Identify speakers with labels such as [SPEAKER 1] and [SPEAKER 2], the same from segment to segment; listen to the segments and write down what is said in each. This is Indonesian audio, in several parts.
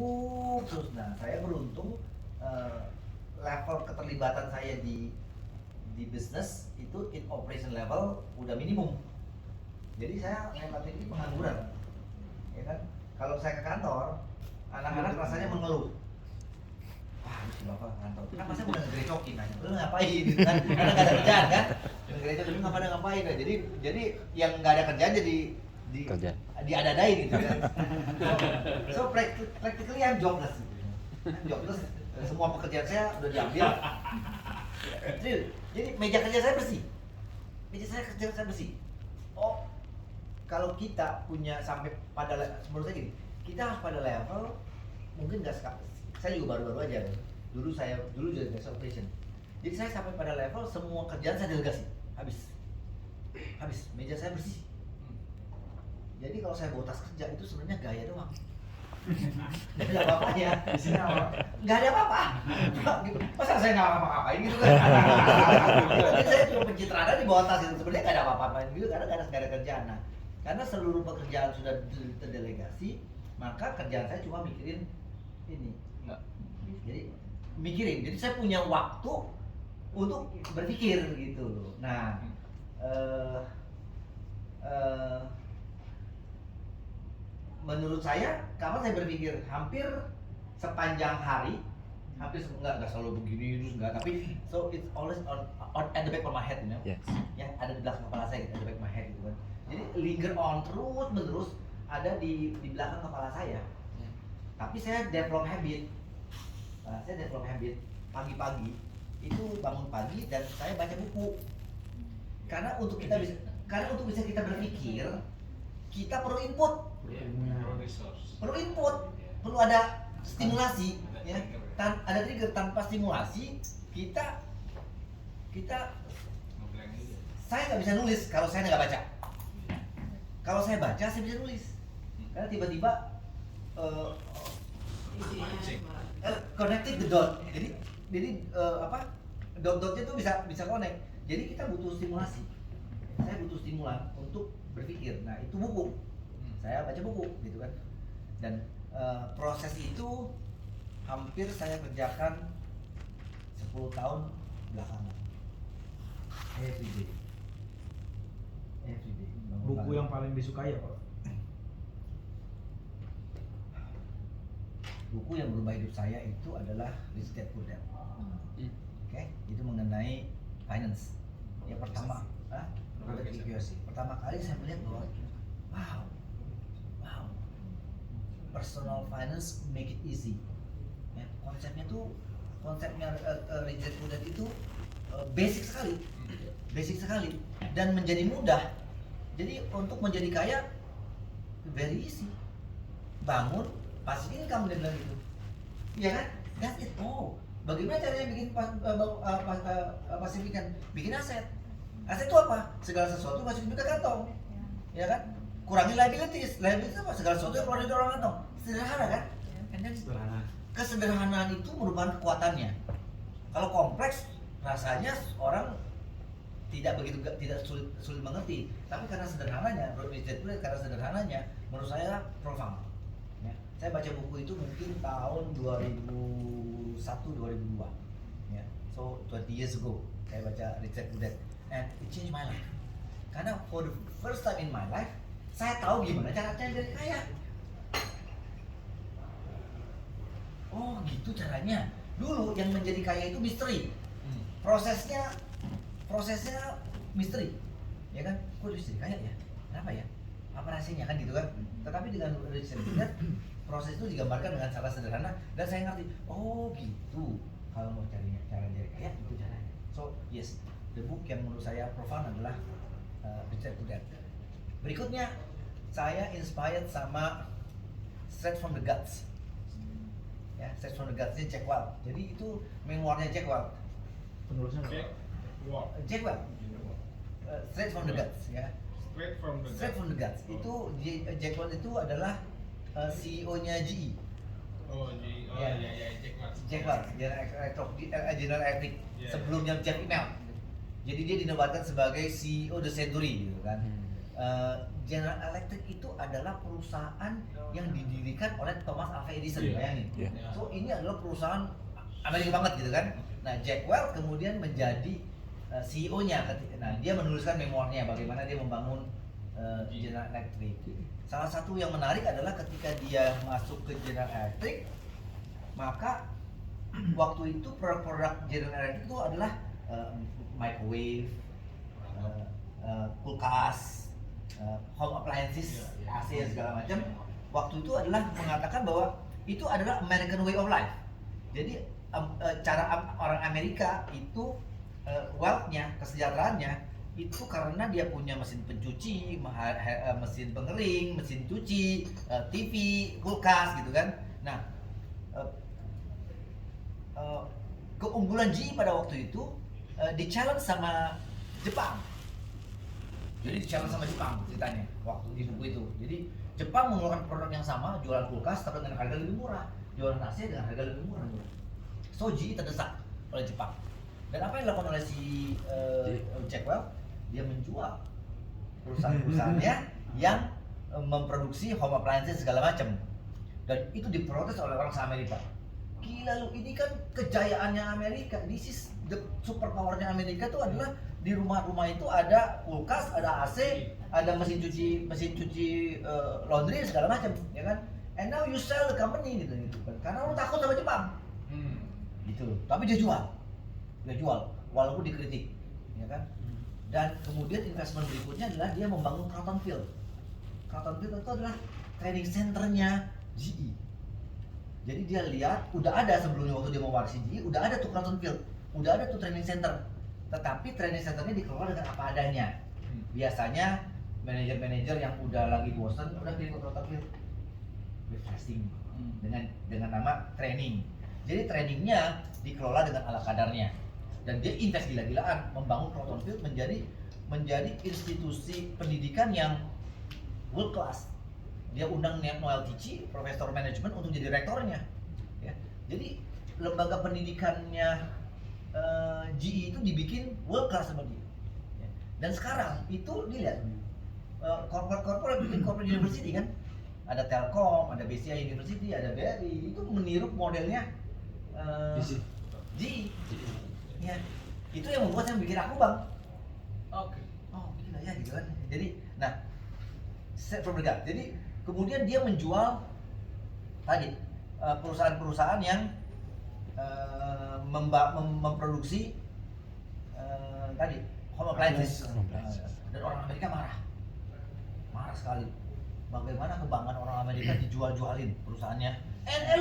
[SPEAKER 1] numpuk terus. Nah, saya beruntung level keterlibatan saya di bisnis itu in operation level udah minimum. Jadi saya relatif pengangguran, ya kan? Kalau saya ke kantor, anak-anak rasanya mengeluh. Wah, si bapak kantor. Kan masa udah ngegerecokin nanya, lu ngapain gitu kan? Karena nggak ada kerjaan kan? Ngegerecokin lu ngapain? Nah, jadi yang nggak ada kerjaan jadi diada-adain gitu kan. So practically I'm jobless gitu. I'm jobless. Semua pekerjaan saya udah diambil. Jadi meja kerja saya bersih. Kerja saya bersih. Oh, kalau kita punya sampai pada menurut saya gini, kita harus pada level mungkin nggak sekali. Saya juga baru-baru aja. Dulu juga gas operation. Jadi saya sampai pada level semua kerjaan saya delegasi. Habis. Meja saya bersih. Jadi kalau saya bawa tas kerja itu sebenarnya gaya doang. Nggak ada apa-apanya. Nggak ada apa-apa. Masa saya nggak apa-apain gitu kan? Jadi saya cuma pencitraan di bawah tas itu sebenarnya nggak ada apa-apain gitu karena nggak ada kerjaan. Nah, karena seluruh pekerjaan sudah terdelegasi, maka kerjaan saya cuma mikirin ini. Jadi mikirin. Jadi saya punya waktu untuk berpikir gitu. Nah, menurut saya, kalau saya berpikir hampir sepanjang hari, hampir nggak selalu begini terus nggak, tapi so it's always on at the back of my head, you know,
[SPEAKER 2] Yes.
[SPEAKER 1] yang ada di belakang kepala saya, at the back of my head gitu kan. Jadi linger on terus menerus ada di belakang kepala saya. Tapi saya develop habit. Saya develop habit pagi-pagi itu bangun pagi dan saya baca buku. Karena untuk bisa kita berpikir, kita perlu input. Perlu input, perlu ada stimulasi, ya. Ada trigger. Tanpa stimulasi kita saya nggak bisa nulis kalau saya nggak baca. Kalau saya baca saya bisa nulis. Karena tiba-tiba connected the dot. Jadi dot-dotnya tuh bisa connect. Jadi kita butuh stimulasi. Saya butuh stimulan untuk berpikir. Nah, itu buku. Saya baca buku gitu kan. Dan proses itu hampir saya kerjakan 10 tahun belakangan. Every day.
[SPEAKER 3] Buku yang paling disukai apa?
[SPEAKER 1] Buku yang berubah hidup saya itu adalah Rich Dad Poor Dad. Oke, itu mengenai finance. Yang pertama, pertama kali saya melihat bahwa wow, personal finance make it easy. Ya, konsepnya Rich Dad Poor Dad itu basic sekali dan menjadi mudah. Jadi untuk menjadi kaya very easy. Bangun, passive income dia bilang gitu. Iya kan? That's it. Oh, bagaimana caranya bikin passive income? Bikin aset. Aset itu apa? Segala sesuatu masukin ke kantong. Ya kan? Kurangi liabilities. Liabilities apa? Segala sesuatu yang keluar dari orang kantong. Sederhana kan? Kesederhanaan itu merupakan kekuatannya. Kalau kompleks, rasanya orang tidak sulit mengerti. Tapi karena sederhananya, karena sederhananya, menurut saya profound. Ya. Saya baca buku itu mungkin tahun 2001-2002. Ya. So 20 years ago, saya baca Rich Dad Poor Dad, and it changed my life. Karena for the first time in my life, saya tahu gimana caranya jadi kaya. Oh gitu caranya. Dulu yang menjadi kaya itu misteri. Prosesnya misteri, ya kan? Kok bisa jadi kaya ya? Kenapa ya? Apa rahasianya kan gitu kan? Tetapi dengan Rich Dad Poor Dad, proses itu digambarkan dengan cara sederhana dan saya ngerti. Oh gitu. Kalau mau cari cara jadi kaya itu caranya. So yes, the book yang menurut saya profound adalah Rich Dad Poor Dad. Berikutnya saya inspired sama Straight from the Guts. Ya, Straight from the Guts-nya Jack Welch. Jadi itu memoirnya Jack Welch.
[SPEAKER 3] Penulisnya apa?
[SPEAKER 1] Jack Welch. Straight from the Guts ya. Straight from the Guts. Itu Jack Welch itu adalah CEO-nya GE. Jack Welch, General Electric. Sebelumnya Jeff Immelt. Jadi dia dinobatkan sebagai CEO The Century gitu kan. General Electric itu adalah perusahaan yang didirikan oleh Thomas Alva Edison, bayangin. So ini adalah perusahaan Amerika banget gitu kan. Nah, Jack Welch kemudian menjadi CEO-nya. Nah, dia menuliskan memoirnya bagaimana dia membangun General Electric. Salah satu yang menarik adalah ketika dia masuk ke General Electric, maka waktu itu produk-produk General Electric itu adalah microwave, kulkas, home appliances, AC segala macam. Waktu itu adalah mengatakan bahwa itu adalah American way of life. Jadi cara orang Amerika itu wealth-nya, kesejahteraannya itu karena dia punya mesin pencuci, mesin pengering, mesin cuci, TV, kulkas gitu kan. Nah, keunggulan GE pada waktu itu di-challenge sama Jepang. Jadi di-challenge sama Jepang ceritanya waktu di buku itu. Jadi Jepang mengeluarkan produk yang sama, jualan kulkas tapi dengan harga lebih murah, jualan AC dengan harga lebih murah. So GE terdesak oleh Jepang. Dan apa yang dilakukan oleh si Jack Welch? Dia menjual perusahaan-perusahaannya yang memproduksi home appliances segala macam. Dan itu diprotes oleh orang se-Amerika. Gila lu, ini kan kejayaannya Amerika. This is the superpowernya Amerika tuh adalah di rumah-rumah itu ada kulkas, ada AC, ada mesin cuci laundry segala macam, ya kan? And now you sell the company gitu kan. Karena lu takut sama Jepang. Gitu. Tapi dia jual walaupun dikritik, ya kan? Dan kemudian investment berikutnya adalah dia membangun Croton Field. Croton Field itu adalah training centernya GE. Jadi dia lihat, udah ada sebelumnya waktu dia mewarisi GE, udah ada tuh Croton Field, udah ada tuh training center. Tetapi training centernya dikelola dengan apa adanya. Biasanya manajer-manajer yang udah lagi bosan, udah pilih ke Croton Field, refreshing dengan nama training. Jadi trainingnya dikelola dengan ala kadarnya. Dan dia invest gila-gilaan membangun Croton Field menjadi institusi pendidikan yang world class. Dia undang Noel Tichy, profesor manajemen untuk jadi rektornya. Ya. Jadi lembaga pendidikannya GE itu dibikin world class sama dia. Ya. Dan sekarang itu dilihat corporate bikin corporate university kan, ada Telkom, ada BCI University, ada BRI, itu meniru modelnya GE. Ya, itu yang membuat saya bikin aku bang.
[SPEAKER 2] Oke.
[SPEAKER 1] Oh gila ya gitu kan. Jadi, nah, jadi kemudian dia menjual tadi perusahaan-perusahaan yang memproduksi tadi home appliances. Dan orang Amerika marah sekali. Bagaimana kebanggaan orang Amerika dijual-jualin perusahaannya?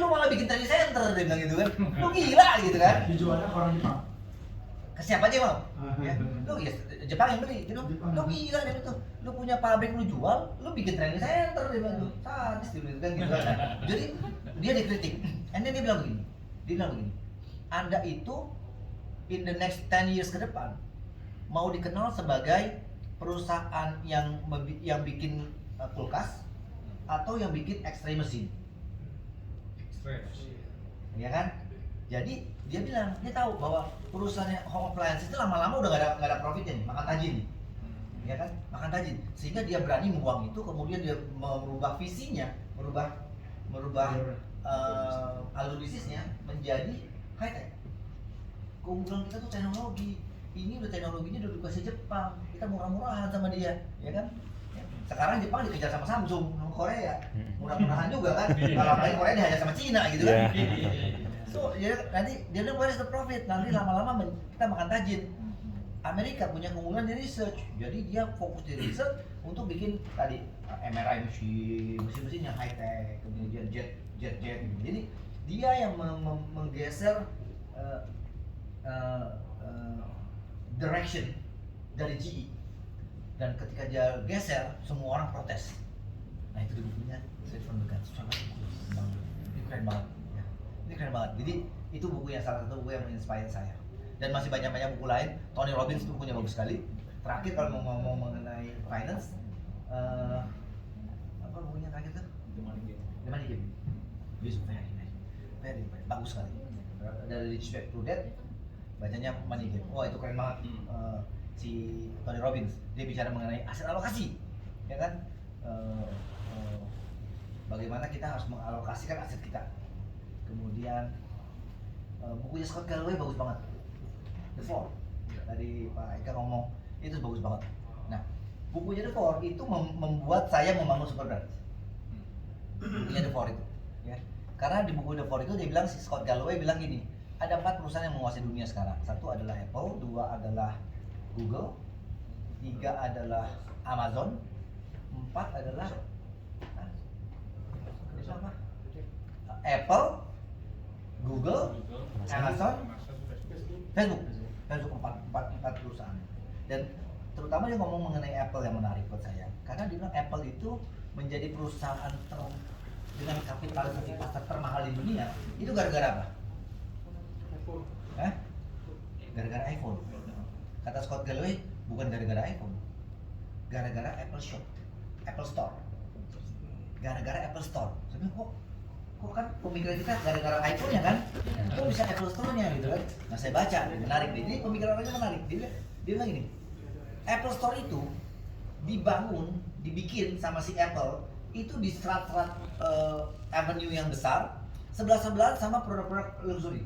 [SPEAKER 1] Lu malah bikin training center, dia bilang gitu kan. Lu gila gitu kan.
[SPEAKER 3] Dijualnya ke orang Jepang.
[SPEAKER 1] Ke siapa aja mau? Ya. Lu ya Jepang yang beli, gitu. Lu gila dia itu. Lu punya pabrik lu jual, lu bikin training center dia bilang tuh. Sadis dia bilang kan gitu kan. Jadi dia dikritik. And then dia bilang begini. Anda itu in the next 10 years ke depan mau dikenal sebagai perusahaan yang bikin kulkas atau yang bikin X-ray mesin. Ya kan? Jadi dia bilang, dia tahu bahwa perusahaannya home appliance itu lama-lama udah nggak ada profitnya nih, makan tajin, ya kan, makan tajin, sehingga dia berani membuang itu, kemudian dia merubah visinya, merubah alur bisnisnya menjadi high tech. Keunggulan kita tuh teknologi, ini udah teknologinya udah dikasih Jepang, kita murah-murahan sama dia, ya kan? Sekarang Jepang dikejar sama Samsung, sama Korea, murah-murahan juga kan? Kalau apalagi Korea dihajar sama Cina gitu kan? So, ya, nanti dia bilang where is the profit? Nanti lama-lama kita makan tajin. Amerika punya keunggulan di research, jadi dia fokus di research untuk bikin tadi MRI mesin-mesin yang high tech, kemudian jet gitu. Jadi dia yang menggeser direction dari GE. Dan ketika dia geser, semua orang protes. Nah itu di bukunya, Straight from the Guts. Ini keren banget. Ini keren banget. Jadi itu buku yang salah satu buku yang menginspire saya. Dan masih banyak buku lain. Tony Robbins itu bukunya bagus sekali. Terakhir kalau mau ngomong mengenai finance, apa bukunya terakhir tuh? The Money Game. It's very bagus sekali. Dari Rich Dad Poor Dad, bacanya Money Game. Wah itu keren banget. Si Tony Robbins dia bicara mengenai aset alokasi. ya kan? Eh, eh, Bagaimana kita harus mengalokasikan aset kita. Kemudian bukunya Scott Galloway bagus banget, The Four. Tadi Pak Eka ngomong itu bagus banget. Nah, bukunya The Four itu membuat saya membangun super brand. Bukunya The Four itu, ya. Karena di buku The Four itu dia bilang, si Scott Galloway bilang gini, ada 4 perusahaan yang menguasai dunia sekarang. 1 adalah Apple, 2 adalah Google, 3 adalah Amazon, 4 adalah apa? Apple, Google, Amazon, Facebook. Facebook 4 perusahaan. Dan terutama dia ngomong mengenai Apple yang menarik buat saya. Karena dia bilang Apple itu menjadi perusahaan dengan kapitalisasi pasar termahal di dunia. Itu gara-gara apa? Gara-gara iPhone. Kata Scott Galloway, bukan gara-gara iPhone. Gara-gara Apple Shop, Apple Store. Gara-gara Apple Store. Sebenarnya kok kan pemikiran kita gara-gara iPhone-nya kan? Kok bisa Apple Store-nya gitu kan? Nah, saya baca, menarik deh. Jadi pemikiran orangnya menarik. Dia bilang gini, Apple Store itu dibikin sama si Apple itu di serat-serat avenue yang besar, sebelah-sebelahan sama produk-produk luxury.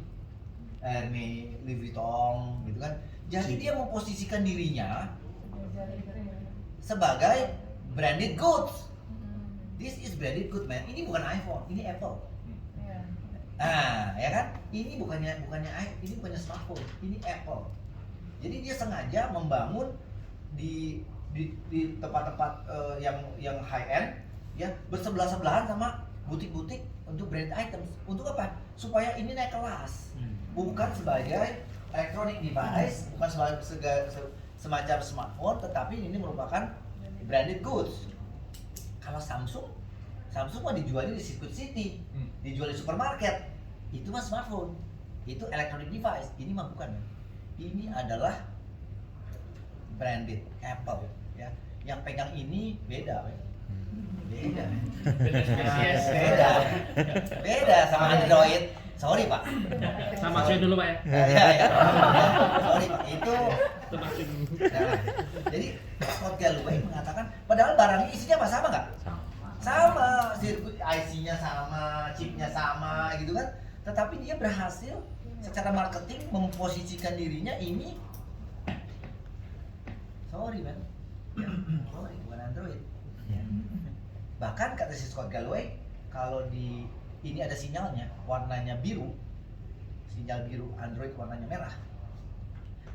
[SPEAKER 1] Hermes, Louis Vuitton gitu kan. Jadi dia memposisikan dirinya sebagai branded goods. This is branded good, man. Ini bukan iPhone, ini Apple. Nah, ya kan? Ini bukannya smartphone, ini Apple. Jadi dia sengaja membangun di tempat-tempat yang high end, ya, bersebelah-sebelahan sama butik-butik untuk brand items. Untuk apa? Supaya ini naik kelas. Bukan sebagai electronic device, bukan sebagai semacam smartphone, tetapi ini merupakan branded goods. Kalau Samsung mah dijualnya di Circuit City, dijual di supermarket, itu mah smartphone, itu electronic device. Ini mah bukan, ini adalah branded Apple, ya. Yang pegang ini beda, beda sama Android. Sorry Pak.
[SPEAKER 2] Sama saya dulu Pak ya.
[SPEAKER 1] Ya. Sorry Pak, itu. Nah, jadi Scott Galloway mengatakan, padahal barangnya isinya apa, sama nggak? Sama, sirkuit IC-nya sama, chipnya sama, gitu kan? Tetapi dia berhasil secara marketing memposisikan dirinya ini, sorry man, ya, sorry bukan Android. Ya. Bahkan kata si Scott Galloway, kalau di ini ada sinyalnya, warnanya biru, sinyal biru Android warnanya merah.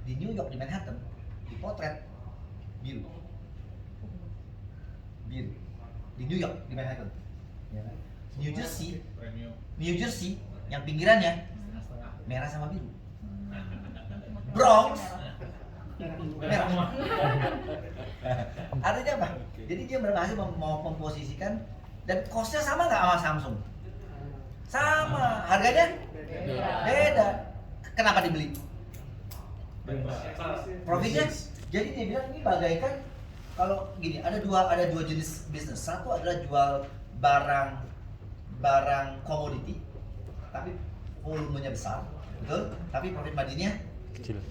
[SPEAKER 1] Di New York, di Manhattan, dipotret biru. Di New York, di Manhattan. Ya kan? New Jersey, yang pinggirannya merah sama biru. Bronx, merah. Artinya apa? Jadi dia berhasil memposisikan, dan cost-nya sama nggak sama Samsung? Sama, harganya beda. Kenapa dibeli? Profitnya. Jadi dia bilang ini bagaikan, kalau gini, ada dua jenis bisnis. Satu adalah jual barang komoditi, tapi volumenya besar, betul? Tapi profit marginnya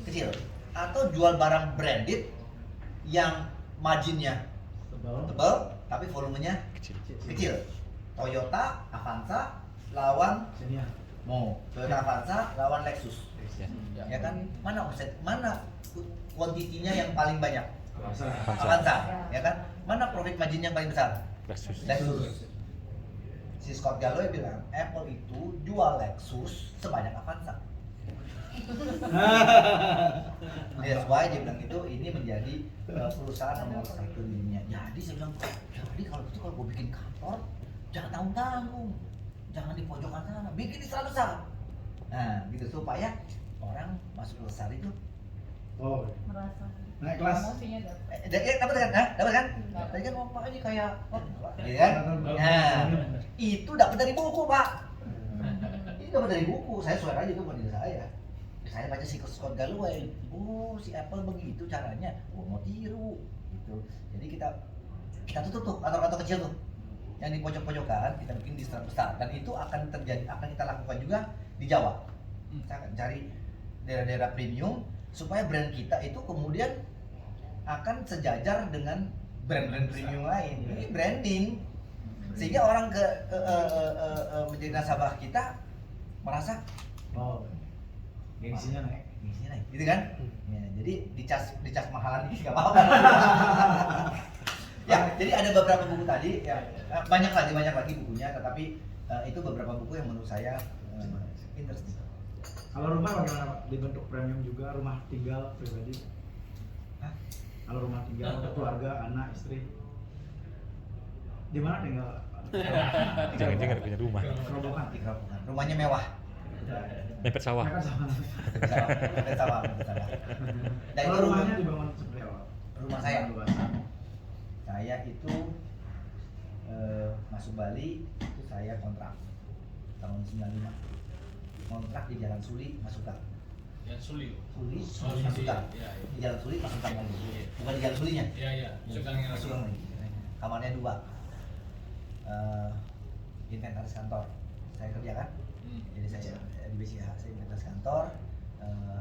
[SPEAKER 1] kecil. Atau jual barang branded yang marginnya tebal, tapi volumenya kecil. Toyota Avanza lawan Toyota Avanza lawan Lexus. Ya kan? Mana omset, mana kuantitinya yang paling banyak? Avanza, ya kan? Mana profit margin yang paling besar? Lexus. Si Scott Galloway bilang, Apple itu jual Lexus sebanyak Avanza. That's why dia bilang ini menjadi perusahaan nomor 1 di dunia. Jadi saya bilang, jadi kalau gitu kalau gue bikin kantor, jangan tanggung-tanggung, jangan di pojokan sana, bikin di sana besar. Nah, gitu supaya orang masuk besar itu
[SPEAKER 4] merasa
[SPEAKER 3] naik kelas.
[SPEAKER 4] emosinya
[SPEAKER 1] dapat kan? Dapat kan? Tadi kan ngomong Pak ini kayak, gitu kan? Nah, itu dapat dari buku Pak. Ini dapat dari buku. Saya swear aja itu bukan diri saya. Saya baca si Scott Galloway. Oh, si Apple begitu caranya. Oh, mau tiru, gitu. Jadi kita tutup tuh kantor-kantor kecil tuh, yang di pojok-pojokan kita bikin di strata besar. Dan itu akan kita lakukan juga di Jawa. Kita akan cari daerah-daerah premium supaya brand kita itu kemudian akan sejajar dengan brand-brand premium lain. Ini branding. Sehingga orang menjadi nasabah kita merasa
[SPEAKER 3] gengsinya naik.
[SPEAKER 1] gengsinya naik, gitu kan? Ya, jadi dicas mahalan dikit nggak apa-apa. Ya, jadi ada beberapa buku tadi, ya banyak lagi bukunya, tetapi itu beberapa buku yang menurut saya interesting.
[SPEAKER 3] Kalau rumah bagaimana Pak? Dibentuk premium juga, rumah tinggal pribadi?
[SPEAKER 1] Hah?
[SPEAKER 3] Kalau rumah tinggal untuk keluarga, anak, istri, di mana tinggal?
[SPEAKER 5] Jangan-jangan punya rumah.
[SPEAKER 3] Kerobokan.
[SPEAKER 1] Di Kerobokan. Rumahnya mewah.
[SPEAKER 5] Mepet sawah.
[SPEAKER 3] Mereka sama.
[SPEAKER 1] Mepet sawah. Dan
[SPEAKER 3] Kalau
[SPEAKER 1] itu
[SPEAKER 3] rumahnya dibangun seperti apa?
[SPEAKER 1] rumah saya.
[SPEAKER 3] Luasan.
[SPEAKER 1] Saya itu masuk Bali itu saya kontrak tahun 95. Kontrak di Jalan Suli, masuk gang.
[SPEAKER 2] Yang sulit.
[SPEAKER 1] Suli,
[SPEAKER 2] Oh,
[SPEAKER 1] masuk gang.
[SPEAKER 2] iya, iya.
[SPEAKER 1] Di Jalan Suli masuk gang lagi. Bukan di Jalan Sulinya.
[SPEAKER 2] Iya, iya.
[SPEAKER 1] Masuk gang lagi. Kamarnya 2. Inventaris kantor. Saya kerja kan. Jadi saya di BCA, saya inventaris kantor.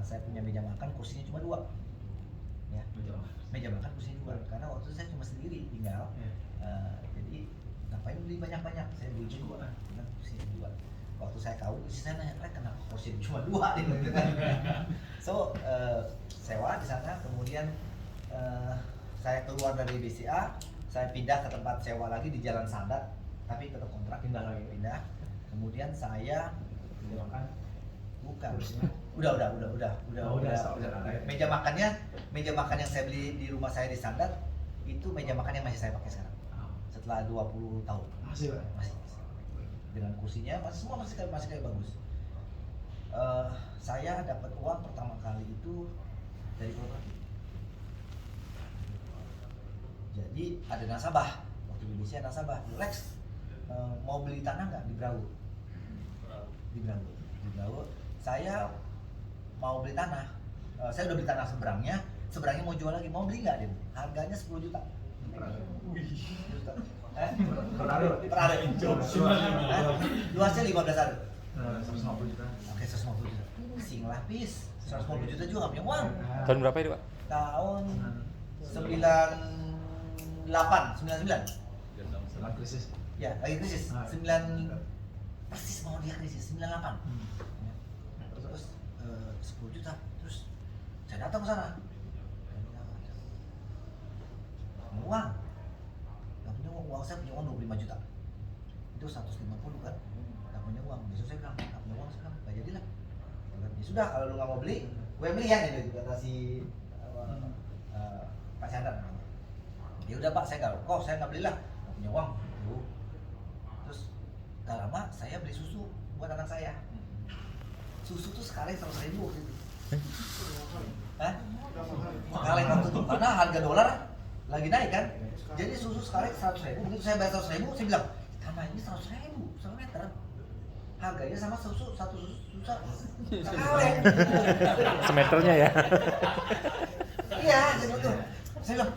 [SPEAKER 1] Saya punya meja makan, kursinya cuma 2. Ya. Meja makan kursinya 2. Karena waktu itu saya cuma sendiri tinggal. Jadi ngapain beli banyak-banyak? Saya beli 2. Karena kursinya 2. Waktu saya kawin, istri saya nanya, kenapa kursinya cuma 2? Gitu kan. So, sewa di sana, kemudian saya keluar dari BCA, saya pindah ke tempat sewa lagi di Jalan Sadat, tapi tetap kontrak, pindah. Kemudian saya
[SPEAKER 3] Makan.
[SPEAKER 1] bukan,
[SPEAKER 3] Kursinya?
[SPEAKER 1] udah. Meja makan yang saya beli di rumah saya di Sadat, itu meja makan yang masih saya pakai sekarang. Setelah 20 tahun.
[SPEAKER 3] Masih Pak?
[SPEAKER 1] Masih. Dengan kursinya semua masih kayak bagus. Saya dapat uang pertama kali itu dari properti. Jadi ada nasabah, waktu di Indonesia nasabah, Lex mau beli tanah nggak di Brau? Di Brau. Saya mau beli tanah. Saya udah beli tanah seberangnya mau jual lagi, mau beli nggak dia? Harganya 10 juta.
[SPEAKER 3] Per hari.
[SPEAKER 1] Luasnya 15 hari.
[SPEAKER 3] 150 juta.
[SPEAKER 1] Oke, 150 juta. Sing lapis. 150 juta juga nggak punya uang.
[SPEAKER 5] Tahun berapa itu, Pak?
[SPEAKER 1] Tahun 99.
[SPEAKER 3] Setelah krisis.
[SPEAKER 1] Ya, lagi krisis. 9 persis mau dia krisis 98. Terus 10 juta. Terus saya datang ke sana. Uang. Gak punya uang, saya punya uang 25 juta. Itu 150 kan. Gak punya uang. Besok saya bilang, gak punya uang sekarang. Gak jadilah. Ya sudah, kalau lu gak mau beli, gue beli ya, gitu kata si Pak Chandra. Ya udah Pak, saya nggak belilah. Gak punya uang. Terus gak lama saya beli susu buat anak saya. Susu tuh sekali 100.000 waktu itu. Hah? Sekali waktu itu, karena harga dolar lagi naik kan. Jadi susu sekali 100.000. Begitu saya bayar 100.000, saya bilang, tambah ini 100.000 1 meter. Harganya sama susu 1 susu sekali.
[SPEAKER 5] Semeternya ya.
[SPEAKER 1] Iya, betul. Saya bilang,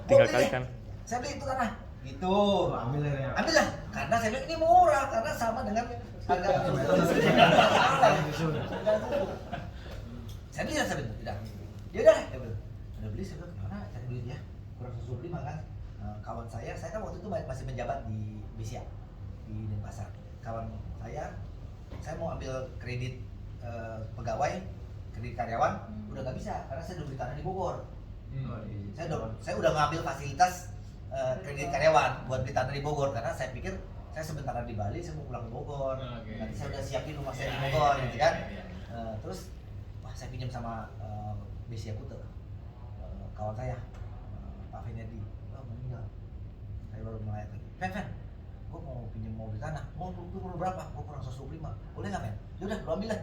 [SPEAKER 5] Tinggal kalikan.
[SPEAKER 1] Saya beli itu tanah. Gitu.
[SPEAKER 3] Ambil ya.
[SPEAKER 1] Ambil lah, karena saya bilang ini murah, karena sama dengan harga saya beli tidak. Ya udah, udah beli, saya bilang gimana cari duitnya, kurang 125 kan. Kawan saya kan waktu itu masih menjabat di BCA di Denpasar. Kawan saya mau ambil kredit pegawai, kredit karyawan, udah nggak bisa karena saya udah beli tanah di Bogor. Saya udah ngambil fasilitas kredit karyawan buat beli tanah di Bogor karena saya pikir saya sebentar di Bali, saya mau pulang ke Bogor. Nanti saya udah siapin rumah saya di Bogor, gitu kan. Terus, saya pinjam sama BCA Kute, kawan saya, Pak Fenerdi, meninggal. Saya baru melayat lagi. Fen, gue mau pinjam mobil tanah. Mau berapa? Gue kurang 125. Boleh nggak, Fen? Yaudah, lu ambil lah.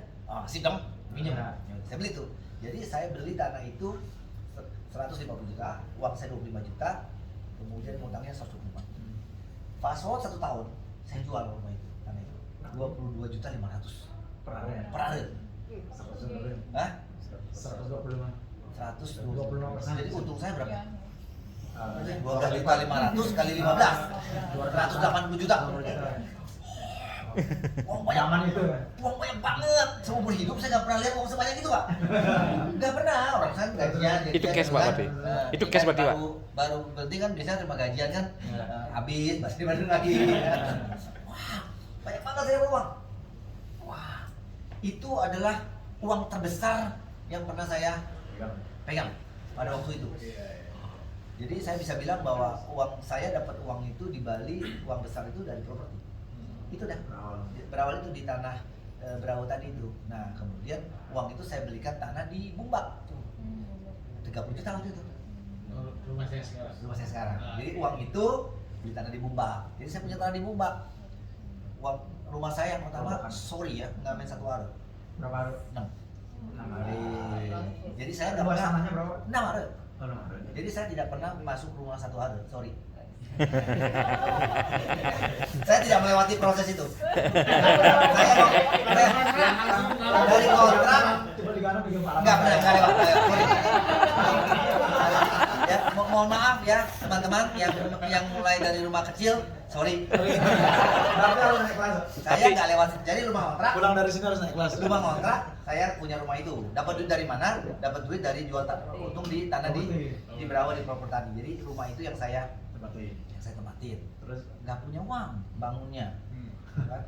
[SPEAKER 1] Sip dong, pinjam. Saya beli itu. Jadi saya beli tanah itu 150 juta, uang saya 25 juta, kemudian utangnya 125. Fast forward 1 tahun, saya jual rumah itu, tanah itu 22.500.000
[SPEAKER 3] Per hari.
[SPEAKER 1] per hari.
[SPEAKER 3] 125.
[SPEAKER 1] Hah?
[SPEAKER 3] 125.
[SPEAKER 1] 125%. Jadi untung saya berapa?
[SPEAKER 4] Iya.
[SPEAKER 1] 12.500 kali 15, 280 juta. Uang banyak,
[SPEAKER 3] Zaman itu ya.
[SPEAKER 1] uang banyak banget. Seumur hidup saya nggak pernah lihat uang sebanyak itu Pak. Nggak pernah, orang saya gajian.
[SPEAKER 5] Itu cash, Pak, berarti? Itu cash berarti, Pak?
[SPEAKER 1] Baru berarti kan biasanya terima gajian kan, habis, pasti baru lagi. Wah, banyak banget saya uang. Wah, itu adalah uang terbesar yang pernah saya pegang pada waktu itu. Jadi saya bisa bilang bahwa uang saya dapat uang itu di Bali, uang besar itu dari properti. Itu dah. Berawal itu di tanah Brau tadi itu. Nah, kemudian uang itu saya belikan tanah di Bumbak. 30 juta waktu itu.
[SPEAKER 2] Rumah saya sekarang.
[SPEAKER 1] Rumah saya sekarang. Jadi uang itu beli tanah di Bumbak. Jadi saya punya tanah di Bumbak. Uang rumah saya yang pertama, sorry ya, nggak main 1 hari.
[SPEAKER 3] Berapa hari?
[SPEAKER 1] 6.
[SPEAKER 3] 6 hari.
[SPEAKER 1] Jadi saya nggak
[SPEAKER 3] Luas
[SPEAKER 1] pernah.
[SPEAKER 3] tanahnya berapa?
[SPEAKER 1] 6 hari.
[SPEAKER 3] Oh, 6 hari.
[SPEAKER 1] Jadi saya tidak pernah masuk rumah 1 hari, sorry. Saya tidak melewati proses itu. Saya dari kontrak
[SPEAKER 3] Coba digarap bikin parah.
[SPEAKER 1] nggak pernah lewat. Sorry. Ya, mohon maaf ya teman-teman yang mulai dari rumah kecil, sorry.
[SPEAKER 3] Berarti harus naik kelas.
[SPEAKER 1] Saya nggak lewat. Jadi rumah kontrak.
[SPEAKER 3] Pulang dari sini harus naik kelas.
[SPEAKER 1] Rumah kontrak, saya punya rumah itu. Dapat duit dari mana? Dapat duit dari jual untung di tanah di Berawa di properti. Jadi rumah itu yang saya tempatin.
[SPEAKER 3] Terus
[SPEAKER 1] Nggak punya uang bangunnya. Kan?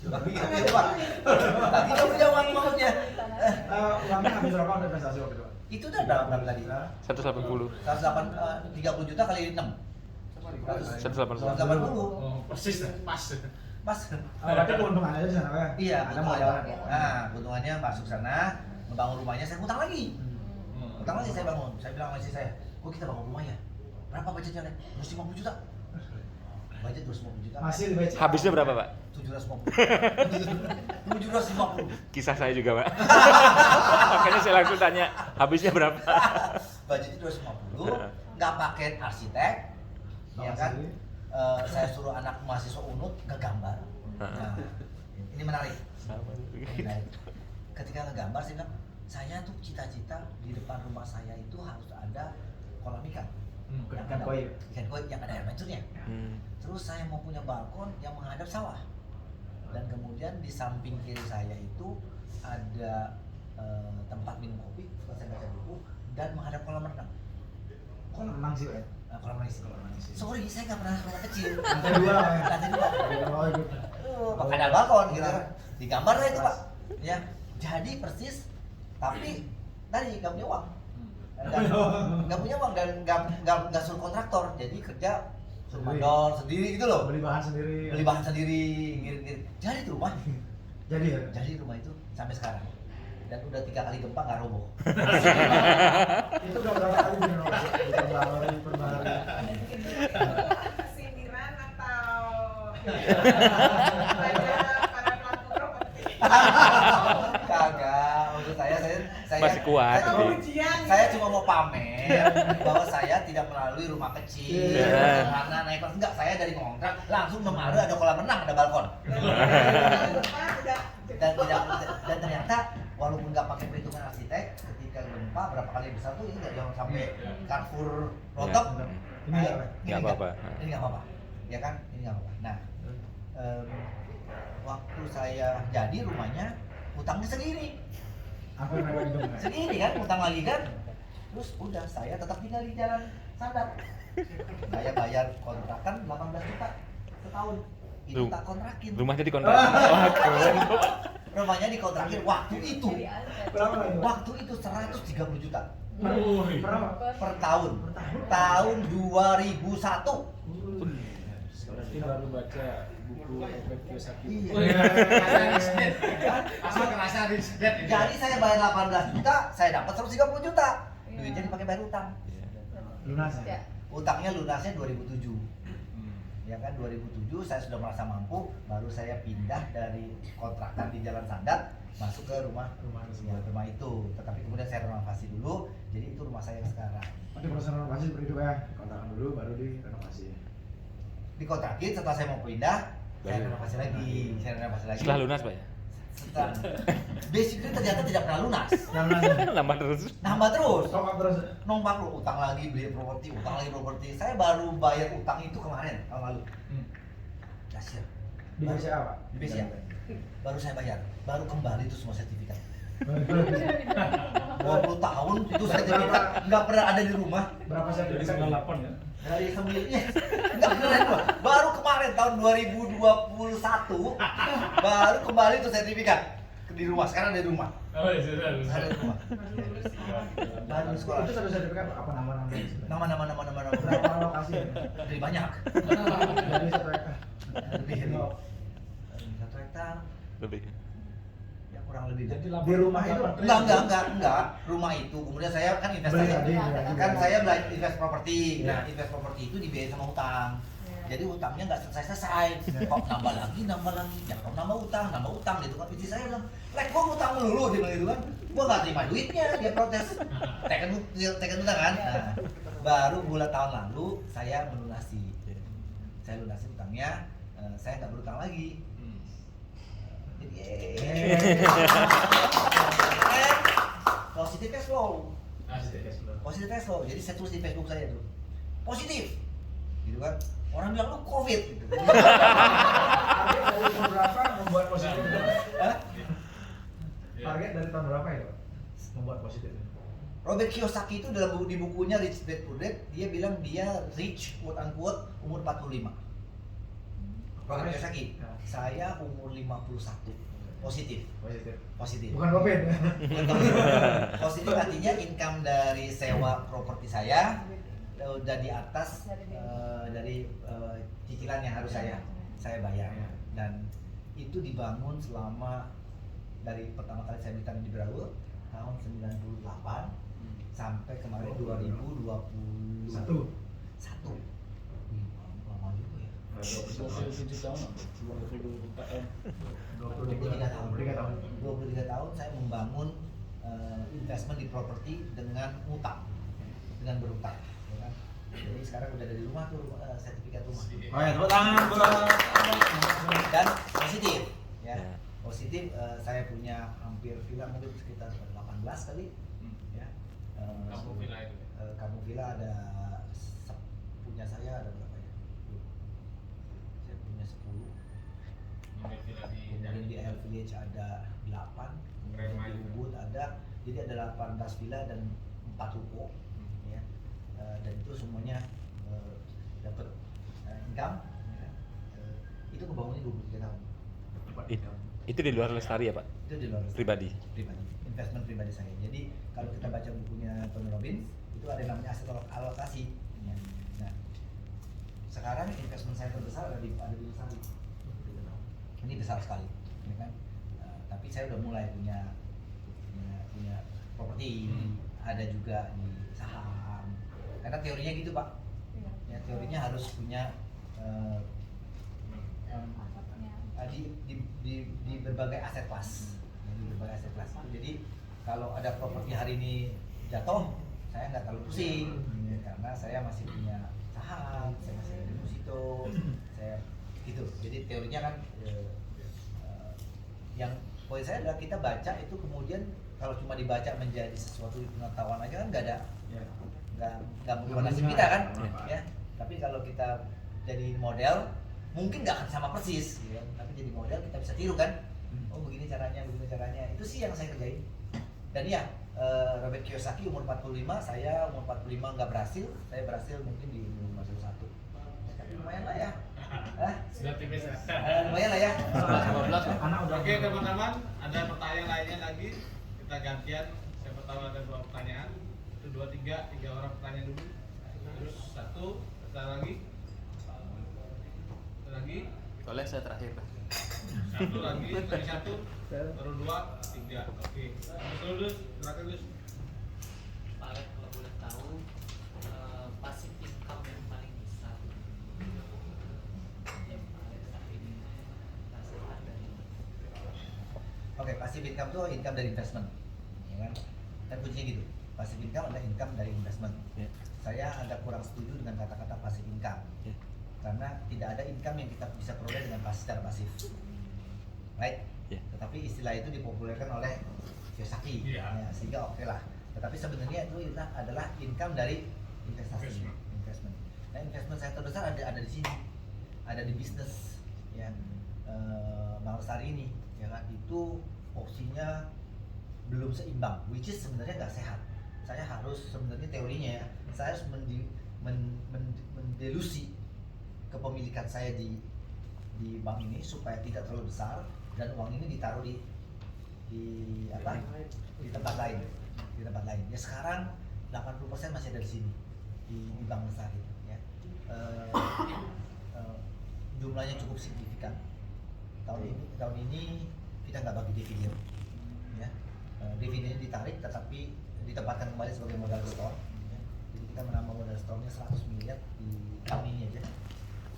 [SPEAKER 1] Lagi nggak punya uang. Lagi nggak punya uang bangunnya.
[SPEAKER 3] uangnya habis berapa untuk investasi waktu itu?
[SPEAKER 1] Itu udah berapa tadi?
[SPEAKER 5] 180.
[SPEAKER 1] 30 juta kali 6.
[SPEAKER 5] 180.
[SPEAKER 1] 180.
[SPEAKER 2] Oh, persis pas.
[SPEAKER 1] Mas.
[SPEAKER 3] Berarti keuntungannya aja di sana ya?
[SPEAKER 1] Iya,
[SPEAKER 3] Ada mau jalan.
[SPEAKER 1] Nah, keuntungannya masuk sana, membangun rumahnya, saya utang lagi. Utang lagi saya bangun. Saya bilang sama istri saya, kok kita bangun rumah ya? Berapa budgetnya? 250 juta. Budget 250 juta.
[SPEAKER 3] Masih di BC.
[SPEAKER 5] Habisnya berapa, Pak?
[SPEAKER 1] 750. 750.
[SPEAKER 5] Kisah saya juga, Pak. Makanya saya langsung tanya, habisnya berapa?
[SPEAKER 1] Budgetnya 250, nggak pakai arsitek, ya kan? Saya suruh anak mahasiswa UNUD ngegambar. Nah, ini menarik. Menarik. Ketika ngegambar, saya bilang, saya tuh cita-cita di depan rumah saya itu harus ada kolam ikan.
[SPEAKER 3] Ikan koi.
[SPEAKER 1] Ikan koi yang ada air mancurnya. Terus saya mau punya balkon yang menghadap sawah. Dan kemudian di samping kiri saya itu ada tempat minum kopi, saya baca buku, dan menghadap kolam renang.
[SPEAKER 3] Kolam renang sih, Pak.
[SPEAKER 1] Kolam renang sih. Sorry, saya nggak pernah rumah kecil.
[SPEAKER 3] Lantai 2 lah, ya.
[SPEAKER 1] Lantai 2.
[SPEAKER 3] Oh, gitu.
[SPEAKER 1] Pakai ada balkon gitu kan. Digambar lah itu Pak. Ya, jadi persis. Tapi tadi nggak punya uang. Nggak punya uang dan nggak suruh kontraktor. Jadi kerja suruh mandor sendiri gitu loh.
[SPEAKER 3] Beli bahan sendiri.
[SPEAKER 1] Beli bahan sendiri, ngirit-ngirit. Jadi itu rumah.
[SPEAKER 3] Jadi ya?
[SPEAKER 1] Jadi rumah itu sampai sekarang. Dan udah 3 kali gempa nggak roboh.
[SPEAKER 3] Itu udah berapa kali direnovasi? Diperbarui.
[SPEAKER 4] Sindiran atau para pelaku properti?
[SPEAKER 1] Kagak, maksud saya
[SPEAKER 5] Masih kuat,
[SPEAKER 1] saya,
[SPEAKER 5] tapi-
[SPEAKER 1] saya cuma mau pamer bahwa saya tidak melalui rumah kecil,
[SPEAKER 5] Iya.
[SPEAKER 1] karena naik kelas enggak, saya dari kontrak langsung kemarin ada kolam renang, ada balkon. Dan ternyata walaupun nggak pakai perhitungan arsitek, ketika gempa berapa kali besar tuh ini nggak yang sampai Carrefour rontok.
[SPEAKER 3] Ini nggak, Pak?
[SPEAKER 1] Ini
[SPEAKER 5] Nggak apa-apa.
[SPEAKER 1] Ini nggak apa-apa, ya kan? Ini nggak apa-apa. Nah, waktu saya jadi rumahnya utangnya segini.
[SPEAKER 3] Apa yang mereka hidung?
[SPEAKER 1] Segini kan, utang lagi kan. Terus udah saya tetap tinggal di Jalan Sandat. Saya bayar kontrakan 18 juta setahun. Itu tak kontrakin.
[SPEAKER 5] Rumahnya dikontrak. Wah, keren.
[SPEAKER 1] Rumahnya dikontrakin waktu itu.
[SPEAKER 3] Berapa itu?
[SPEAKER 1] Waktu itu 130 juta
[SPEAKER 3] Berapa?
[SPEAKER 1] per tahun. Tahun 2001.
[SPEAKER 6] Berarti baru baca buku Robert Kiyosaki.
[SPEAKER 1] Iya.
[SPEAKER 2] Asal kerasa riset.
[SPEAKER 1] Jadi saya bayar 18 juta, saya dapat 130 juta. Duitnya dipakai bayar utang.
[SPEAKER 3] Lunas ya?
[SPEAKER 1] Utangnya lunasnya 2007. Ya kan 2007 saya sudah merasa mampu, baru saya pindah dari kontrakan di Jalan Sandat masuk ke rumah itu. Tetapi kemudian saya renovasi dulu, jadi itu rumah saya yang sekarang.
[SPEAKER 3] Nanti proses renovasi seperti itu ya? Kontrakan dulu baru direnovasi.
[SPEAKER 1] Dikontrakin, setelah saya mau pindah, saya renovasi lagi.
[SPEAKER 5] Setelah lunas, Pak ya?
[SPEAKER 1] Setelah basically ternyata tidak pernah lunas.
[SPEAKER 3] Yang lunas.
[SPEAKER 5] Nambah terus.
[SPEAKER 1] Nambah terus.
[SPEAKER 3] Tongkat terus.
[SPEAKER 1] Nombak lu, utang lagi beli properti, utang lagi properti. Saya baru bayar utang itu kemarin, tahun lalu. Dahsyat.
[SPEAKER 3] Di BCA Pak?
[SPEAKER 1] Di BCA. Baru saya bayar, baru kembali itu semua sertifikat. 20 tahun itu sertifikat nggak pernah ada di rumah.
[SPEAKER 3] Berapa
[SPEAKER 6] Dari
[SPEAKER 3] sertifikat?
[SPEAKER 6] 98 ya.
[SPEAKER 1] Dari sebelumnya nggak pernah ada di rumah. Baru kemarin tahun 2021 baru kembali itu sertifikat di rumah. Sekarang ada di rumah.
[SPEAKER 2] Oh iya, sudah.
[SPEAKER 1] Ada di rumah. Baru sekolah.
[SPEAKER 3] Itu satu sertifikat apa nama-nama?
[SPEAKER 1] Nama.
[SPEAKER 3] Berapa lokasi?
[SPEAKER 1] Dari banyak.
[SPEAKER 3] Dari satu hektar.
[SPEAKER 1] Lebih dari 1 hektar.
[SPEAKER 5] Lebih.
[SPEAKER 1] Ya kurang lebih.
[SPEAKER 6] Jadi
[SPEAKER 3] Di rumah itu?
[SPEAKER 1] Enggak. Rumah itu. Kemudian saya kan investasi.
[SPEAKER 3] Beli.
[SPEAKER 1] Kan saya belajar invest properti. Nah, invest properti itu dibiayai sama utang. Jadi utangnya nggak selesai. Kok nambah lagi. Ya kok nambah utang gitu kan. Istri saya bilang, "Lek gua utang melulu," dia bilang gitu kan. Gua nggak terima duitnya, dia protes. Tekan utang kan. Nah, baru bulan tahun lalu saya melunasi. Saya lunasi utangnya, saya nggak berutang lagi. Jadi positif cash flow. Positif cash flow. Jadi saya tulis di Facebook saya tuh. Positif. Gitu kan. Orang bilang lu Covid gitu.
[SPEAKER 3] Target dari tahun berapa membuat positif?
[SPEAKER 1] Hah?
[SPEAKER 3] Target dari tahun berapa ya Pak? Membuat positif?
[SPEAKER 1] Robert Kiyosaki itu di bukunya Rich Dad Poor Dad, dia bilang dia rich quote unquote umur 45. Robert Kiyosaki, saya umur 51. Positif. Positif.
[SPEAKER 3] Bukan Covid.
[SPEAKER 1] Positif artinya income dari sewa properti saya udah di atas dari cicilan yang harus saya bayar, dan itu dibangun selama dari pertama kali saya beli tanah di Brawl tahun 98 sampai kemarin 2021. Lama juga ya.
[SPEAKER 6] 27 tahun, 20 tahun.
[SPEAKER 1] 23 tahun.
[SPEAKER 3] 23 tahun.
[SPEAKER 1] 23 tahun saya membangun investment di properti dengan utang, dengan berutang. Ya kan? Jadi sekarang udah dari rumah tuh sertifikat rumah.
[SPEAKER 3] Oh ya, tepuk tangan buat.
[SPEAKER 1] Dan positif, ya. Positif, saya punya hampir villa mungkin sekitar 18 kali, ya.
[SPEAKER 2] Kampung villa itu.
[SPEAKER 1] Kampung villa ada punya saya ada berapa ya? Saya punya 10. Kemudian di Air Village ada 8, kemudian di Ubud ada, jadi ada 18 villa dan 4 ruko, ya. Dan itu semuanya dapat income, ya. Itu kebangunnya 23 tahun.
[SPEAKER 5] Itu di luar Lestari ya Pak?
[SPEAKER 1] Itu di luar
[SPEAKER 5] Pribadi?
[SPEAKER 1] investment pribadi saya. Jadi kalau kita baca bukunya Tony Robbins, itu ada yang namanya aset alokasi. Ya. Nah, sekarang investment saya terbesar ada di Lestari. Ini besar sekali, ya kan? Tapi saya udah mulai punya properti, ada juga di saham. Karena teorinya gitu Pak. Ya, teorinya harus punya di berbagai aset kelas. Di berbagai aset kelas. Jadi kalau ada properti hari ini jatuh, saya nggak terlalu pusing, karena saya masih punya saham, saya masih ada deposito, saya gitu. Jadi teorinya kan yang poin saya adalah kita baca itu kemudian kalau cuma dibaca menjadi sesuatu pengetahuan aja kan nggak ada, nggak mengubah nasib kita kan, ya. Tapi kalau kita jadi model mungkin nggak akan sama persis, ya. Tapi jadi model kita bisa tiru kan. Oh begini caranya. Itu sih yang saya kerjain. Dan ya Robert Kiyosaki umur 45, saya umur 45 nggak berhasil, saya berhasil mungkin di umur 51. Tapi lumayan lah ya.
[SPEAKER 2] Sudah tipis ya.
[SPEAKER 1] Lumayan lah ya.
[SPEAKER 3] Anak udah.
[SPEAKER 2] Oke teman-teman, ada pertanyaan lainnya lagi. Kita gantian. Siapa tahu ada 2 pertanyaan. Itu 2, 3 orang bertanya dulu. Terus 1, kita lagi.
[SPEAKER 7] Boleh saya terakhir Pak.
[SPEAKER 2] 1 lagi, tadi 1, baru 2, 3. Oke. Terus, silakan terus.
[SPEAKER 7] Pak Alek, kalau boleh tahu passive income yang paling besar yang Pak Alek saat ini rasakan dari
[SPEAKER 1] Oke, passive income tuh income dari investment, ya kan? Dan kuncinya gitu. Passive income adalah income dari investment.
[SPEAKER 5] Ya.
[SPEAKER 1] Saya agak kurang setuju dengan kata-kata passive income,
[SPEAKER 5] Ya.
[SPEAKER 1] karena tidak ada income yang kita bisa peroleh dengan secara pasif, right?
[SPEAKER 5] Ya.
[SPEAKER 1] Tetapi istilah itu dipopulerkan oleh Kiyosaki,
[SPEAKER 2] Iya.
[SPEAKER 1] ya, sehingga oke lah. Tetapi sebenarnya itu adalah income dari investasi, investment. Nah, investment saya terbesar ada di sini, ada di bisnis, ya. Bang Lestari ini, ya kan, itu porsinya belum seimbang, which is sebenarnya nggak sehat. Saya harus sebenarnya teorinya ya, saya harus mendelusi kepemilikan saya di bank ini supaya tidak terlalu besar dan uang ini ditaruh di tempat lain, Ya sekarang 80% masih ada di sini di Bank Lestari, ya. Jumlahnya cukup signifikan. Tahun ini kita nggak bagi dividen, ya. Dividennya ditarik tetapi ditempatkan kembali sebagai modal store, ya. Jadi kita menambah modal store-nya 100 miliar di tahun ini aja.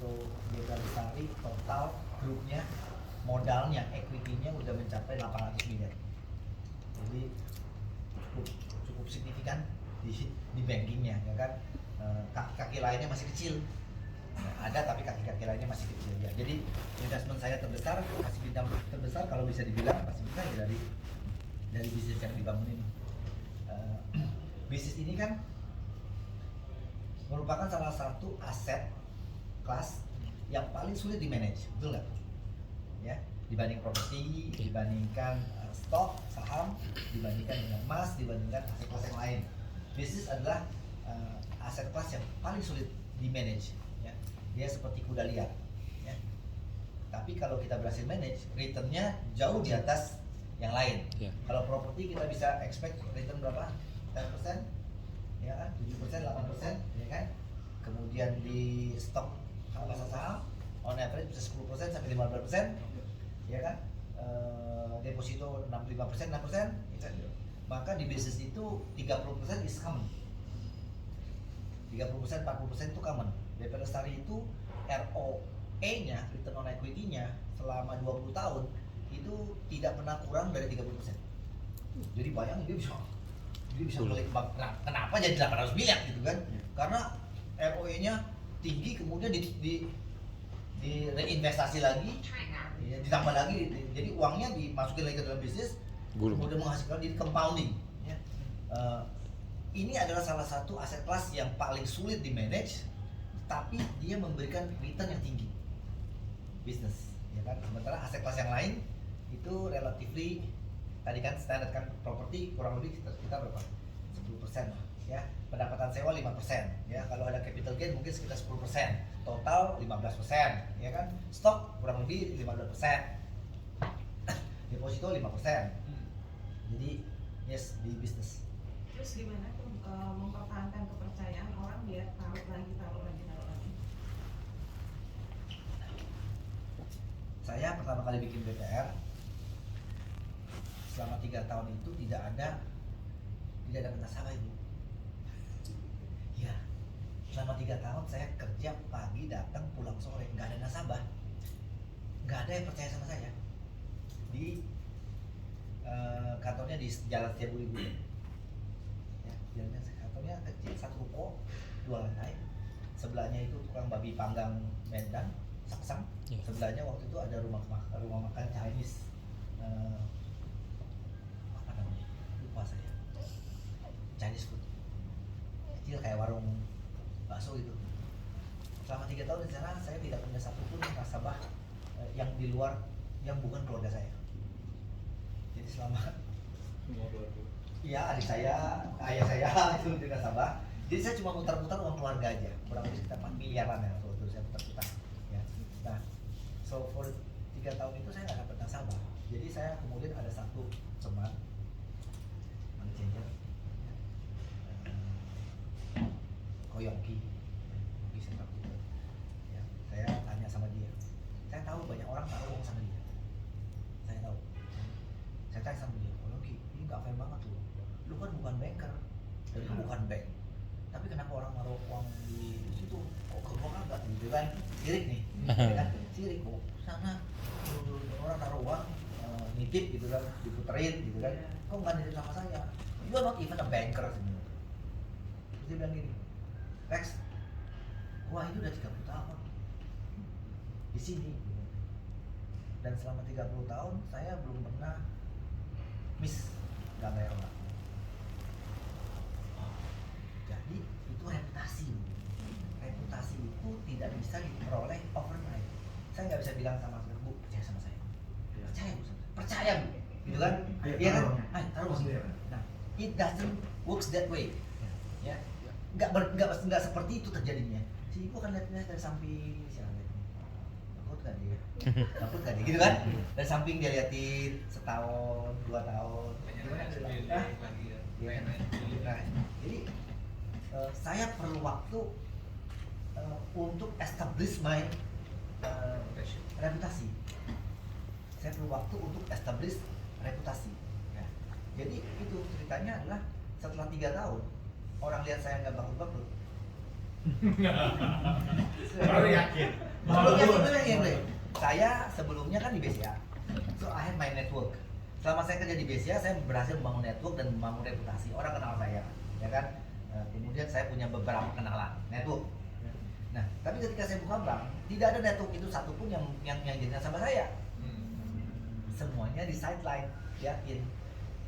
[SPEAKER 1] So Bank Lestari total grupnya modalnya, equity-nya udah mencapai 800 miliar. Jadi cukup signifikan di bankingnya, ya kan. Kaki-kaki lainnya masih kecil. Ada tapi kaki-kaki lainnya masih kecil, ya. Jadi investment saya terbesar, masih bidang terbesar kalau bisa dibilang masih bisa ya dari bisnis yang dibangun ini. Bisnis ini kan merupakan salah satu aset kelas yang paling sulit di manage, betul nggak? Ya, dibanding properti, dibandingkan stok, saham, dibandingkan dengan emas, dibandingkan aset kelas yang lain. Bisnis adalah aset kelas yang paling sulit di manage, ya. Dia seperti kuda liar, ya. Tapi kalau kita berhasil manage, returnnya jauh di atas yang lain.
[SPEAKER 5] Yeah.
[SPEAKER 1] Kalau properti kita bisa expect return berapa? 10%, ya kan? 7%, 8%, ya kan? Kemudian di stok pasar saham on average bisa 10% sampai 15%, ya kan? Deposito 65%, 6%, ya kan? Maka di bisnis itu 30% is common. 30%, 40% itu common. BP Lestari itu ROE-nya, return on equity-nya selama 20 tahun itu tidak pernah kurang dari 30%. Jadi bayangin dia bisa beli bank. Nah, kenapa jadi 800 miliar gitu kan? Karena ROE-nya tinggi, kemudian di reinvestasi lagi, ya, ditambah lagi, jadi uangnya dimasukin lagi ke dalam bisnis, kemudian menghasilkan, jadi compounding, ya. Ini adalah salah satu aset kelas yang paling sulit di manage, tapi dia memberikan return yang tinggi, bisnis, ya kan. Sementara aset kelas yang lain itu relatively, tadi kan standar kan properti kurang lebih kita berapa? 10% lah, ya. Pendapatan sewa 5%, ya. Kalau ada capital gain mungkin sekitar 10%, total 15%, ya kan. Stok kurang lebih 15%, deposito 5%. Jadi yes, di bisnis.
[SPEAKER 4] Terus gimana tuh mempertahankan kepercayaan orang biar taruh lagi.
[SPEAKER 1] Saya pertama kali bikin BPR selama 3 tahun itu tidak ada nasabah, Ibu. Ya, selama 3 tahun saya kerja pagi datang pulang sore, nggak ada nasabah, nggak ada yang percaya sama saya. Di kantornya di Jalan Setiabudi, ya, kantornya kecil, 1 ruko, 2 lantai. Sebelahnya itu tukang babi panggang Medan, Saksang. Sebelahnya waktu itu ada rumah makan Chinese, apa namanya, lupa saya, Chinese food, kecil kayak warung bakso gitu. Selama 3 tahun di sana saya tidak punya satupun nasabah yang di luar, yang bukan keluarga saya. Jadi selama, iya, adik saya, ayah saya itu di nasabah. Jadi saya cuma muter-muter uang keluarga aja, kurang lebih sekitar 4 miliaran ya waktu itu saya putar-putar, ya. Nah, so for 3 tahun itu saya nggak dapat nasabah. Jadi saya kemudian ada satu teman, money changer, Koyongki, ya. Saya tanya sama dia, saya tahu banyak orang taruh uang sama dia, saya tahu. Saya tanya sama dia, Koyongki, ini nggak fair banget loh. Lu kan bukan banker, dan lu bukan bank, tapi kenapa orang naruh uang di situ? Kok ke gua kagak gitu kan? Sirik nih, ya kan? Sirik kok. Sana orang naruh uang nitip gitu kan, diputerin gitu kan. Kok nggak nitip sama saya? You are not even a banker sebenarnya. Terus dia bilang gini, Rex, gua ini udah 30 tahun di sini, dan selama 30 tahun saya belum pernah miss nggak bayar orang. Jadi itu reputasi. Reputasi itu tidak bisa diperoleh overnight. Saya nggak bisa bilang sama Bu, percaya percaya Bu, gitu kan?
[SPEAKER 3] Ayo,
[SPEAKER 1] Iya kan?
[SPEAKER 3] taruh.
[SPEAKER 1] Ayo taruh Mas.
[SPEAKER 3] Iya.
[SPEAKER 1] Nah, it doesn't works that way. Ya, nggak seperti itu terjadinya. Si ibu akan lihatnya dari samping, siapa lihat? Takut kan dia? Takut kan dia? Gitu kan? Dari samping dia liatin setahun, 2 tahun. Gimana? Ah,
[SPEAKER 2] lagi ya.
[SPEAKER 1] iya kan? Nah, jadi saya perlu waktu untuk establish my reputasi. Saya perlu waktu untuk establish reputasi. Ya. Jadi itu ceritanya adalah setelah 3 tahun orang lihat saya nggak bangkrut-bangkrut.
[SPEAKER 2] Baru yakin.
[SPEAKER 1] Baru yakin. Saya sebelumnya kan di BCA, so I have my network. Selama saya kerja di BCA, saya berhasil membangun network dan membangun reputasi. Orang kenal saya, ya kan? Kemudian saya punya beberapa kenalan network. Nah, tapi ketika saya buka bank, tidak ada network itu satupun yang jadi nasabah saya. Semuanya di sideline, yakin.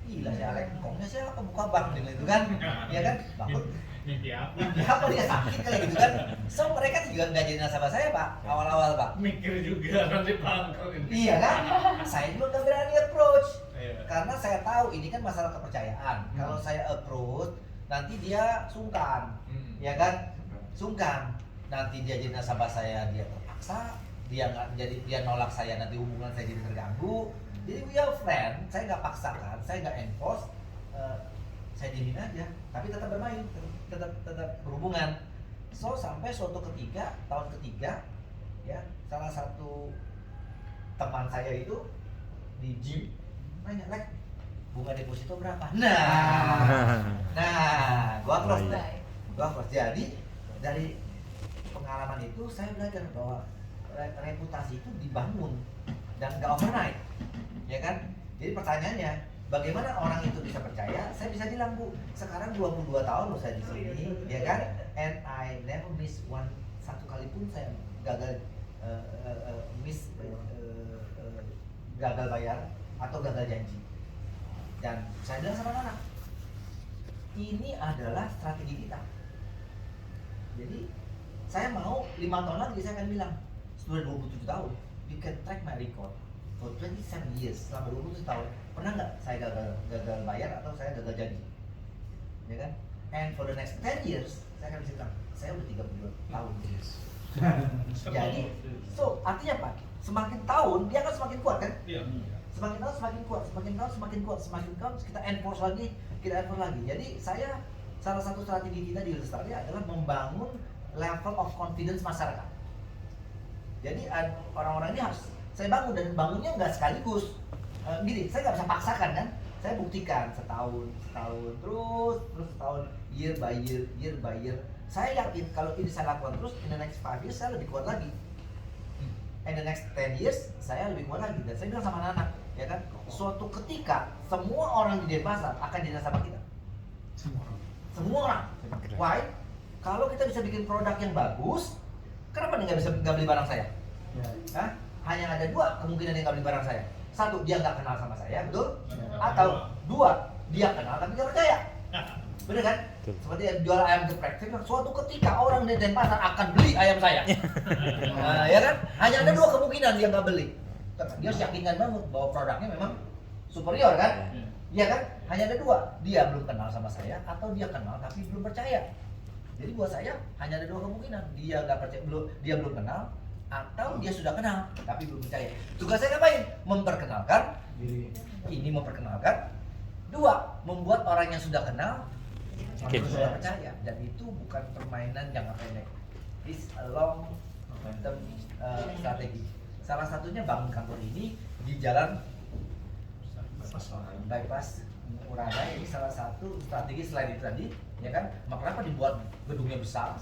[SPEAKER 1] Gila si Alex, kongnya siapa buka bank gitu kan? Ya kan? Bangkrut.
[SPEAKER 2] Mimpi apa?
[SPEAKER 1] Ya apa dia sakit kali gitu kan? So mereka juga nggak jadi nasabah saya Pak, awal-awal Pak.
[SPEAKER 2] Mikir juga nanti bangkrut ini.
[SPEAKER 1] Iya kan? Saya juga nggak berani approach.
[SPEAKER 2] Iya.
[SPEAKER 1] Karena saya tahu ini kan masalah kepercayaan. Kalau saya approach, nanti dia sungkan, ya kan? Sungkan. Nanti dia jadi nasabah saya, dia terpaksa. Dia nggak jadi, dia nolak saya, nanti hubungan saya jadi terganggu. Jadi we are friend. Saya nggak paksakan, saya nggak enforce. Saya diemin aja, tapi tetap bermain, tetap berhubungan. So sampai suatu ketiga, tahun ketiga, ya salah satu teman saya itu di gym nanya, Lek, bunga deposito berapa? Nah, gua close dah. Gua close. Jadi dari pengalaman itu saya belajar bahwa reputasi itu dibangun dan nggak overnight, ya kan? Jadi pertanyaannya, bagaimana orang itu bisa percaya? Saya bisa bilang Bu, sekarang 22 tahun loh saya di sini, ya kan? And I never miss satu kali pun saya gagal gagal bayar atau gagal janji. Dan saya bilang sama anak, ini adalah strategi kita. Jadi saya mau 5 tahun lagi saya akan bilang, sudah 27 tahun, you can track my record for 27 years, selama 27 tahun pernah nggak saya gagal bayar atau saya gagal janji, ya kan? And for the next 10 years saya akan bisa bilang saya udah 32 tahun. Jadi, so artinya apa? Semakin tahun dia akan semakin kuat kan?
[SPEAKER 2] Iya.
[SPEAKER 1] Semakin tahun semakin kuat, semakin tahun semakin kuat, semakin tahun kita enforce lagi. Jadi saya salah satu strategi kita di Lestari adalah membangun level of confidence masyarakat. Jadi orang-orang ini harus saya bangun, dan bangunnya nggak sekaligus. Gini, saya nggak bisa paksakan kan. Saya buktikan setahun, terus setahun, year by year. Saya yakin kalau ini saya lakukan terus, in the next 5 years saya lebih kuat lagi. In the next 10 years saya lebih kuat lagi. Dan saya bilang sama anak-anak, ya kan, suatu ketika semua orang di Denpasar akan jadi nasabah kita. Semua orang. Why? Kalau kita bisa bikin produk yang bagus, kenapa dia nggak beli barang saya? Hah? Hanya ada 2 kemungkinan dia nggak beli barang saya. 1, dia nggak kenal sama saya, betul? Atau 2, dia kenal tapi nggak percaya. Bener kan? Seperti jual ayam geprek, suatu ketika orang di Denpasar akan beli ayam saya. Nah, ya kan? Hanya ada 2 kemungkinan dia nggak beli. Dia harus yakinkan banget bahwa produknya memang superior kan? Iya kan? Hanya ada 2, dia belum kenal sama saya atau dia kenal tapi belum percaya. Jadi buat saya hanya ada 2 kemungkinan, dia nggak percaya, dia belum kenal atau dia sudah kenal tapi belum percaya. Tugas saya ngapain? Memperkenalkan
[SPEAKER 3] Diri.
[SPEAKER 1] ini, memperkenalkan. 2, membuat orang yang sudah kenal sudah percaya, dan itu bukan permainan jangka pendek. It's a long term strategi. Salah satunya bangun kantor ini di jalan bypass Ngurah Rai. Ini salah satu strategi selain itu tadi, ya kan? Maka kenapa dibuat gedungnya besar?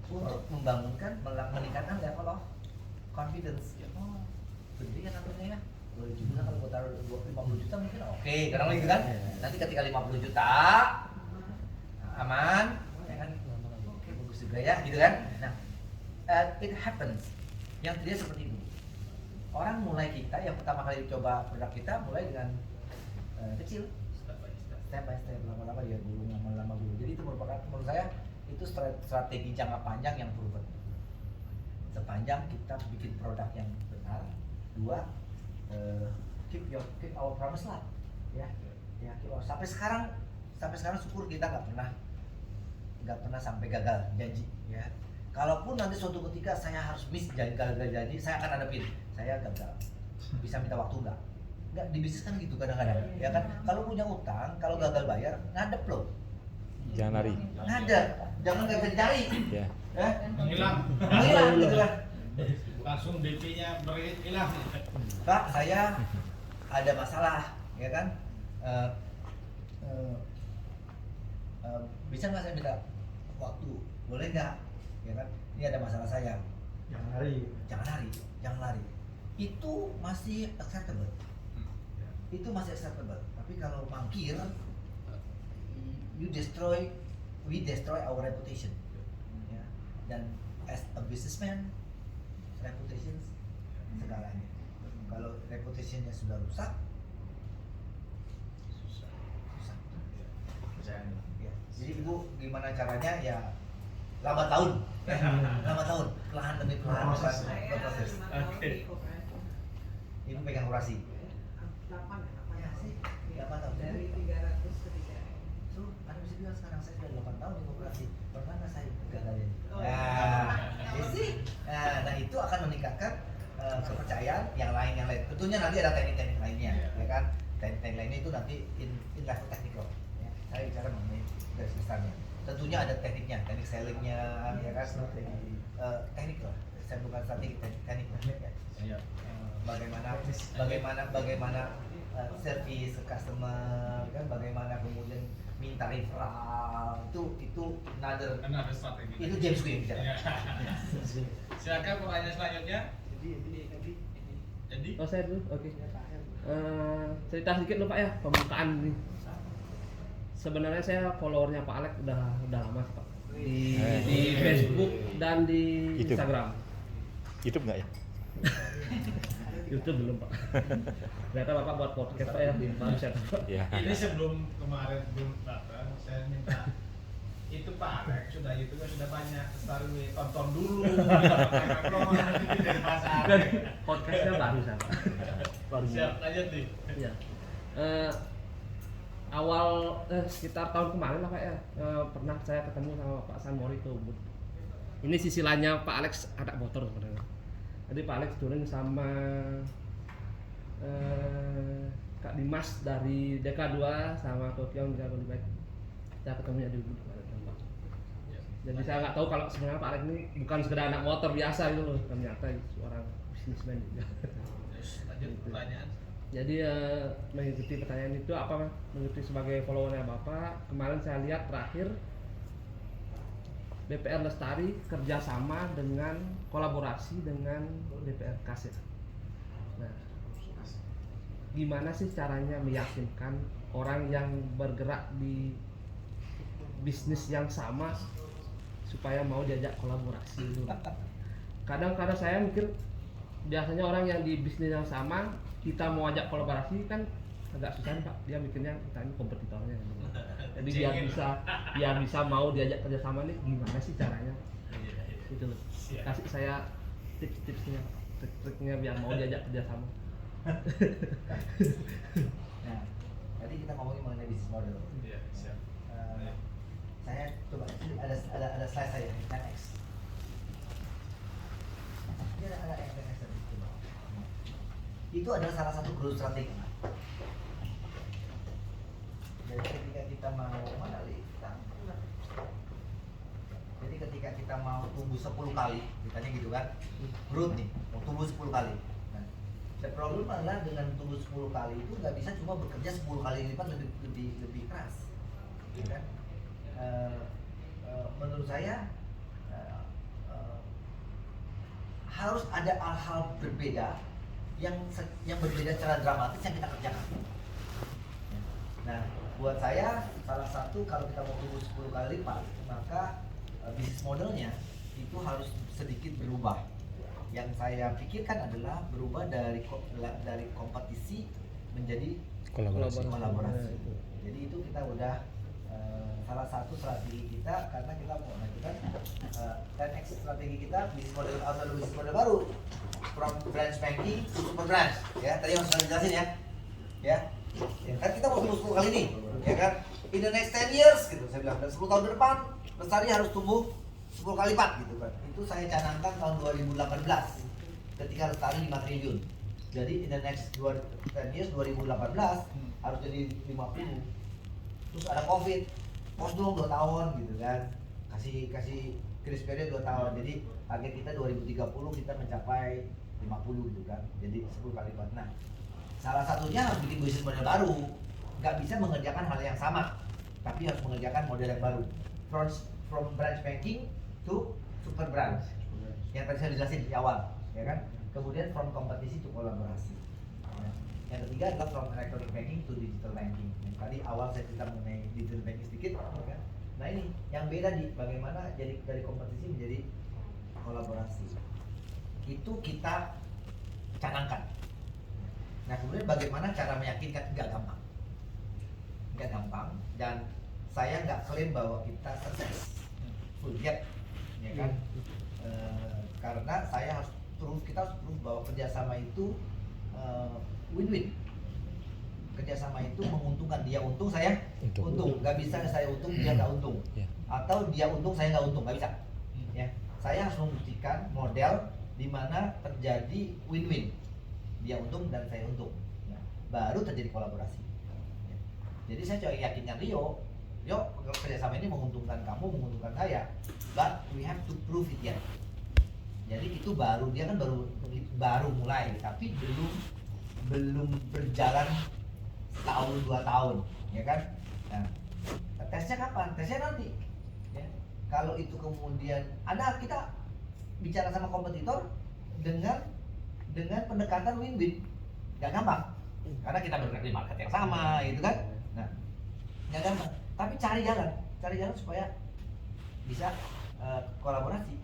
[SPEAKER 1] Untuk membangunkan, meningkatkan level of confidence. Oh, gede kan kantornya ya? 20 juta, kalau gue taruh 50 juta mungkin oke, karena gitu kan? Nanti ketika 50 juta aman, ya kan? Oke, bagus juga ya, gitu kan? Nah, it happens. Yang terjadi seperti ini. Orang mulai kita, yang pertama kali coba produk kita mulai dengan kecil, step by step, lama-lama dia gulung, lama-lama gulung. Jadi itu merupakan, menurut saya, itu strategi jangka panjang yang proven. Sepanjang kita bikin produk yang benar. 2, keep our promise lah, ya sampai sekarang syukur kita nggak pernah sampai gagal janji, ya. Kalaupun nanti suatu ketika saya harus gagal janji, saya akan hadapin, saya gagal, bisa minta waktu nggak di bisnis kan gitu kadang-kadang, ya kan. Kalau punya utang, kalau gagal bayar, ngadep loh.
[SPEAKER 5] Jangan lari.
[SPEAKER 1] Ngadep, jangan nggak bisa dicari.
[SPEAKER 5] Ya.
[SPEAKER 2] Menghilang.
[SPEAKER 1] Hilang gitu kan.
[SPEAKER 2] Langsung DP-nya hilang.
[SPEAKER 1] Pak, saya ada masalah, ya kan. Bisa nggak saya minta waktu? Boleh nggak? Ya kan. Ini ada masalah saya. Jangan lari. Itu masih acceptable. Tapi kalau mangkir, we destroy our reputation. Ya. Dan as a businessman, reputation segalanya. Kalau reputationnya sudah rusak, susah. Ya. Jadi ibu gimana caranya ya lambat laun, perlahan demi perlahan berproses.
[SPEAKER 2] Oke.
[SPEAKER 1] Ibu pegang kurasi.
[SPEAKER 4] 8
[SPEAKER 1] Ya sih, 8 tahun.
[SPEAKER 4] dari 300 ke 3.
[SPEAKER 1] So, Anda bisa bilang sekarang saya sudah 8 tahun di koperasi. Pernah nggak saya gagalin?
[SPEAKER 4] Oh,
[SPEAKER 1] Nah, itu akan meningkatkan kepercayaan yang lain. Tentunya nanti ada teknik-teknik lainnya, ya kan? Teknik-teknik lainnya itu nanti in level technical. Ya. Saya bicara mengenai garis besarnya. Tentunya ada tekniknya, teknik sellingnya, ya kan? Technical. Saya bukan strategi, teknik. Ya. Bagaimana service ke customer, kan? Bagaimana kemudian minta referral, itu another
[SPEAKER 2] strategi.
[SPEAKER 1] itu James Gue yang bicara.
[SPEAKER 2] Ya. Silakan pertanyaan selanjutnya. Jadi
[SPEAKER 8] Oh saya dulu, oke. Cerita sedikit dulu Pak ya, pembukaan ini. Sebenarnya saya followernya Pak Alex udah lama sih Pak. Di Facebook dan di
[SPEAKER 5] YouTube.
[SPEAKER 8] Instagram.
[SPEAKER 5] YouTube nggak ya?
[SPEAKER 8] YouTube belum Pak. Ternyata Bapak buat podcast Pak ya, baru saya tahu.
[SPEAKER 5] Ya.
[SPEAKER 2] ini sebelum kemarin belum datang, saya minta itu Pak Alex sudah YouTube sudah banyak, sekarang tonton dulu. Dari pasar.
[SPEAKER 8] Dan podcastnya baru saya Pak. Baru.
[SPEAKER 2] Siap aja nih.
[SPEAKER 8] Iya. Awal sekitar tahun kemarin lah Pak ya, pernah saya ketemu sama Pak Sanmori itu. Ini sisi lainnya Pak Alex anak motor sebenarnya. Jadi Pak Alex touring sama Kak Dimas dari DK2 sama Tokyo juga lebih baik. Kita ketemunya di Ubud. Jadi saya nggak tahu kalau sebenarnya Pak Alex ini bukan sekedar anak motor biasa gitu loh, ternyata seorang bisnismen juga.
[SPEAKER 2] Lanjut pertanyaan.
[SPEAKER 8] Jadi mengikuti pertanyaan itu apa? Mengikuti sebagai followernya Bapak. Kemarin saya lihat terakhir DPR Lestari kerjasama dengan kolaborasi dengan DPR Kaset. Nah, gimana sih caranya meyakinkan orang yang bergerak di bisnis yang sama supaya mau diajak kolaborasi itu? Kadang-kadang saya mikir biasanya orang yang di bisnis yang sama kita mau ajak kolaborasi kan agak susah Pak. Dia mikirnya kita ini kompetitornya. Jadi biar bisa mau diajak kerjasama nih gimana sih caranya? Itu loh. Kasih saya tips-tipsnya, trik-triknya biar mau diajak kerjasama.
[SPEAKER 1] Nah, tadi kita ngomongin mengenai bisnis model.
[SPEAKER 2] Iya, siap.
[SPEAKER 1] Saya coba ada slide saya, 10x. Ini ada 10x tadi. Itu adalah salah satu growth strategi. Jadi ketika kita mau Jadi ketika kita mau tumbuh 10 kali, misalnya gitu kan, growth nih, mau tumbuh 10 kali. Nah, the problem adalah dengan tumbuh 10 kali itu nggak bisa cuma bekerja 10 kali lipat lebih keras, gitu kan? Menurut saya harus ada hal-hal berbeda yang berbeda secara dramatis yang kita kerjakan. Nah, buat saya salah satu kalau kita mau tumbuh 10 kali lipat, maka bisnis modelnya itu harus sedikit berubah. Yang saya pikirkan adalah berubah dari kompetisi menjadi
[SPEAKER 5] Kolaborasi.
[SPEAKER 1] kolaborasi. Jadi itu kita udah salah satu strategi kita karena kita mau mengajukan 10x strategi kita bisnis model atau bisnis model baru from branch banking to super branch ya tadi yang sudah dijelasin ya kan kita mau tumbuh 10 kali nih ya kan in the next 10 years gitu saya bilang dan 10 tahun ke depan Lestari harus tumbuh 10 kali lipat gitu kan itu saya canangkan tahun 2018 ketika Lestari 5 triliun jadi in the next 10 years 2018 harus jadi 50 terus ada covid pos dong 2 tahun gitu kan kasih grace period 2 tahun jadi target kita 2030 kita mencapai 50 gitu kan jadi 10 kali lipat. Nah salah satunya harus bikin bisnis model baru nggak bisa mengerjakan hal yang sama tapi harus mengerjakan model yang baru from branch banking to super branch yang tadi saya jelasin di awal ya kan kemudian from kompetisi to kolaborasi. Yang ketiga adalah from electronic banking to digital banking. Yang tadi awal saya cerita mengenai digital banking sedikit, kan? Nah ini yang beda di bagaimana jadi dari kompetisi menjadi kolaborasi. Itu kita canangkan. Nah kemudian bagaimana cara meyakinkan nggak gampang dan saya nggak klaim bahwa kita sukses full yet, ya kan? Karena saya harus kita harus proof bahwa kerjasama itu win-win. Kerjasama itu menguntungkan dia untung saya untung. Gak bisa saya untung dia nggak untung. Atau dia untung saya nggak untung nggak bisa. Ya, saya harus membuktikan model di mana terjadi win-win. Dia untung dan saya untung. Ya, baru terjadi kolaborasi. Ya. Jadi saya coba yakinkan Rio kerjasama ini menguntungkan kamu, menguntungkan saya. But we have to prove it yet. Jadi itu baru dia kan baru mulai tapi belum berjalan tahun 2 tahun ya kan. Nah tesnya kapan? Tesnya nanti ya. Kalau itu kemudian kita bicara sama kompetitor dengan pendekatan win-win gak gampang karena kita bergerak di market yang sama gitu kan. Nah gak gampang tapi cari jalan supaya bisa kolaborasi.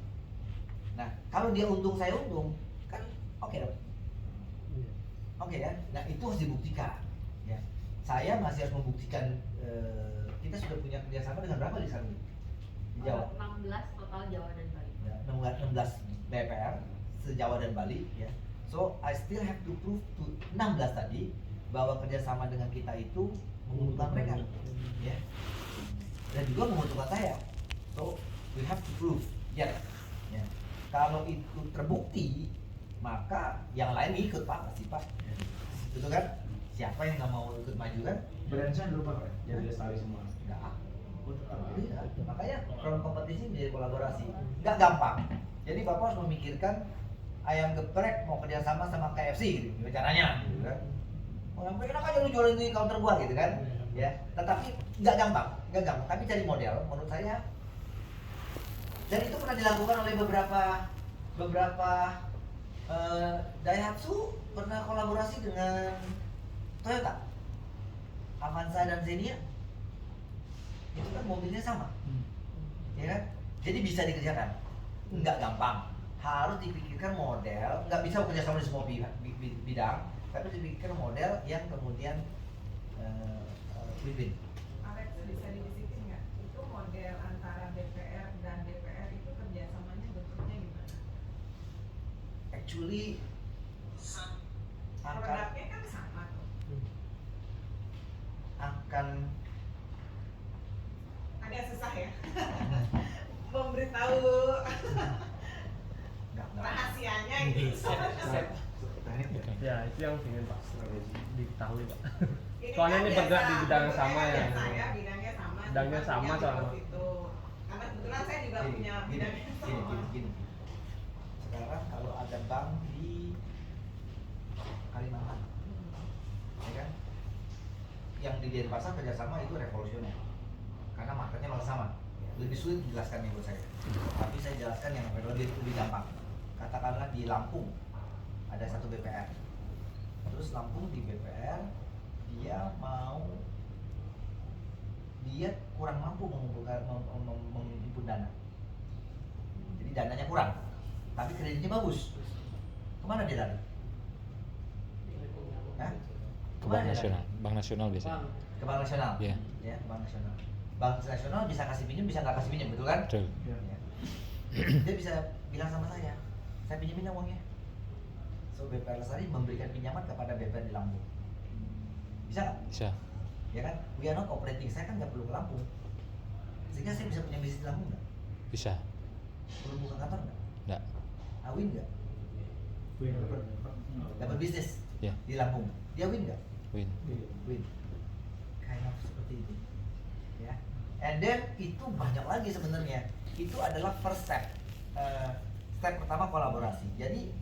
[SPEAKER 1] Nah, kalau dia untung saya untung, kan oke dong. Oke ya. Nah, itu harus dibuktikan. Ya. Saya masih harus membuktikan kita sudah punya kerjasama dengan berapa di sana? Di Jawa.
[SPEAKER 9] 16 total Jawa dan Bali.
[SPEAKER 1] Ya, 16 BPR se-Jawa dan Bali ya. So, I still have to prove to 16 tadi bahwa kerjasama dengan kita itu menguntungkan mereka. Ya. Dan juga menguntungkan saya. So, we have to prove. Ya. Kalau itu terbukti, maka yang lain ikut Pak, pasti Pak. Betul kan? Siapa yang nggak mau ikut maju kan?
[SPEAKER 3] Branch-nya dulu Pak, jadi Lestari semua.
[SPEAKER 1] Enggak. Makanya from kompetisi menjadi kolaborasi. Nggak gampang. Jadi Bapak harus memikirkan ayam geprek mau kerjasama sama KFC gitu, caranya, gitu kan? Oh, yang enak aja lu jualin di counter gua gitu kan? Ya. Tetapi nggak gampang. Tapi cari model, menurut saya. Dan itu pernah dilakukan oleh beberapa Daihatsu pernah kolaborasi dengan Toyota, Avanza dan Xenia. Itu kan mobilnya sama, ya kan? Jadi bisa dikerjakan. Nggak gampang, harus dipikirkan model. Nggak bisa bekerja sama di semua bidang, tapi dipikirkan model yang kemudian win-win.
[SPEAKER 4] Alex bisa dibisikin nggak? Itu model antara DPR dan DPR itu kerjasamanya bentuknya gimana?
[SPEAKER 1] Actually
[SPEAKER 4] Produknya kan sama tuh.
[SPEAKER 1] akan
[SPEAKER 4] Agak susah ya memberitahu
[SPEAKER 1] nggak
[SPEAKER 4] rahasianya gitu.
[SPEAKER 8] Ya itu yang ingin Pak diketahui Pak.
[SPEAKER 4] Ini
[SPEAKER 8] Soalnya
[SPEAKER 4] kan
[SPEAKER 8] ini
[SPEAKER 4] biasa,
[SPEAKER 8] bergerak di bidang yang sama ya.
[SPEAKER 4] Saya bidangnya sama.
[SPEAKER 8] Bidangnya
[SPEAKER 4] cuma
[SPEAKER 8] sama
[SPEAKER 4] punya
[SPEAKER 8] soalnya.
[SPEAKER 4] bidang itu. Karena kebetulan saya juga punya bidang yang sama.
[SPEAKER 1] Gini. Sekarang kalau ada bank di Kalimantan, ya kan? Yang di Denpasar kerjasama itu revolusioner, karena marketnya malah sama. Lebih sulit dijelaskan buat saya, tapi saya jelaskan yang lebih gampang. Katakanlah di Lampung ada satu BPR, terus Lampung di BPR dia kurang mampu menghimpun dana, jadi dananya kurang, tapi kreditnya bagus. Kemana dia lari?
[SPEAKER 5] Ke Bank Nasional biasanya.
[SPEAKER 1] Ke Bank Nasional.
[SPEAKER 5] Iya.
[SPEAKER 1] Ya, ke Bank Nasional. bank nasional bisa kasih pinjam, bisa nggak kasih pinjam, betul kan?
[SPEAKER 5] Betul.
[SPEAKER 3] Ya.
[SPEAKER 1] Ya. Dia bisa bilang sama saya pinjemin dong uangnya. So BPR Lestari memberikan pinjaman kepada BPR di Lampung. Bisa nggak?
[SPEAKER 5] Bisa.
[SPEAKER 1] Ya kan? We are not operating, saya kan nggak perlu ke Lampung. Sehingga saya bisa punya bisnis di Lampung nggak?
[SPEAKER 5] Bisa.
[SPEAKER 1] Perlu buka kantor nggak?
[SPEAKER 5] Enggak.
[SPEAKER 1] Win nggak? Dapat bisnis
[SPEAKER 5] Ya.
[SPEAKER 1] di Lampung, dia win nggak?
[SPEAKER 5] Win.
[SPEAKER 1] Win. Kind of seperti itu. Ya. And then itu banyak lagi sebenarnya. Itu adalah first step. Step pertama kolaborasi. Jadi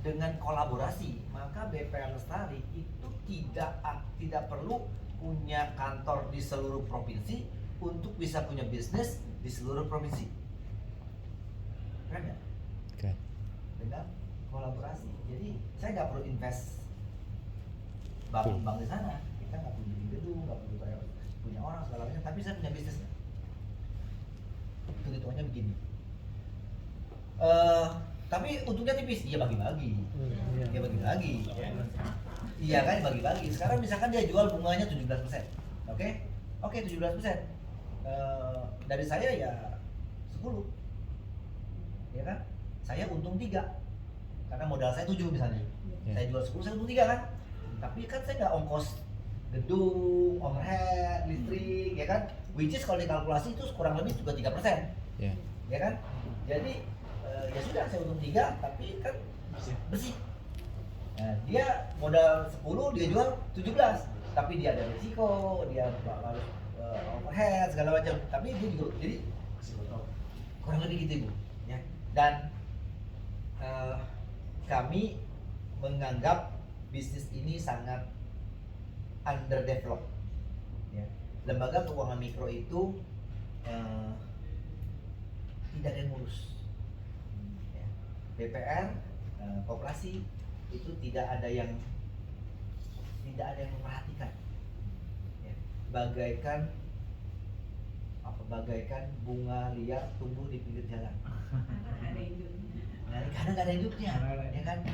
[SPEAKER 1] dengan kolaborasi maka BPR Lestari itu tidak perlu punya kantor di seluruh provinsi untuk bisa punya bisnis di seluruh provinsi. Keren nggak?
[SPEAKER 5] Oke.
[SPEAKER 1] Dengan kolaborasi. Jadi saya nggak perlu invest bank di sana. Kita nggak perlu bikin gedung, nggak perlu punya orang segala macam. Tapi saya punya bisnisnya. Hitung-hitungannya begini. Tapi untungnya tipis, dia bagi-bagi. Dia bagi-bagi. Iya kan, bagi-bagi. Sekarang misalkan dia jual bunganya 17%. Oke? Oke, 17%. Dari saya ya 10. Ya kan? Saya untung 3. Karena modal saya 7 misalnya.
[SPEAKER 5] Ya.
[SPEAKER 1] Saya jual 10, saya untung 3 kan? Tapi kan saya nggak ongkos gedung, overhead, listrik, ya kan? Which is kalau dikalkulasi itu kurang lebih juga 3%.
[SPEAKER 5] Ya.
[SPEAKER 1] Ya kan? Jadi ya sudah, saya untung 3 tapi kan bersih. Nah, dia modal 10, dia jual 17, tapi dia ada risiko, dia harus overhead segala macam, tapi dia juga jadi kurang lebih gitu Ibu, ya. Dan kami menganggap bisnis ini sangat underdeveloped, ya. Lembaga keuangan mikro itu tidak ada yang ngurus. BPR, koperasi itu tidak ada yang memperhatikan, ya. Bagaikan bunga liar tumbuh di pinggir jalan.
[SPEAKER 4] Ada induknya.
[SPEAKER 1] Nah, karena nggak ada induknya, ya kan?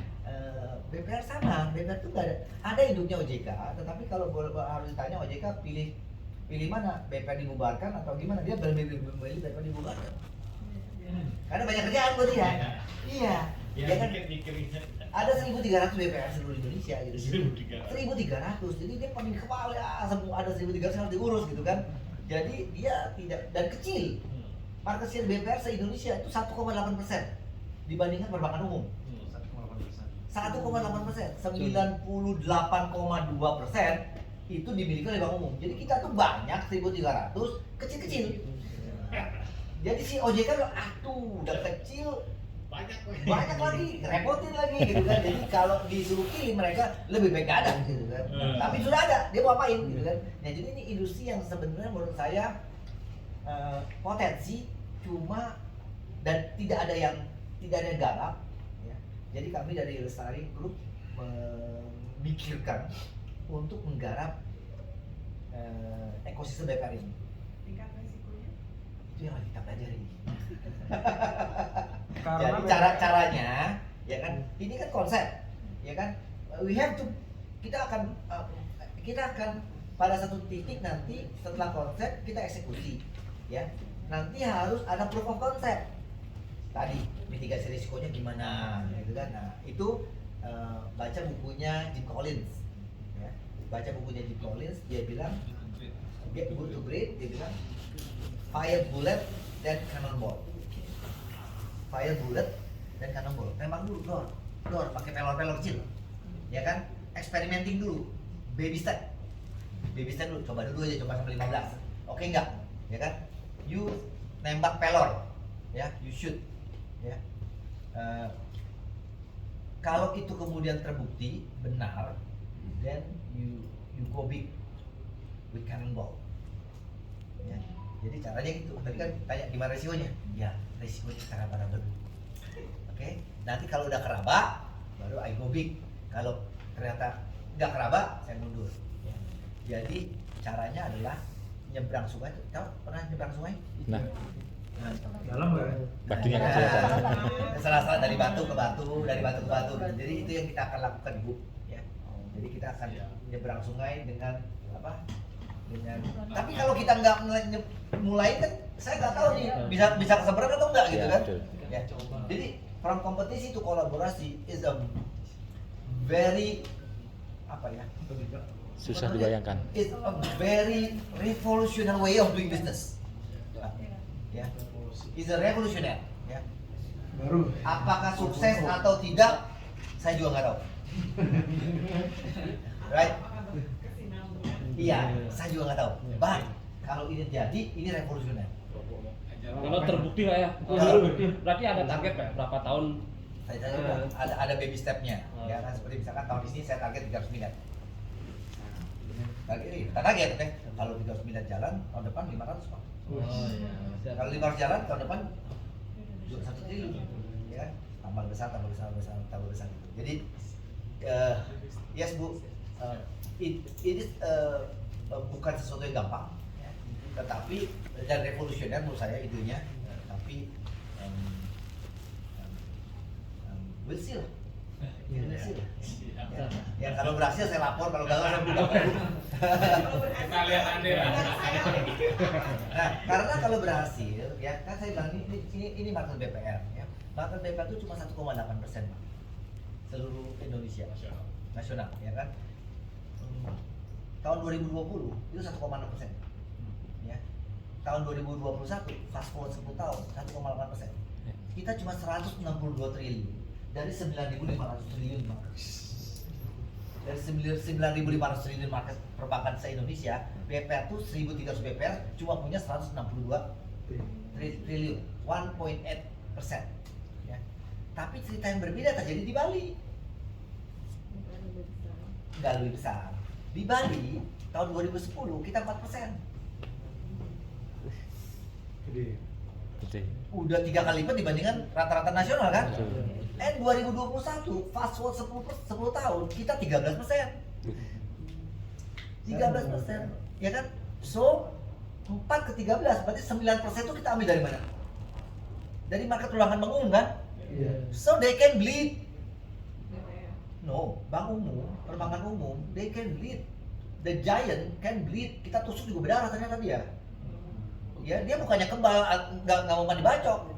[SPEAKER 1] BPR sama, BPR itu nggak ada induknya OJK, tetapi kalau harus ditanya OJK pilih mana, BPR dibubarkan atau gimana, dia memilih BPR dibubarkan. Karena banyak kerjaan buat dia. Iya. Ya kan? Ada 1.300 BPR seluruh Indonesia gitu. 1.300. Jadi dia paling kepala, semua ada 1.300 harus diurus gitu kan. Jadi dia tidak, dan kecil. Market share BPR se-Indonesia itu 1,8% dibandingkan perbankan umum. 1,8%. 98,2% itu dimiliki oleh bank umum. Jadi kita tuh banyak 1.300 kecil-kecil. Jadi si OJK bilang, udah kecil, banyak lagi, repotin lagi gitu kan. Jadi kalau disuruh pilih mereka lebih baik gak ada gitu kan. Tapi sudah ada, dia mau apain gitu kan. Nah jadi ini industri yang sebenarnya menurut saya potensi cuma dan tidak ada yang garap, ya. Jadi kami dari Lestari Group memikirkan untuk menggarap ekosistem BPR ini.
[SPEAKER 4] Tingkat resikonya?
[SPEAKER 1] Itu yang lagi kita pelajari.
[SPEAKER 3] Karena
[SPEAKER 1] Jadi caranya, ya kan, ini kan konsep, ya kan, kita akan pada satu titik nanti setelah konsep kita eksekusi, ya. Nanti harus ada proof of concept. Tadi mitigasi risikonya gimana, gitu kan? Nah itu baca bukunya Jim Collins, ya. Baca bukunya Jim Collins, dia bilang Get Good to Great, dia bilang fire bullet dan cannonball. Fire bullet dan cannonball. Tembak dulu, door pakai pelor-pelor kecil, ya kan? Experimenting dulu, baby step dulu, coba aja, coba sampai 15. Oke enggak, ya kan? You nembak pelor, ya, you shoot, ya. Kalau itu kemudian terbukti benar, then you go big with cannonball, ya. Jadi caranya gitu. Tadi kan tanya gimana resikonya? Ya, resikonya keraba dulu. Oke, nanti kalau udah keraba, baru I go big. Kalau ternyata nggak keraba, saya mundur. Ya. Jadi caranya adalah nyebrang sungai. Tahu pernah nyebrang sungai?
[SPEAKER 5] Nah,
[SPEAKER 3] dalam nggak?
[SPEAKER 5] batunya kecil kan.
[SPEAKER 1] Salah-salah dari batu ke batu, dari batu ke batu. Jadi itu yang kita akan lakukan, Bu. Ya. Jadi kita akan nyebrang sungai dengan apa? Tapi kalau kita nggak mulai kan, saya nggak tahu nih bisa keseberang atau enggak gitu
[SPEAKER 5] Iya,
[SPEAKER 1] kan.
[SPEAKER 5] betul.
[SPEAKER 1] Ya. Jadi from kompetisi to kolaborasi is a very apa ya?
[SPEAKER 5] Susah dibayangkan.
[SPEAKER 1] It's a very revolutionary way of doing business. Ya. It's a revolutionary. Ya.
[SPEAKER 3] Baru.
[SPEAKER 1] Apakah sukses atau tidak, saya juga nggak tahu. Right? Iya, saya juga nggak tahu. But kalau ini jadi, ini revolusioner.
[SPEAKER 8] Kalau terbukti Pak ya.
[SPEAKER 1] Kalau
[SPEAKER 8] Terbukti. Berarti ada target Pak, berapa tahun?
[SPEAKER 1] Saya tadi bilang, ada baby stepnya. Ya kan seperti misalkan tahun ini saya target 300 miliar. Kita target kan? Kalau 300 miliar jalan, tahun depan 500 Pak.
[SPEAKER 8] Oh iya. Siap.
[SPEAKER 1] Kalau 500 jalan, tahun depan 1 triliun. Ya kan? Tambah besar. Gitu. Jadi, yes Bu, it is bukan sesuatu yang gampang, ya. Tetapi dan revolusioner menurut saya idenya, tapi we'll see lah. We'll see lah. Ya, kalau berhasil saya lapor, kalau gagal saya buka.
[SPEAKER 2] Kita lihat Anda ya.
[SPEAKER 1] Nah, karena kalau berhasil, ya kan saya bilang ini market BPR, ya. Market BPR itu cuma 1,8% Pak, seluruh Indonesia nasional, ya kan. Tahun 2020 itu 1,6%, ya. Tahun 2021 fast forward 10 tahun 1,8%. Kita cuma 162 triliun dari 9.500 triliun Pak. Dari 9.500 triliun market perbankan se-Indonesia, BPR itu 1.300 BPR cuma punya 162 triliun, 1.8%. Ya. Tapi cerita yang berbeda terjadi di Bali. Nggak lebih besar. Di Bali tahun 2010 kita 4%.
[SPEAKER 3] Gede.
[SPEAKER 5] Gede.
[SPEAKER 1] Udah 3 kali lipat dibandingkan rata-rata nasional kan?
[SPEAKER 5] Betul.
[SPEAKER 1] 2021 fast forward 10 tahun kita 13%. 13%, ya kan? So 4 ke 13 berarti 9% itu kita ambil dari mana? Dari market perbankan bank umum kan?
[SPEAKER 3] Iya.
[SPEAKER 1] So they can bleed. No, bank umum, perbankan umum, they can bleed. The giant can bleed. Kita tusuk juga berdarah ternyata dia. Ya, dia bukannya kebal, nggak mau mandi bacok.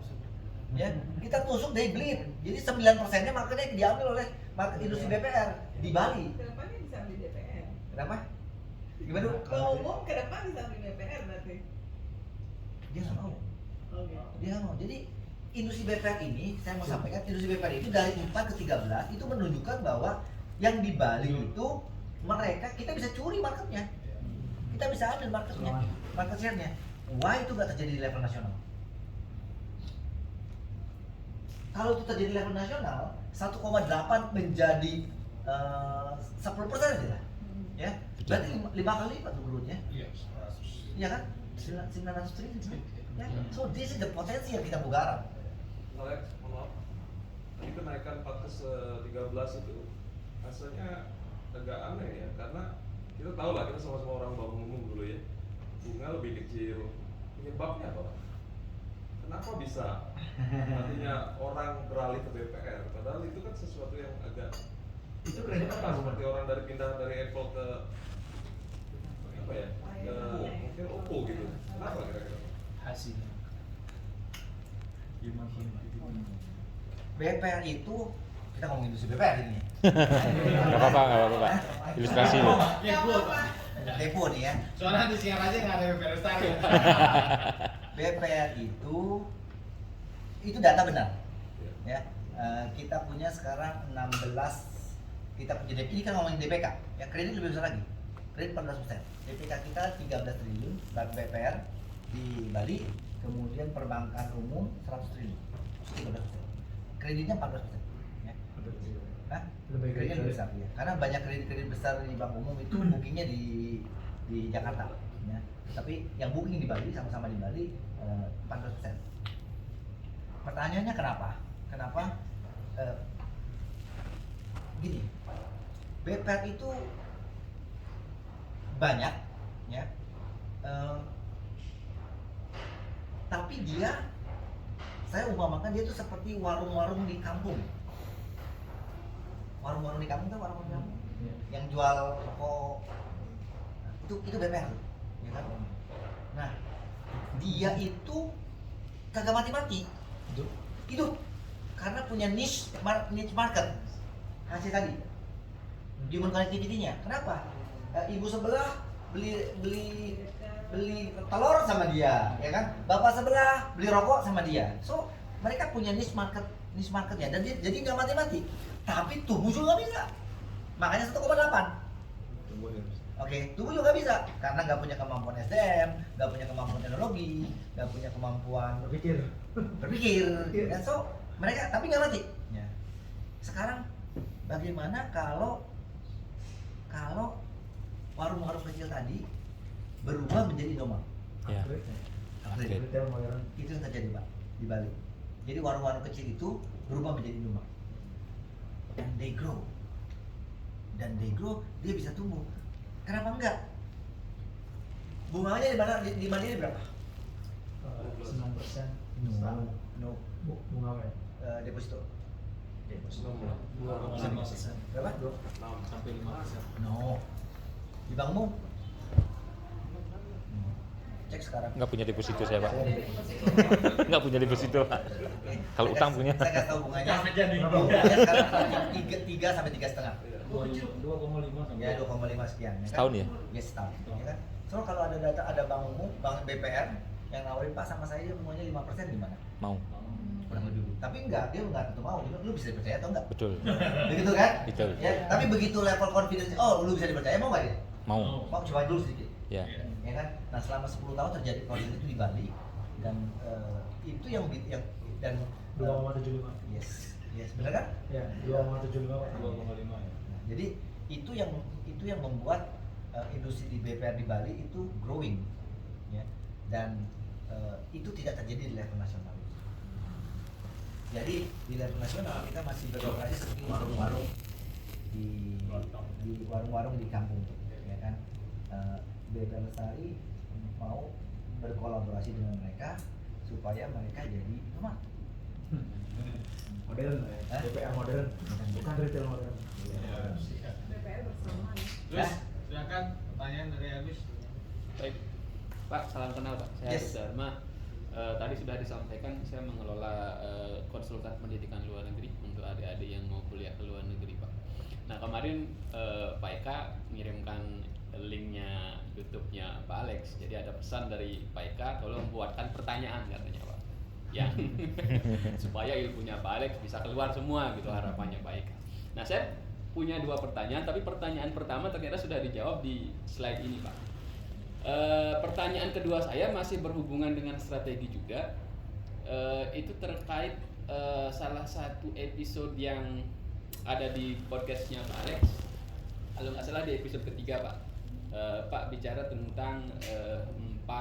[SPEAKER 1] Ya, kita tusuk they bleed. Jadi 9%-nya marketnya diambil oleh market industri BPR di Bali.
[SPEAKER 4] Kenapa dia bisa beli DPR?
[SPEAKER 1] Kenapa? Gimana?
[SPEAKER 4] Kalau umum kenapa bisa beli DPR berarti?
[SPEAKER 1] Dia nggak mau.
[SPEAKER 4] Oke.
[SPEAKER 1] Dia nggak mau. Jadi industri BPR ini, saya mau sampaikan, industri BPR itu dari 4 ke 13 itu menunjukkan bahwa yang di Bali itu mereka, kita bisa curi marketnya, kita bisa ambil marketnya, market share-nya. Why itu nggak terjadi di level nasional? Kalau itu terjadi di level nasional, 1,8 menjadi 10% aja lah, ya. Berarti 5 kali lipat turunnya,
[SPEAKER 2] Iya,
[SPEAKER 1] ya kan? 900 triliun. Ya. So this is the potensi yang kita mau garap.
[SPEAKER 10] Alex, mohon maaf. Tadi kenaikan 4 ke 13 itu rasanya agak aneh ya, karena kita tahu lah, kita sama-sama orang bank umum dulu ya, bunga lebih kecil. Penyebabnya apa? Kenapa bisa artinya orang beralih ke BPR? Padahal itu kan sesuatu yang agak
[SPEAKER 3] Itu kredit apa?
[SPEAKER 10] seperti orang dari pindah dari Apple ke apa ya? Ke mungkin Oppo gitu. Kenapa kira-kira?
[SPEAKER 6] Hasilnya.
[SPEAKER 1] BPR itu, kita ngomongin industri BPR ini.
[SPEAKER 5] Nggak apa-apa, Pak. Ilustrasi loh.
[SPEAKER 1] Depo nih ya.
[SPEAKER 2] Soalnya di siang aja nggak ada BPR Lestari.
[SPEAKER 1] BPR itu data benar. Ya. Kita punya sekarang 16, kita punya DP, ini kan ngomongin DPK, ya kredit lebih besar lagi. Kredit 14%. DPK kita 13 triliun, BPR di Bali, kemudian perbankan umum 100 triliun. 13%. Kreditnya 14%. Ya. Hah? Kreditnya lebih besar ya. Karena banyak kredit-kredit besar di bank umum itu bookingnya di Jakarta. Ya. Tapi yang booking di Bali sama-sama di Bali 14%. Pertanyaannya kenapa? Kenapa? Gini, BPR itu banyak, ya. Tapi dia, saya umpamakan dia itu seperti warung-warung di kampung. Warung-warung di kampung kan warung-warung di kampung yang jual rokok, itu BPR. ya kan? Nah, dia itu kagak mati-mati, hidup karena punya niche market. Kasih tadi human connectivity-nya. Kenapa? Ibu sebelah beli telur sama dia, ya kan? Bapak sebelah beli rokok sama dia. So mereka punya niche marketnya dan jadi nggak mati-mati. Tapi tubuh juga nggak bisa. Makanya 1,8. Oke, tubuh juga bisa karena nggak punya kemampuan SDM, nggak punya kemampuan teknologi, nggak punya kemampuan berpikir. Dan so mereka tapi nggak mati. Ya. Sekarang bagaimana kalau warung-warung kecil tadi berubah menjadi Indomaret?
[SPEAKER 5] Ya.
[SPEAKER 1] Upgrade. Itu yang terjadi Pak di Bali. Jadi warung-warung kecil itu berubah menjadi Indomaret. Dan they grow, dia bisa tumbuh. Kenapa enggak? Bunganya di Mandiri berapa?
[SPEAKER 3] 9%.
[SPEAKER 1] No.
[SPEAKER 3] Bunga apa ya?
[SPEAKER 1] Deposito.
[SPEAKER 10] Berapa?
[SPEAKER 6] 2,5%.
[SPEAKER 1] Berapa?
[SPEAKER 6] 6 sampai 5%.
[SPEAKER 1] No. Di bankmu? Cek sekarang.
[SPEAKER 5] Nggak punya deposito saya Pak. Nggak punya deposito Pak. Kalau utang punya.
[SPEAKER 1] Saya nggak tahu bunganya.
[SPEAKER 6] Jadi
[SPEAKER 1] Bunganya sekarang 3 sampai 3,5.
[SPEAKER 6] 2,5 sampai
[SPEAKER 1] Ya 2,5 sekian. Ya kan?
[SPEAKER 5] Setahun ya?
[SPEAKER 1] Ya setahun. Ya kan? So kalau ada data ada bank BPR yang nawarin Pak sama saya bunganya 5% gimana?
[SPEAKER 5] Mau.
[SPEAKER 1] Kurang lebih. Tapi enggak, dia enggak tentu mau. Lu bisa dipercaya atau enggak?
[SPEAKER 5] Betul.
[SPEAKER 1] Begitu kan?
[SPEAKER 5] Betul.
[SPEAKER 1] Ya, tapi begitu level confidence, oh lu bisa dipercaya mau nggak dia?
[SPEAKER 5] Mau.
[SPEAKER 1] Mau coba dulu sedikit.
[SPEAKER 5] Ya.
[SPEAKER 1] Ya kan? Nah selama 10 tahun terjadi proses itu di Bali dan itu yang dan
[SPEAKER 3] 2,75.
[SPEAKER 1] yes benar kan?
[SPEAKER 3] Ya, 2,75 Pak.
[SPEAKER 6] 2,5 ya.
[SPEAKER 1] Nah, jadi itu yang membuat industri di BPR di Bali itu growing, ya dan itu tidak terjadi di level nasional. Jadi di level nasional kita masih beroperasi seperti warung-warung di warung-warung di kampung, ya kan? BPR Lestari mau berkolaborasi dengan mereka supaya mereka jadi rumah.
[SPEAKER 3] Modern ya.
[SPEAKER 1] Hah?
[SPEAKER 3] DPR modern, bukan retail modern.
[SPEAKER 4] BPR bersama ya.
[SPEAKER 2] Terus silakan pertanyaan dari Agus.
[SPEAKER 11] Baik, Pak, salam kenal Pak. Saya
[SPEAKER 1] Yes.
[SPEAKER 11] Agus Dharma. Tadi sudah disampaikan saya mengelola konsultan pendidikan luar negeri untuk adik-adik yang mau kuliah ke luar negeri Pak. Nah kemarin Pak Eka mengirimkan linknya YouTube-nya Pak Alex. Jadi ada pesan dari Pak Eka, tolong buatkan pertanyaan katanya Pak. Ya, supaya ilmunya Pak Alex bisa keluar semua gitu harapannya Pak Eka. Nah saya punya 2 pertanyaan, tapi pertanyaan pertama ternyata sudah dijawab di slide ini Pak. Pertanyaan kedua saya masih berhubungan dengan strategi juga. Itu terkait salah satu episode yang ada di podcastnya Pak Alex. Kalau nggak salah di episode ketiga Pak. Pak bicara tentang 4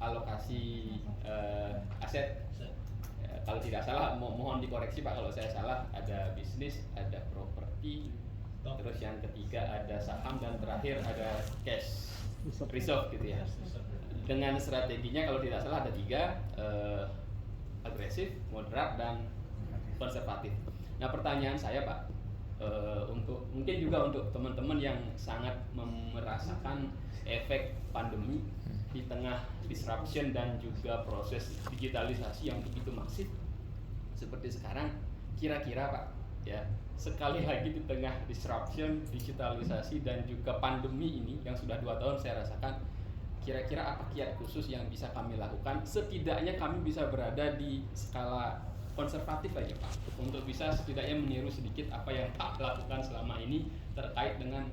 [SPEAKER 11] alokasi aset. Kalau tidak salah, mohon dikoreksi Pak kalau saya salah. Ada bisnis, ada properti, terus yang ketiga ada saham dan terakhir ada cash reserve gitu ya. Dengan strateginya kalau tidak salah ada 3, agresif, moderat, dan konservatif. Nah pertanyaan saya Pak, untuk mungkin juga untuk teman-teman yang sangat merasakan efek pandemi di tengah disruption dan juga proses digitalisasi yang begitu masif seperti sekarang, kira-kira Pak ya, sekali lagi di tengah disruption, digitalisasi dan juga pandemi ini yang sudah 2 tahun saya rasakan, kira-kira apa kiat khusus yang bisa kami lakukan, setidaknya kami bisa berada di skala konservatif aja Pak, untuk bisa setidaknya meniru sedikit apa yang Pak lakukan selama ini terkait dengan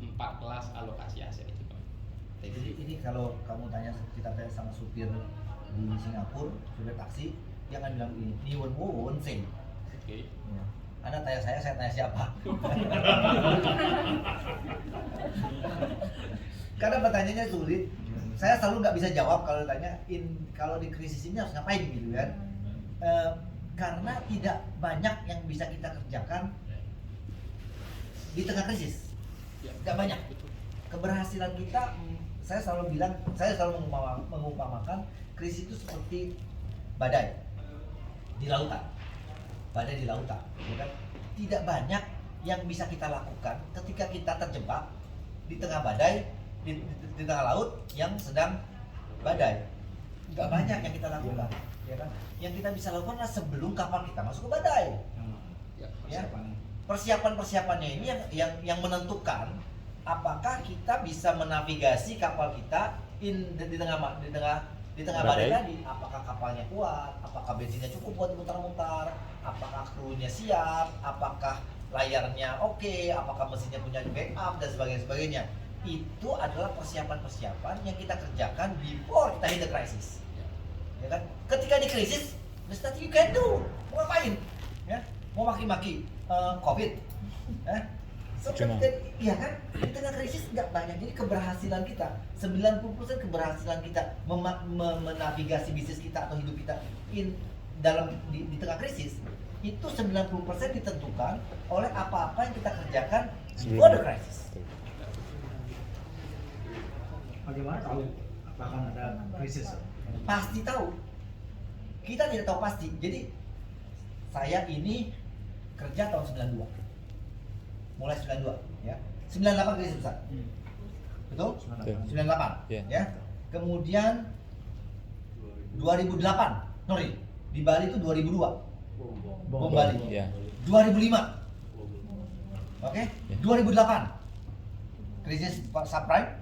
[SPEAKER 11] 4 kelas alokasi aset itu Pak.
[SPEAKER 1] Jadi ini kalau kamu kita tanya sama supir di Singapura, supir taksi, dia akan bilang ini, Niwon Won Sing.
[SPEAKER 11] Oke.
[SPEAKER 1] Ya. Anda tanya saya tanya siapa? Karena pertanyaannya sulit. Saya selalu nggak bisa jawab kalau ditanya, kalau di krisis ini harus ngapain gitu kan? Karena tidak banyak yang bisa kita kerjakan di tengah krisis. Nggak banyak. Keberhasilan kita, saya selalu mengumpamakan krisis itu seperti badai di lautan. Badai di lautan, ya kan? Tidak banyak yang bisa kita lakukan ketika kita terjebak di tengah badai di tengah laut yang sedang badai. Nggak banyak yang kita lakukan, ya kan? Yang kita bisa lakukan adalah sebelum kapal kita masuk ke badai. Ya, persiapan-persiapannya ini yang menentukan apakah kita bisa menavigasi kapal kita di tengah badai tadi. Apakah kapalnya kuat, apakah bensinnya cukup buat mutar-mutar, apakah krunya siap, apakah layarnya oke, apakah mesinnya punya backup dan sebagainya. Itu adalah persiapan-persiapan yang kita kerjakan before kita hit the crisis. Ya kan? Ketika di krisis, there's nothing you can do. Mau ngapain? Ya? Mau maki-maki COVID? Iya kan? Di tengah krisis nggak banyak. Jadi keberhasilan kita, 90% keberhasilan kita menavigasi bisnis kita atau hidup kita di tengah krisis, itu 90% ditentukan oleh apa-apa yang kita kerjakan before the crisis.
[SPEAKER 3] Bagaimana tahu akan ada krisis?
[SPEAKER 1] Pasti tahu. Kita tidak tahu pasti. Jadi saya ini kerja tahun 92. Mulai 92 ya. 98 krisis besar. Betul? 98 ya. Kemudian 2008, sorry, di Bali itu 2002. Bom Bali. 2005. Oke? 2008. Krisis subprime.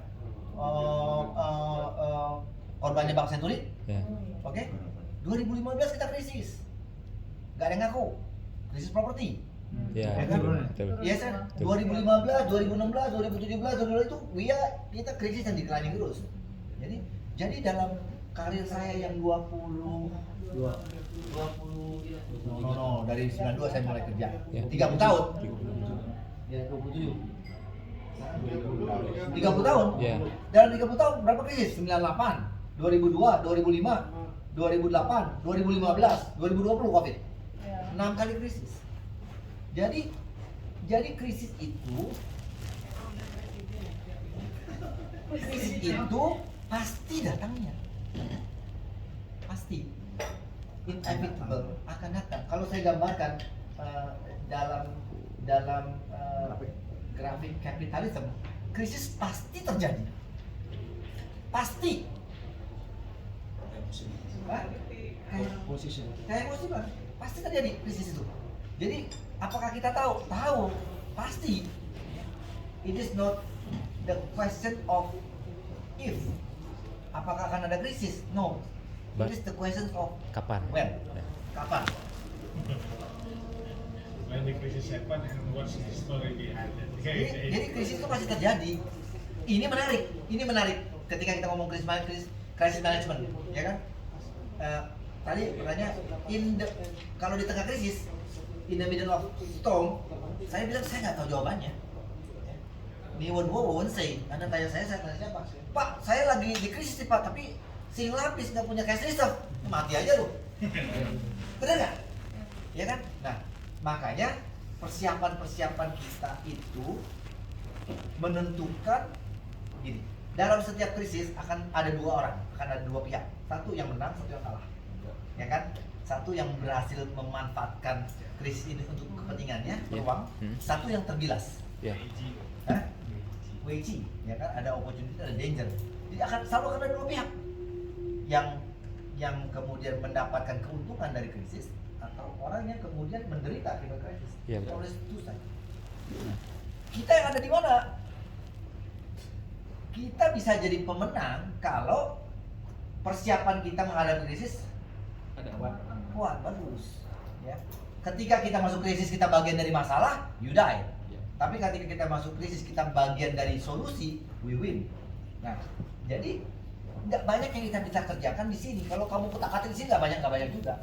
[SPEAKER 1] Korbannya Bank Senturi. Oke? 2015 kita krisis. Gak ada yang ngaku. Krisis properti.
[SPEAKER 5] Iya,
[SPEAKER 1] betul. Iya kan? 2015, 2016, 2017, 2018 itu kita krisis yang declining terus. Jadi dalam karir saya yang 20 dari 92 saya mulai kerja. 30 tahun. Ya 27. 30 tahun. Dalam 30 tahun berapa krisis? 98, 2002, 2005, 2008, 2015, 2020 Covid. 6 kali krisis. Jadi krisis itu pasti datangnya. Pasti. Inevitable akan datang. Kalau saya gambarkan dalam grafik kapitalisme, krisis pasti terjadi. Pasti. Kayak emosi bang, pasti terjadi krisis itu. Jadi apakah kita tahu? Tahu, pasti. It is not the question of if. Apakah akan ada krisis? No. It is the question of
[SPEAKER 5] kapan?
[SPEAKER 1] When? Kapan?
[SPEAKER 2] When the crisis happen and what's the story behind it.
[SPEAKER 1] Jadi krisis itu pasti terjadi. Ini menarik. Ketika kita ngomong krisis management, ya kan? Tadi bertanya, kalau di tengah krisis, in the middle of storm, saya bilang saya nggak tahu jawabannya. Ni won't say. Anda tanya saya tanya siapa? Pak, saya lagi di krisis nih Pak, tapi sing lapis nggak punya cash reserve, mati aja lu. Bener nggak? Ya kan? Nah, makanya persiapan kita itu menentukan gini. Dalam setiap krisis akan ada dua orang, akan ada dua pihak. Satu yang menang, satu yang kalah. Ya kan? Satu yang berhasil memanfaatkan krisis ini untuk kepentingannya, peluang. Satu yang tergilas. Weiji, ya kan? Ada opportunity, ada danger. Jadi selalu akan ada dua pihak. Yang kemudian mendapatkan keuntungan dari krisis atau orang yang kemudian menderita akibat krisis. Oleh itu saja. Kita yang ada di mana? Kita bisa jadi pemenang kalau persiapan kita menghadapi krisis
[SPEAKER 11] ada
[SPEAKER 1] kuat, bagus. Ya. Ketika kita masuk krisis kita bagian dari masalah, you die. Tapi ketika kita masuk krisis kita bagian dari solusi, we win. Nah, jadi nggak banyak yang kita bisa kerjakan di sini. Kalau kamu kutak-katik di sini nggak banyak juga.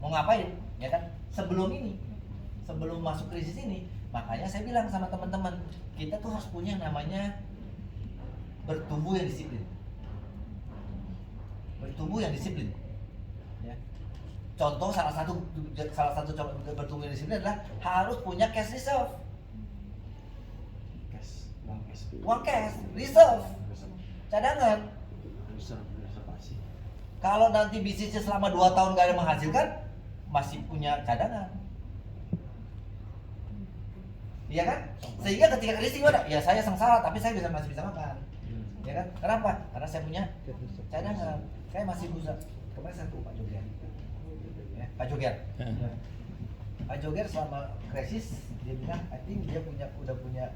[SPEAKER 1] Mau ngapain? Ya kan? Sebelum masuk krisis ini, makanya saya bilang sama teman-teman, kita tuh harus punya namanya bertumbuh yang disiplin. Bertumbuh yang disiplin. Ya. Contoh salah satu bertumbuh yang disiplin adalah harus punya cash reserve. Uang cash, reserve, cadangan. Kalau nanti bisnisnya selama 2 tahun gak ada menghasilkan, masih punya cadangan. Iya kan? Sehingga ketika krisis gimana? Ya saya sengsara tapi saya masih bisa makan. Ya kan? Kenapa? Karena saya punya cadangan. Saya masih bisa. Kemarin saya tuh Pak Joger. Ya, Pak Joger. Pak Joger selama krisis dia bilang, I think dia udah punya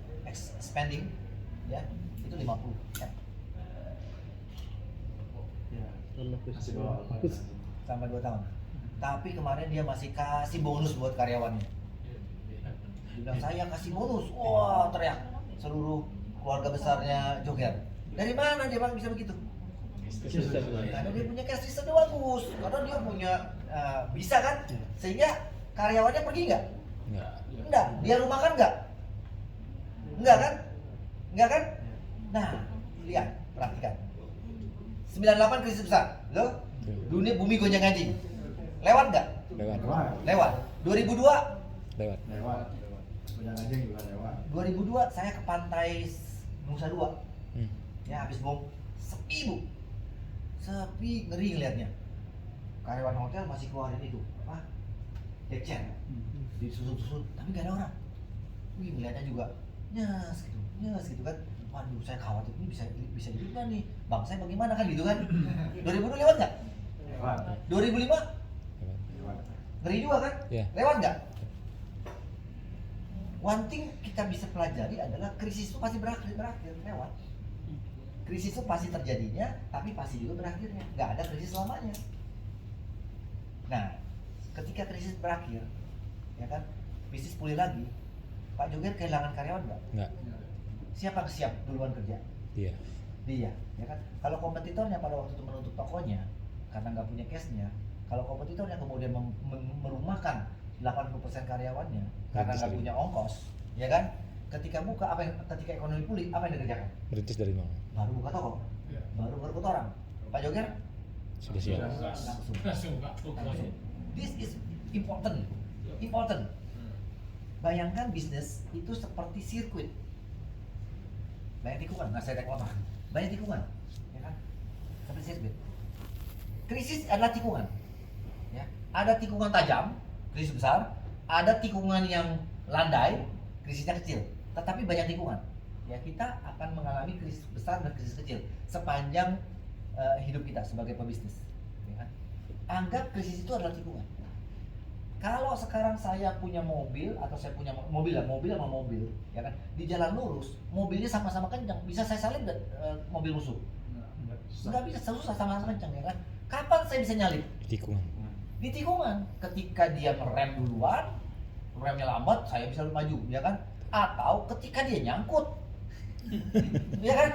[SPEAKER 1] spending ya itu 50 ya.
[SPEAKER 3] Masih bawa apa?
[SPEAKER 1] Sama 2 tahun. Tapi kemarin dia masih kasih bonus buat karyawannya. Dia bilang saya kasih bonus. Wah, teriak seluruh keluarga besarnya Joger. Dari mana dia bang bisa begitu? Karena dia punya cash reserve yang bagus. Karena dia punya bisa kan? Sehingga karyawannya pergi nggak? Enggak. Dia rumahkan nggak? Enggak kan? Enggak kan? Nah, lihat, perhatikan. 98 krisis besar, loh? Dunia bumi gonjang ganjing. Lewat nggak? Lewat. 2002?
[SPEAKER 3] Lewat. Udah aja juga lewat.
[SPEAKER 1] 2002 saya ke pantai Nusa Dua. Ya habis bom sepi bu, sepi ngeri ngeliatnya. Karyawan hotel masih keluarin itu apa? Deck chair, disusut-susut, tapi gak ada orang. Wih ngeliatnya juga nyes gitu kan. Waduh saya khawatir ini bisa hidup kan nih. Bang saya bagaimana kan gitu kan? 2002 lewat nggak?
[SPEAKER 3] Lewat.
[SPEAKER 1] 2005?
[SPEAKER 3] Lewat.
[SPEAKER 1] Ngeri juga kan?
[SPEAKER 5] Iya.
[SPEAKER 1] Lewat nggak? One thing kita bisa pelajari adalah krisis itu pasti berakhir lewat. Krisis itu pasti terjadinya, tapi pasti juga berakhirnya. Nggak ada krisis selamanya. Nah, ketika krisis berakhir, ya kan, bisnis pulih lagi. Pak Joger kehilangan karyawan nggak?
[SPEAKER 5] Nggak.
[SPEAKER 1] Siapa siap duluan kerja?
[SPEAKER 5] Dia.
[SPEAKER 1] Dia, ya kan. Kalau kompetitornya pada waktu itu menutup tokonya karena nggak punya cashnya, kalau kompetitornya kemudian merumahkan 80% karyawannya karena nggak punya ongkos, ya kan? Ketika ketika ekonomi pulih, apa yang dikerjakan?
[SPEAKER 5] Merintis dari nol.
[SPEAKER 1] Baru buka toko, baru merekrut orang. Pak Joger
[SPEAKER 5] Sudah siap.
[SPEAKER 1] langsung. This is important. Bayangkan bisnis itu seperti sirkuit. Banyak tikungan, nggak saya naik motor. Banyak tikungan, ya kan? Seperti sirkuit. Krisis adalah tikungan. Ya, ada tikungan tajam, krisis besar. Ada tikungan yang landai, krisisnya kecil. Tetapi banyak tikungan. Ya, kita akan mengalami krisis besar dan krisis kecil sepanjang hidup kita sebagai pebisnis. Ya kan? Anggap krisis itu adalah tikungan. Kalau sekarang saya punya mobil atau saya punya mobil sama mobil, ya kan, di jalan lurus, mobilnya sama-sama kencang, bisa saya salip nggak mobil musuh? Nggak bisa, susah sama-sama kencang, ya kan? Kapan saya bisa nyalip?
[SPEAKER 5] Tikungan.
[SPEAKER 1] Di tikungan. Ketika dia merem duluan, remnya lambat, saya bisa maju, ya kan? Atau ketika dia nyangkut, ya kan?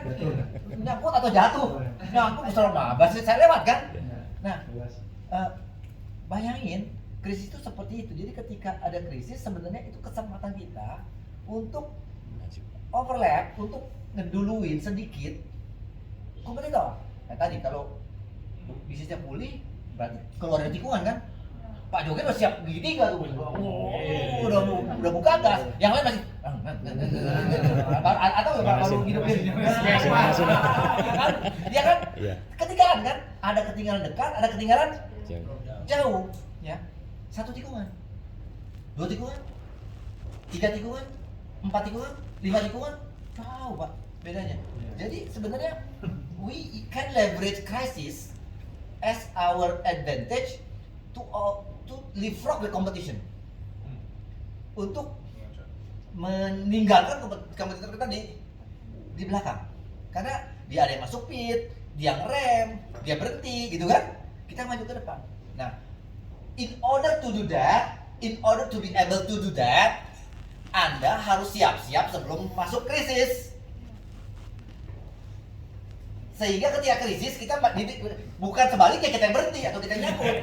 [SPEAKER 1] Nyangkut atau jatuh, nyangkut besar mabas, saya lewat kan? Nah, bayangin. Krisis itu seperti itu. Jadi ketika ada krisis sebenarnya itu kesempatan kita untuk overlap, untuk ngeduluin sedikit kompetitor. Nah tadi kalau bisnisnya pulih berarti keluar dari tikungan kan? Pak Joger udah siap gigi 3 tuh. Udah buka gas. Yang lain masih atau baru hidupin. Dia kan ketinggalan kan? Ada ketinggalan dekat, ada ketinggalan jauh, ya. 1 tikungan, 2 tikungan, 3 tikungan, 4 tikungan, 5 tikungan, tahu Pak bedanya. Jadi sebenarnya we can leverage crisis as our advantage to leapfrog the competition, untuk meninggalkan kompetitor kita di belakang, karena dia ada yang masuk pit, dia ngerem, dia berhenti gitu kan, kita maju ke depan. Nah, in order to be able to do that, Anda harus siap-siap sebelum masuk krisis. Sehingga ketika krisis kita bukan sebaliknya kita yang berhenti atau kita yang nyangkut.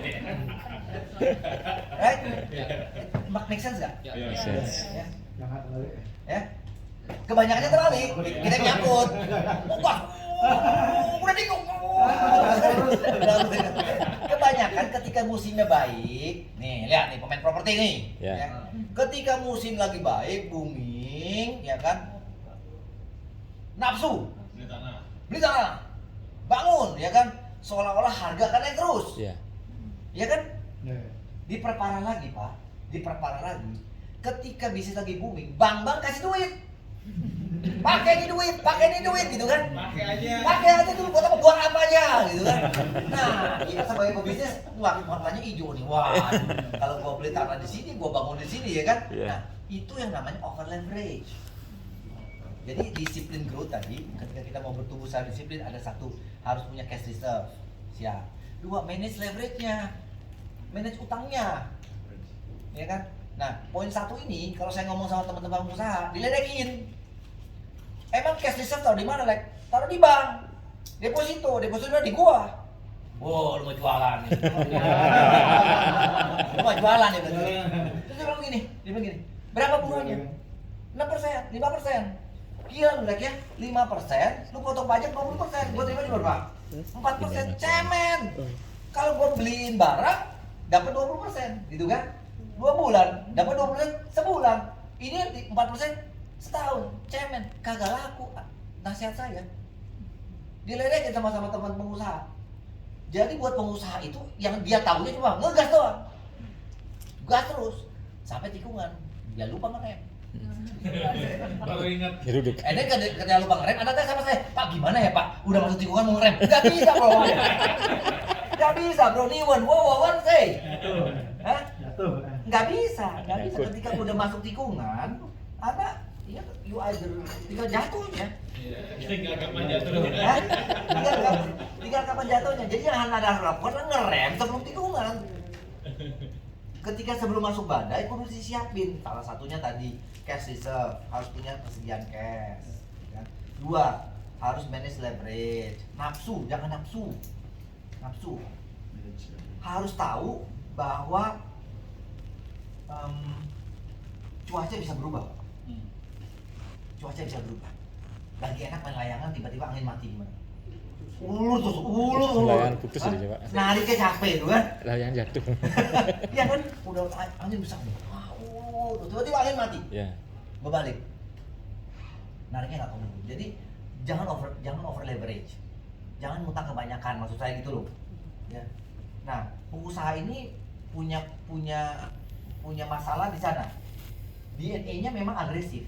[SPEAKER 1] Right? Make sense nggak?
[SPEAKER 5] Make sense.
[SPEAKER 1] Ya.
[SPEAKER 3] Jangan terbalik.
[SPEAKER 1] Ya. Kebanyakannya terbalik, kita yang nyangkut. Wah, udah bingung. Kebanyakan ketika musimnya baik, nih lihat nih pemain properti nih, ya. Ketika musim lagi baik, booming, ya kan, nafsu, beli tanah, bangun, ya kan, seolah-olah harga akan naik terus, ya kan, diperparah lagi Pak, diperparah lagi. Ketika bisnis lagi booming, bank kasih duit, pakai ini duit gitu kan.
[SPEAKER 2] Pakai aja
[SPEAKER 1] Dulu buat apa aja gitu kan. Nah, kita sebagai pebisnis, wah warnanya hijau nih. Wah, kalau gua beli tanah di sini, gua bangun di sini ya kan.
[SPEAKER 5] Iya.
[SPEAKER 1] Nah, itu yang namanya over leverage. Jadi disiplin growth tadi, ketika kita mau bertumbuh secara disiplin, ada satu, harus punya cash reserve. Siap. Dua, manage leverage-nya. Manage utangnya. Ya kan? Nah, poin satu ini kalau saya ngomong sama teman-teman pengusaha, diledekin. Emang cash reserve taruh di mana, Lek? Taruh di bank. Deposito di gua. Wow, lu mau jualan nih. Lu mau jualan ya betul. Terus dia bilang gini, berapa bunganya? 6%, 5%. Gila lu, Lek ya, 5%, lu potong pajak 20%, gua terima berapa? 4%, cemen. Kalau gua beliin barang, dapat 20%, gitu kan? 2 bulan, dapat 20% sebulan. Ini 4% setahun, cemen, kagak laku. Nasihat saya, diledekin sama teman pengusaha. Jadi buat pengusaha itu yang dia tahunya cuma ngegas doang, gas terus sampai tikungan, dia lupa ngerem.
[SPEAKER 2] Baru ingat.
[SPEAKER 5] Ya duduk.
[SPEAKER 1] Ketika lupa ngerem, anak saya sama saya, Pak gimana ya Pak? Udah masuk tikungan mau ngerem? Gak bisa bro. Gak bisa bro, niwan, wow, say. Hah? Nggak bisa. Ketika udah masuk tikungan, ada ya you either tinggal jatuhnya.
[SPEAKER 2] Tinggal kapan jatuhnya.
[SPEAKER 1] Hah? Tinggal kapan jatuhnya. Jadi yang Anda lakukan ngerem sebelum tikungan. Ketika sebelum masuk badai kudu disiapin. Salah satunya tadi cash reserve, harus punya persediaan cash. Kan? 2, harus manage leverage. Nafsu, jangan nafsu. Harus tahu bahwa cuaca bisa berubah. Lagi enak main layangan, tiba-tiba angin mati gimana? Ulur.
[SPEAKER 5] Layangan putus jadi Pak.
[SPEAKER 1] Nariknya capek tuh kan?
[SPEAKER 5] Layangan jatuh.
[SPEAKER 1] Iya kan? Udah angin besar nih. Tiba-tiba angin mati.
[SPEAKER 5] Iya.
[SPEAKER 1] Berbalik. Nariknya nggak komit. Jadi jangan over leverage. Jangan ngutang kebanyakan, maksud saya gitu loh. Ya. Nah, pengusaha ini punya masalah di sana. DNA-nya memang agresif.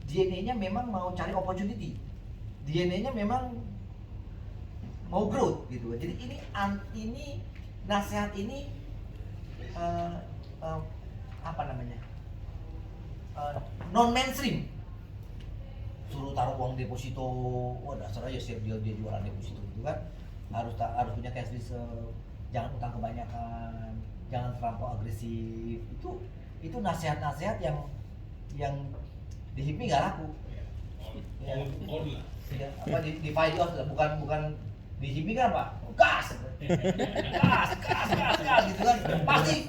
[SPEAKER 1] DNA-nya memang mau cari opportunity. DNA-nya memang mau growth gitu. Jadi ini nasihat ini apa namanya? Non mainstream. Suruh taruh uang deposito, wah dasar aja siap dia jualan deposito gitu kan. Harus punya cash reserve, jangan utang kebanyakan, jangan terlampau agresif. Itu nasihat-nasihat yang di HIPMI nggak laku. Ya. Ya, apa di Fidos bukan di HIPMI kan Pak? Gas gitu kan. Pasti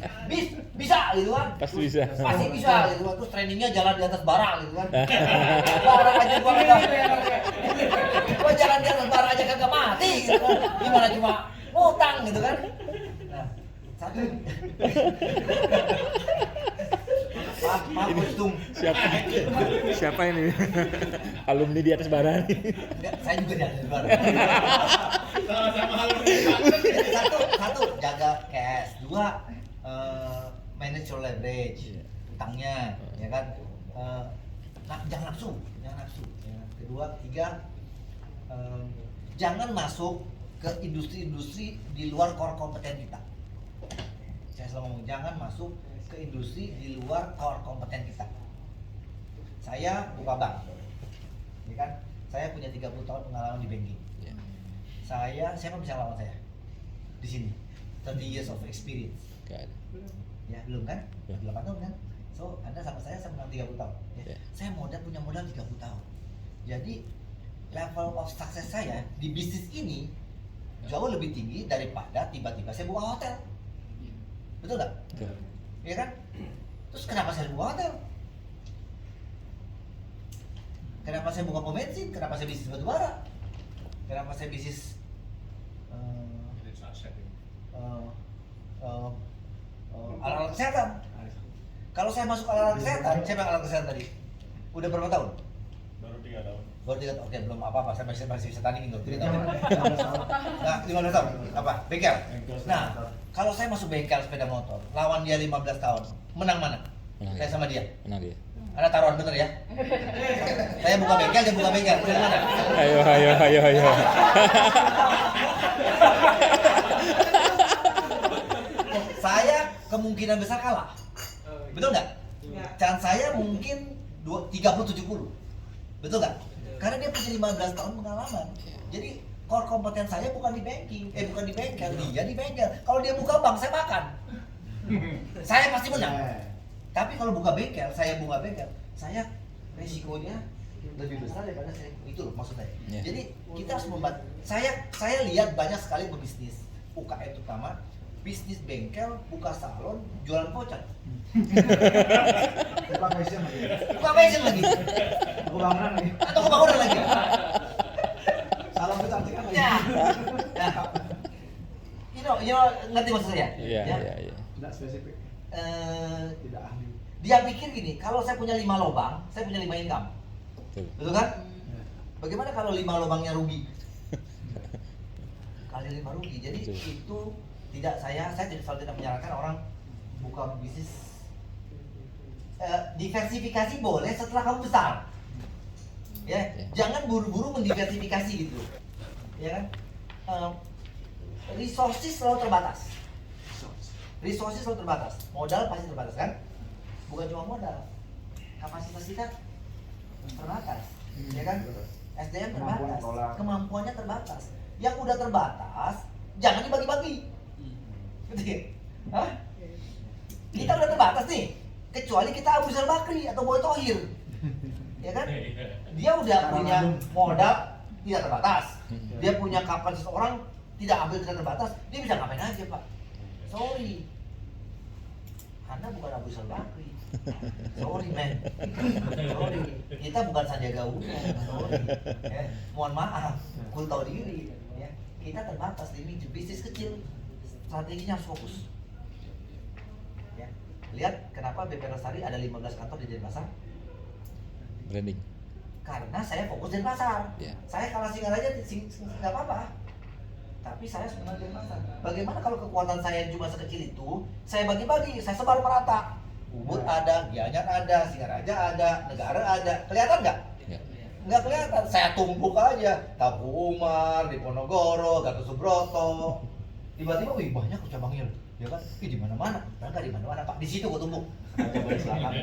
[SPEAKER 1] bisa gitu kan.
[SPEAKER 5] Pasti bisa
[SPEAKER 1] gitu kan. Terus trainingnya jalan di atas bara gitu kan. Bara aja gua jalan di atas bara aja kagak mati gitu kan. Gimana cuma ngutang gitu kan. Nah, satu Maaf Tung.
[SPEAKER 5] Siapa ini? Alumni di atas bara.
[SPEAKER 1] Enggak, saya juga di atas bara.
[SPEAKER 2] Sama-sama alumni.
[SPEAKER 1] Satu jaga cash. 2, manage your leverage, utangnya, ya kan. Jangan nafsu. Ya. Kedua, 3, jangan masuk ke industri-industri di luar core kompeten kita. Saya selalu ngomong jangan masuk ke industri di luar core kompeten kita. Saya buka bank, ya kan? Saya punya 30 tahun pengalaman di banking. Siapa bisa lawan saya di sini? 30 years of experience. Ya belum kan? 8 tahun kan? So Anda sama saya menang 30 tahun. Ya. Saya punya modal 30 tahun. Jadi level of success saya di bisnis ini jauh lebih tinggi daripada tiba-tiba saya buka hotel. Betul nggak?
[SPEAKER 5] Betul.
[SPEAKER 1] Ya kan? Terus kenapa saya buka hotel? Kenapa saya buka pom bensin? Kenapa saya bisnis batu bara? Kenapa saya bisnis alat-alat kesehatan? Kalau saya masuk alat-alat kesehatan, siapa yang alat kesehatan tadi? Udah berapa tahun?
[SPEAKER 10] Baru 3 tahun.
[SPEAKER 1] Baru 3 tahun, oke belum apa-apa, saya masih bisa tandingin tuh, 3 tahun. Nah, 15 tahun, apa? Bengkel? Nah, kalau saya masuk bengkel sepeda motor, lawan dia 15 tahun, menang mana? Saya sama dia?
[SPEAKER 5] Menang dia.
[SPEAKER 1] Ada taruhan bener ya? Saya buka bengkel, dia buka bengkel. Gimana?
[SPEAKER 5] Ayo.
[SPEAKER 1] Saya kemungkinan besar kalah. Betul nggak?
[SPEAKER 4] Nggak.
[SPEAKER 1] Chance saya mungkin 30-70. Betul nggak? Karena dia punya 15 tahun pengalaman. Jadi core kompeten saya bukan di banking, bukan di bengkel, dia di bengkel. Kalau dia buka bank, saya makan. Saya pasti menang. Tapi kalau buka bengkel, saya buka bengkel, saya resikonya lebih besar daripada saya. Itu loh maksud saya.
[SPEAKER 5] Yeah.
[SPEAKER 1] Jadi kita harus membantu. Saya lihat banyak sekali pebisnis UKM terutama bisnis bengkel, buka salon, jualan voucher.
[SPEAKER 3] Buka fashion lagi.
[SPEAKER 1] Buka fashion lagi.
[SPEAKER 3] Buka bangunan lagi.
[SPEAKER 1] Atau kebangunan lagi.
[SPEAKER 3] Salon kecantikan lagi.
[SPEAKER 1] Ya. Nah, you know, ngerti maksud saya?
[SPEAKER 5] Iya.
[SPEAKER 3] Tidak spesifik. Tidak ahli.
[SPEAKER 1] Dia pikir gini, kalau saya punya 5 lubang, saya punya 5 income. Betul kan?
[SPEAKER 3] Ya.
[SPEAKER 1] Bagaimana kalau 5 lubangnya rugi? Kali 5 rugi. Jadi
[SPEAKER 5] Betul.
[SPEAKER 1] itu tidak saya selalu tidak menyarankan orang buka bisnis. Diversifikasi boleh setelah kamu besar. Ya, jangan buru-buru mendiversifikasi gitu. Ya kan? Resources selalu terbatas. Resources selalu terbatas. Modal pasti terbatas kan? Bukan cuma modal. Kapasitas kita terbatas. Ya kan? SDM
[SPEAKER 3] Kemampuan
[SPEAKER 1] terbatas.
[SPEAKER 3] sekolah.
[SPEAKER 1] Kemampuannya terbatas. Yang udah terbatas, jangan dibagi-bagi. Gitu ya? Hah? Kita udah terbatas nih. Kecuali kita Abu Rizal Bakri atau Boy Thohir. Ya kan? Dia udah punya modal tidak terbatas. Dia punya kapasitas orang tidak terbatas. Dia bisa ngapain aja, Pak. Sorry. Anda bukan Abu Rizal Bakri. Sorry, man. Sorry. Kita bukan Sandiaga Uno. Sorry. Ya. Mohon maaf. Kul tahu diri. Ya. Kita terbatas di bisnis kecil. Strateginya harus fokus. Ya. Lihat kenapa BP Lestari ada 15 kantor di Denpasar?
[SPEAKER 5] Branding.
[SPEAKER 1] Karena saya fokus Denpasar.
[SPEAKER 5] Ya.
[SPEAKER 1] Saya kalah Singaraja nggak apa-apa. Tapi saya sebenarnya Denpasar. Bagaimana kalau kekuatan saya cuma sekecil itu, saya bagi-bagi, saya sebar merata. Ubud ada, Gianyar ada, Singaraja ada, Negara ada. Kelihatan nggak?
[SPEAKER 5] Ya.
[SPEAKER 1] Nggak kelihatan. Saya tumpuk aja. Taku Umar, Diponegoro, Gatot Subroto. Tiba-tiba, wih banyak cabangnya, ya kan? Di mana-mana. Nggak di mana-mana Pak. Di situ gua tumpuk. Aja boleh silakan.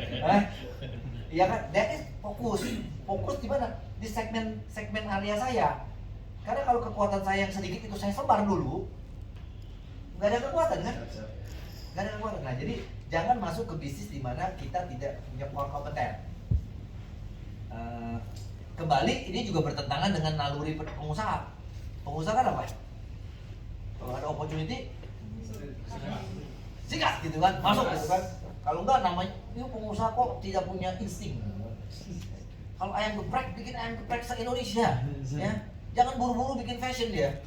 [SPEAKER 1] Iya kan? That is fokus. Fokus di mana? Di segmen area saya. Karena kalau kekuatan saya yang sedikit itu saya sebar dulu, nggak ada kekuatan kan? Nggak ada kekuatan. Nah jadi jangan masuk ke bisnis di mana kita tidak punya core kompeten. Kembali ini juga bertentangan dengan naluri pengusaha. Pengusaha kan apa? Kalau ada opportunity, sikat gitu kan, masuk gitu kan. Kalau enggak namanya ini pengusaha kok tidak punya insting. Kalau ayam geprek, bikin ayam geprek se-Indonesia, ya. Jangan buru-buru bikin fashion dia.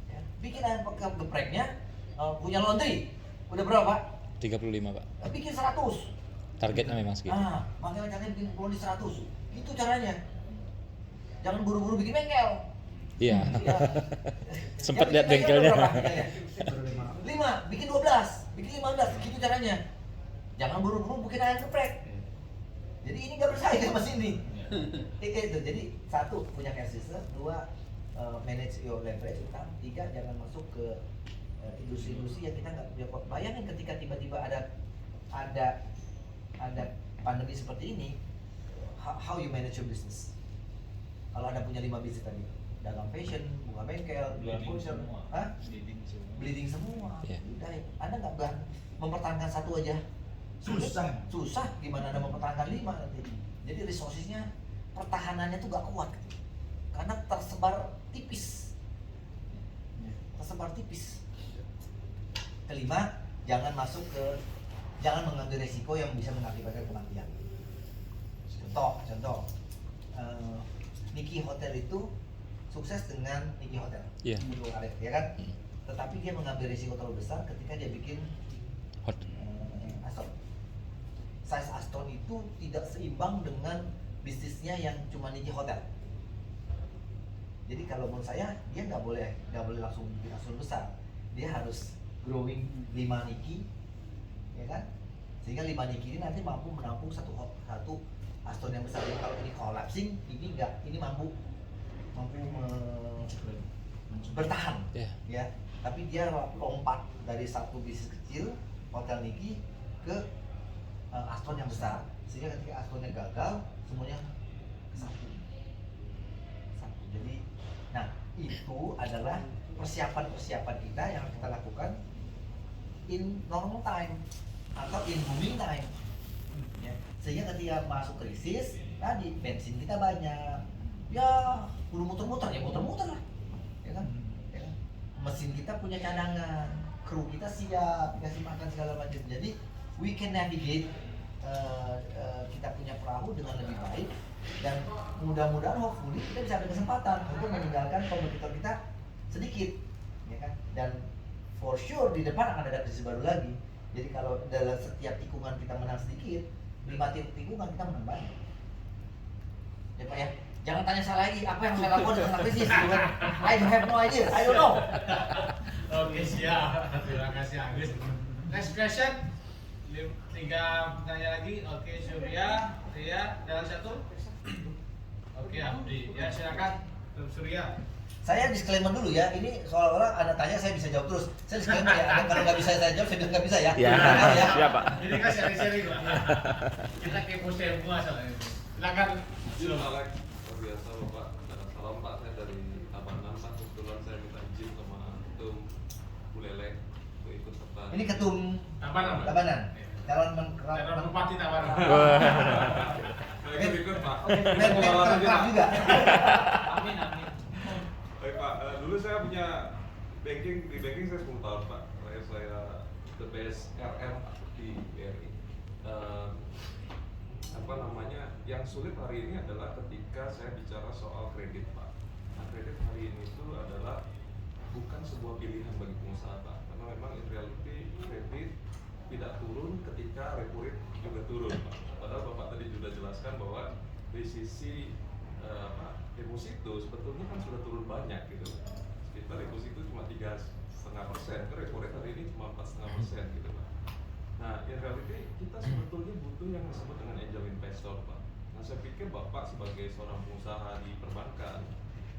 [SPEAKER 1] Ya. Bikin ayam gepreknya, punya laundry. Udah berapa Pak?
[SPEAKER 5] 35, Pak.
[SPEAKER 1] Bikin 100.
[SPEAKER 5] Targetnya memang segitu.
[SPEAKER 1] Makanya caranya bikin laundry 100. Itu caranya. Jangan buru-buru bikin bengkel.
[SPEAKER 5] Iya.
[SPEAKER 1] Ya.
[SPEAKER 5] Sempat
[SPEAKER 1] Ya,
[SPEAKER 5] lihat
[SPEAKER 1] bikin
[SPEAKER 5] bengkelnya.
[SPEAKER 1] berapa bengkelnya? 5, bikin 12, bikin 15, gitu caranya. Jangan buru-buru bikin ayam geprek. Jadi ini nggak bersaing sama sini. Itu jadi 1 punya cash reserve, 2 manage your leverage, 3 jangan masuk ke industri-industri yang kita nggak punya. Bayangin ketika tiba-tiba ada pandemi seperti ini, how you manage your business? Kalau Anda punya 5 bisnis tadi, dagang fashion, bunga bengkel, jualan voucher, bleeding semua.
[SPEAKER 5] Yeah.
[SPEAKER 1] Udah, Anda nggak mempertahankan 1 aja. Susah. Gimana Anda mempertahankan 5 nanti? Jadi resourcesnya, pertahanannya tuh gak kuat, karena tersebar tipis. Kelima, jangan mengambil resiko yang bisa mengakibatkan kematian. Contoh, Niki Hotel itu sukses dengan Niki Hotel,
[SPEAKER 5] Iya.
[SPEAKER 1] ya kan? Tetapi dia mengambil resiko terlalu besar ketika dia bikin
[SPEAKER 5] Hot.
[SPEAKER 1] Aston. Size Aston itu tidak seimbang dengan bisnisnya yang cuma Niki Hotel. Jadi kalau menurut saya dia nggak boleh langsung bikin Aston besar. Dia harus growing 5 Niki, ya kan? sehingga 5 Niki ini nanti mampu menampung satu Aston yang besar. Jadi kalau ini collapsing, ini enggak, ini mampu bertahan, ya. Tapi dia lompat dari satu bisnis kecil Hotel Niki ke Aston yang besar, sehingga ketika Astonnya gagal, semuanya kesatu. Jadi, nah itu adalah persiapan kita yang kita lakukan in normal time atau in booming time, ya. Sehingga ketika masuk krisis tadi bensin kita banyak, ya kudu muter-muter lah, ya kan? Mesin kita punya cadangan, kru kita siap, dikasih makan segala macam. Jadi we can navigate kita punya perahu dengan lebih baik, dan mudah-mudahan hopefully kita bisa ada kesempatan untuk meninggalkan kompetitor kita sedikit, ya kan? Dan for sure di depan akan ada krisis baru lagi. Jadi kalau dalam setiap tikungan kita menang sedikit, 5 tikungan kita menang banyak. Ya Pak ya, jangan tanya saya lagi apa yang saya lakukan dengan krisis. I have no idea, I don't know.
[SPEAKER 2] Oke, siap. Terima kasih Agus. Next question. 3 pertanyaan lagi. Oke, Surya, Ria, dan satu. Oke, Abdi. Ya, silakan. Surya.
[SPEAKER 1] Saya disclaimer dulu ya, ini seolah-olah Anda tanya saya bisa jawab terus. Saya disclaimer ya, Anda kalau nggak bisa saya jawab, saya bilang nggak bisa ya.
[SPEAKER 5] Ya, siap Pak.
[SPEAKER 2] Ini kan sharing-sharing Pak. Kita kepo semua soalnya itu. Silakan.
[SPEAKER 10] Izin Alex, luar biasa Bapak. Salam Pak, saya dari Tabanan Pak. Kebetulan saya minta izin sama Ketum Bu Lele untuk ikut serta.
[SPEAKER 1] Ini Ketum Tabanan.
[SPEAKER 2] Calon Bupati Tabanan.
[SPEAKER 10] Ikut Pak.
[SPEAKER 1] Kerap juga.
[SPEAKER 7] Amin.
[SPEAKER 10] Baik Pak, dulu saya punya di banking saya 10 tahun Pak. Saya the best RM di BRI. Yang sulit hari ini adalah ketika saya bicara soal kredit Pak. Nah, kredit hari ini itu adalah bukan sebuah pilihan bagi pengusaha Pak, karena memang in reality kredit tidak turun ketika repo rate juga turun Pak. Padahal Bapak tadi sudah jelaskan bahwa dari sisi deposito sebetulnya kan sudah turun banyak gitu. Kita deposito cuma 3,5%, ke repo rate hari ini cuma 4,5% gitu Pak. Nah, in reality kita sebetulnya butuh yang disebut dengan angel investor Pak. Nah, saya pikir Bapak sebagai seorang pengusaha di perbankan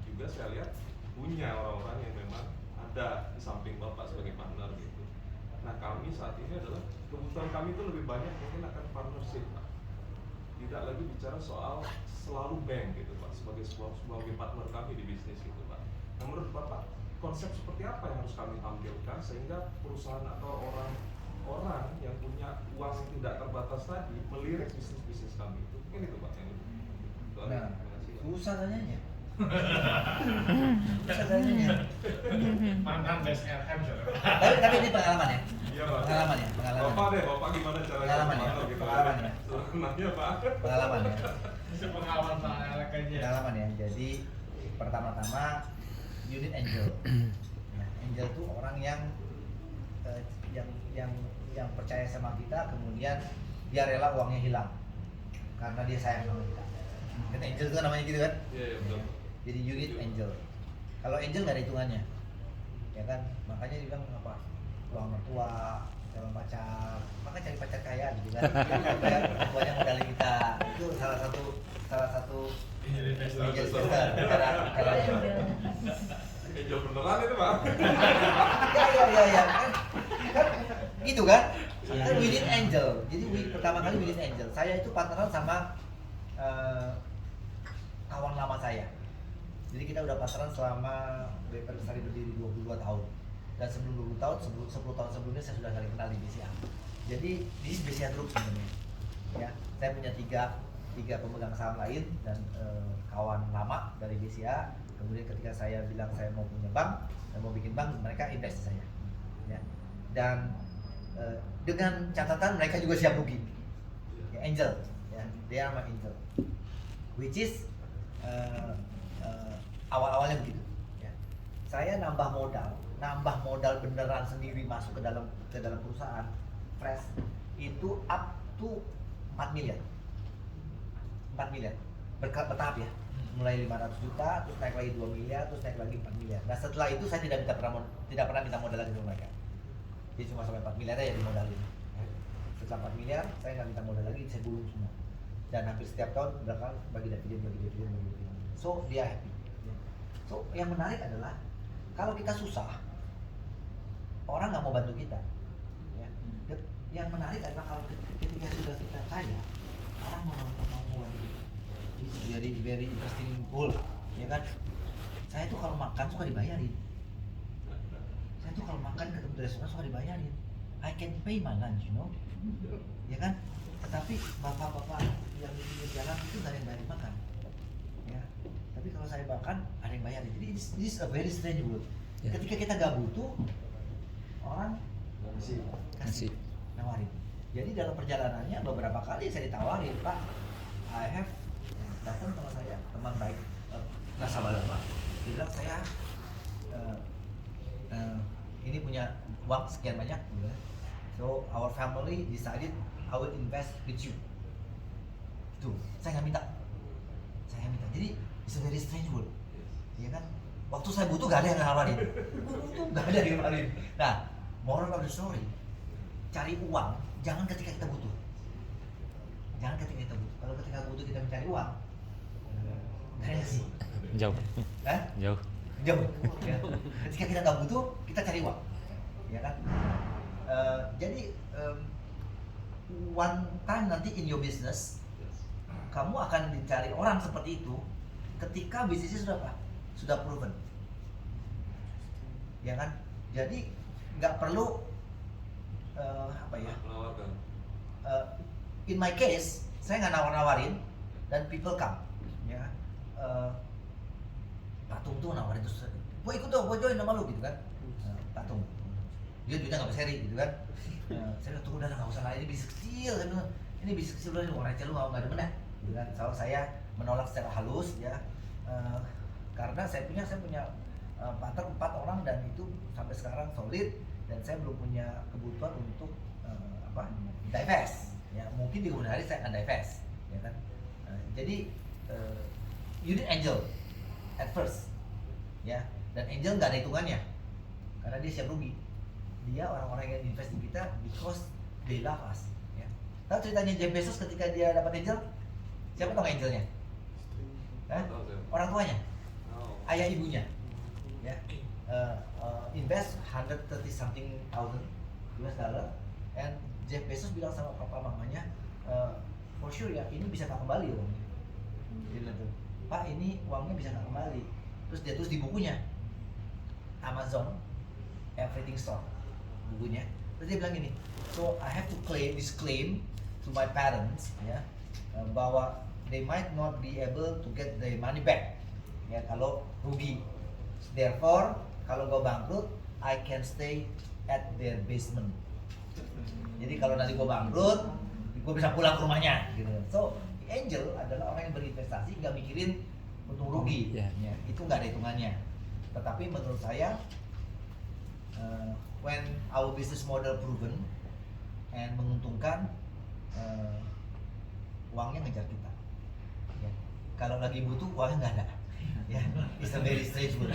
[SPEAKER 10] juga saya lihat punya orang-orang yang memang ada di samping Bapak sebagai partner gitu. Nah, kami saat ini adalah kebutuhan kami itu lebih banyak mungkin akan partnership Pak. Tidak lagi bicara soal selalu bank gitu Pak sebagai sebagai partner kami di bisnis gitu Pak. Nah, menurut Bapak konsep seperti apa yang harus kami tampilkan sehingga perusahaan atau orang yang punya uang yang tidak terbatas tadi melirik bisnis kami itu mungkin itu Pak yang
[SPEAKER 1] nah, susah tanyanya. Susah tanyanya.
[SPEAKER 2] Mantan best RM
[SPEAKER 1] tapi ini pengalaman ya.
[SPEAKER 10] Iya Pak.
[SPEAKER 1] Pengalaman.
[SPEAKER 10] Bapak gimana caranya?
[SPEAKER 1] Pengalaman ya.
[SPEAKER 10] Gitu.
[SPEAKER 1] Pengalaman ya.
[SPEAKER 10] Nanya Pak.
[SPEAKER 1] Pengalaman ya.
[SPEAKER 2] Sepengalaman Pak Alek aja.
[SPEAKER 1] Pengalaman ya. Jadi pertama-tama unit angel. Nah, angel itu orang yang percaya sama kita, kemudian dia rela uangnya hilang karena dia sayang sama kita. Kan angel itu namanya gitu kan?
[SPEAKER 10] Iya betul.
[SPEAKER 1] Jadi unit angel. Kalau angel nggak ada hitungannya, ya kan? Makanya dibilang apa? Uang mertua, calon pacar, maka cari pacar kaya gitu kan? Supaya mertuanya modalin kita. Itu salah satu angel investor. Cara
[SPEAKER 10] Angel beneran itu Pak.
[SPEAKER 1] Ya kan gitu kan we need angel. Jadi pertama kali we need angel. Saya itu partneran sama kawan lama saya. Jadi kita udah partneran selama BPR Lestari berdiri 22 tahun. Dan sebelum 20 tahun, 10 tahun sebelumnya saya sudah saling kenal di BCA. Jadi di BCA Group sebenarnya. Ya, saya punya tiga pemegang saham lain dan kawan lama dari BCA. Kemudian ketika saya bilang saya mau punya bank, saya mau bikin bank, mereka invest di saya. Ya. Dan dengan catatan mereka juga siap rugi. Ya, angel, ya, dia sama angel. Which is awal-awalnya begitu. Ya. Saya nambah modal beneran sendiri masuk ke dalam perusahaan fresh itu up to 4 miliar. 4 miliar bertahap ya. Mulai 500 juta, terus naik lagi 2 miliar, terus naik lagi 4 miliar. Nah setelah itu saya tidak pernah minta modal lagi sama mereka. Jadi cuma sampai 4 miliar aja dimodalin. 8 miliar, saya nggak minta modal lagi, saya gulung semua. Dan hampir setiap tahun belakang bagi dividen. So dia happy. So yang menarik adalah kalau kita susah, orang nggak mau bantu kita. Ya. Yang menarik adalah kalau ketika sudah kita kaya, orang mau bantu kita. It's very interesting goal, ya kan? Saya tuh kalau makan suka dibayarin. Saya tuh kalau makan ketemu di restoran suka dibayarin. I can pay my lunch, you know, ya kan? Tetapi bapak-bapak yang di pinggir jalan itu nggak ada yang bayar makan, ya. Tapi kalau saya makan ada yang bayarin. Jadi this is a very strange world. Ketika kita nggak butuh, orang kasih nawarin. Jadi dalam perjalanannya beberapa kali saya ditawarin, Pak, I have datang sama saya teman baik, nasabah lama. Dia bilang saya ini punya uang sekian banyak, so our family decided I will invest with you. Itu saya nggak minta, jadi it's a very strange world, ya kan? Waktu saya butuh gak ada yang nawarin, gak ada yang nawarin. Nah, moral of the story, cari uang jangan ketika kita butuh. Kalau ketika butuh kita mencari uang, gak ada sih.
[SPEAKER 5] Jauh. Jauh.
[SPEAKER 1] Ya. Ketika kita nggak butuh, kita cari uang, ya kan? Jadi one time nanti in your business, kamu akan dicari orang seperti itu ketika bisnisnya sudah apa? Sudah proven, ya kan? Jadi nggak perlu
[SPEAKER 10] menawarkan.
[SPEAKER 1] In my case, saya nggak nawar-nawarin dan people come, ya. Patung tuh nawarin terus, gue ikut dong, gue join sama lu gitu kan. Patung, dia duitnya nggak besar gitu kan. Saya bilang tunggu udah nggak usah lah, ini bisnis kecil. Saya bilang ini bisnis kecil, udah orang receh lu nggak demen ya gitu kan. Soalnya saya menolak secara halus, ya. Karena saya punya partner 4 orang dan itu sampai sekarang solid, dan saya belum punya kebutuhan untuk divest, ya. Mungkin di kemudian hari saya akan divest, ya kan. Jadi you need angel at first, ya. Dan angel nggak ada hitungannya karena dia siap rugi. Dia orang-orang yang invest di kita because they love us, ya. Tahu ceritanya Jeff Bezos ketika dia dapat angel? Siapa tahu angelnya? Orang tuanya, ayah ibunya, ya. Invest 130 something thousand US dollar, and Jeff Bezos bilang sama papa mamanya, for sure ya ini bisa tak kembali uangnya. Dia bilang tuh, Pak ini uangnya bisa tak kembali. Terus dia tulis di bukunya Amazon Everything Store, bukunya. Terus dia bilang gini, so I have to claim to my parents, ya, bahwa they might not be able to get their money back, ya, kalau rugi. Therefore, kalau gue bangkrut, I can stay at their basement. Jadi kalau nanti gue bangkrut, gue bisa pulang ke rumahnya, gitu. So, angel adalah orang yang berinvestasi nggak mikirin untung rugi, ya. Itu nggak ada hitungannya. Tetapi menurut saya, when our business model proven and menguntungkan, uangnya ngejar kita. Ya. Kalau lagi butuh, uangnya nggak ada. Ya, it's a very strange world.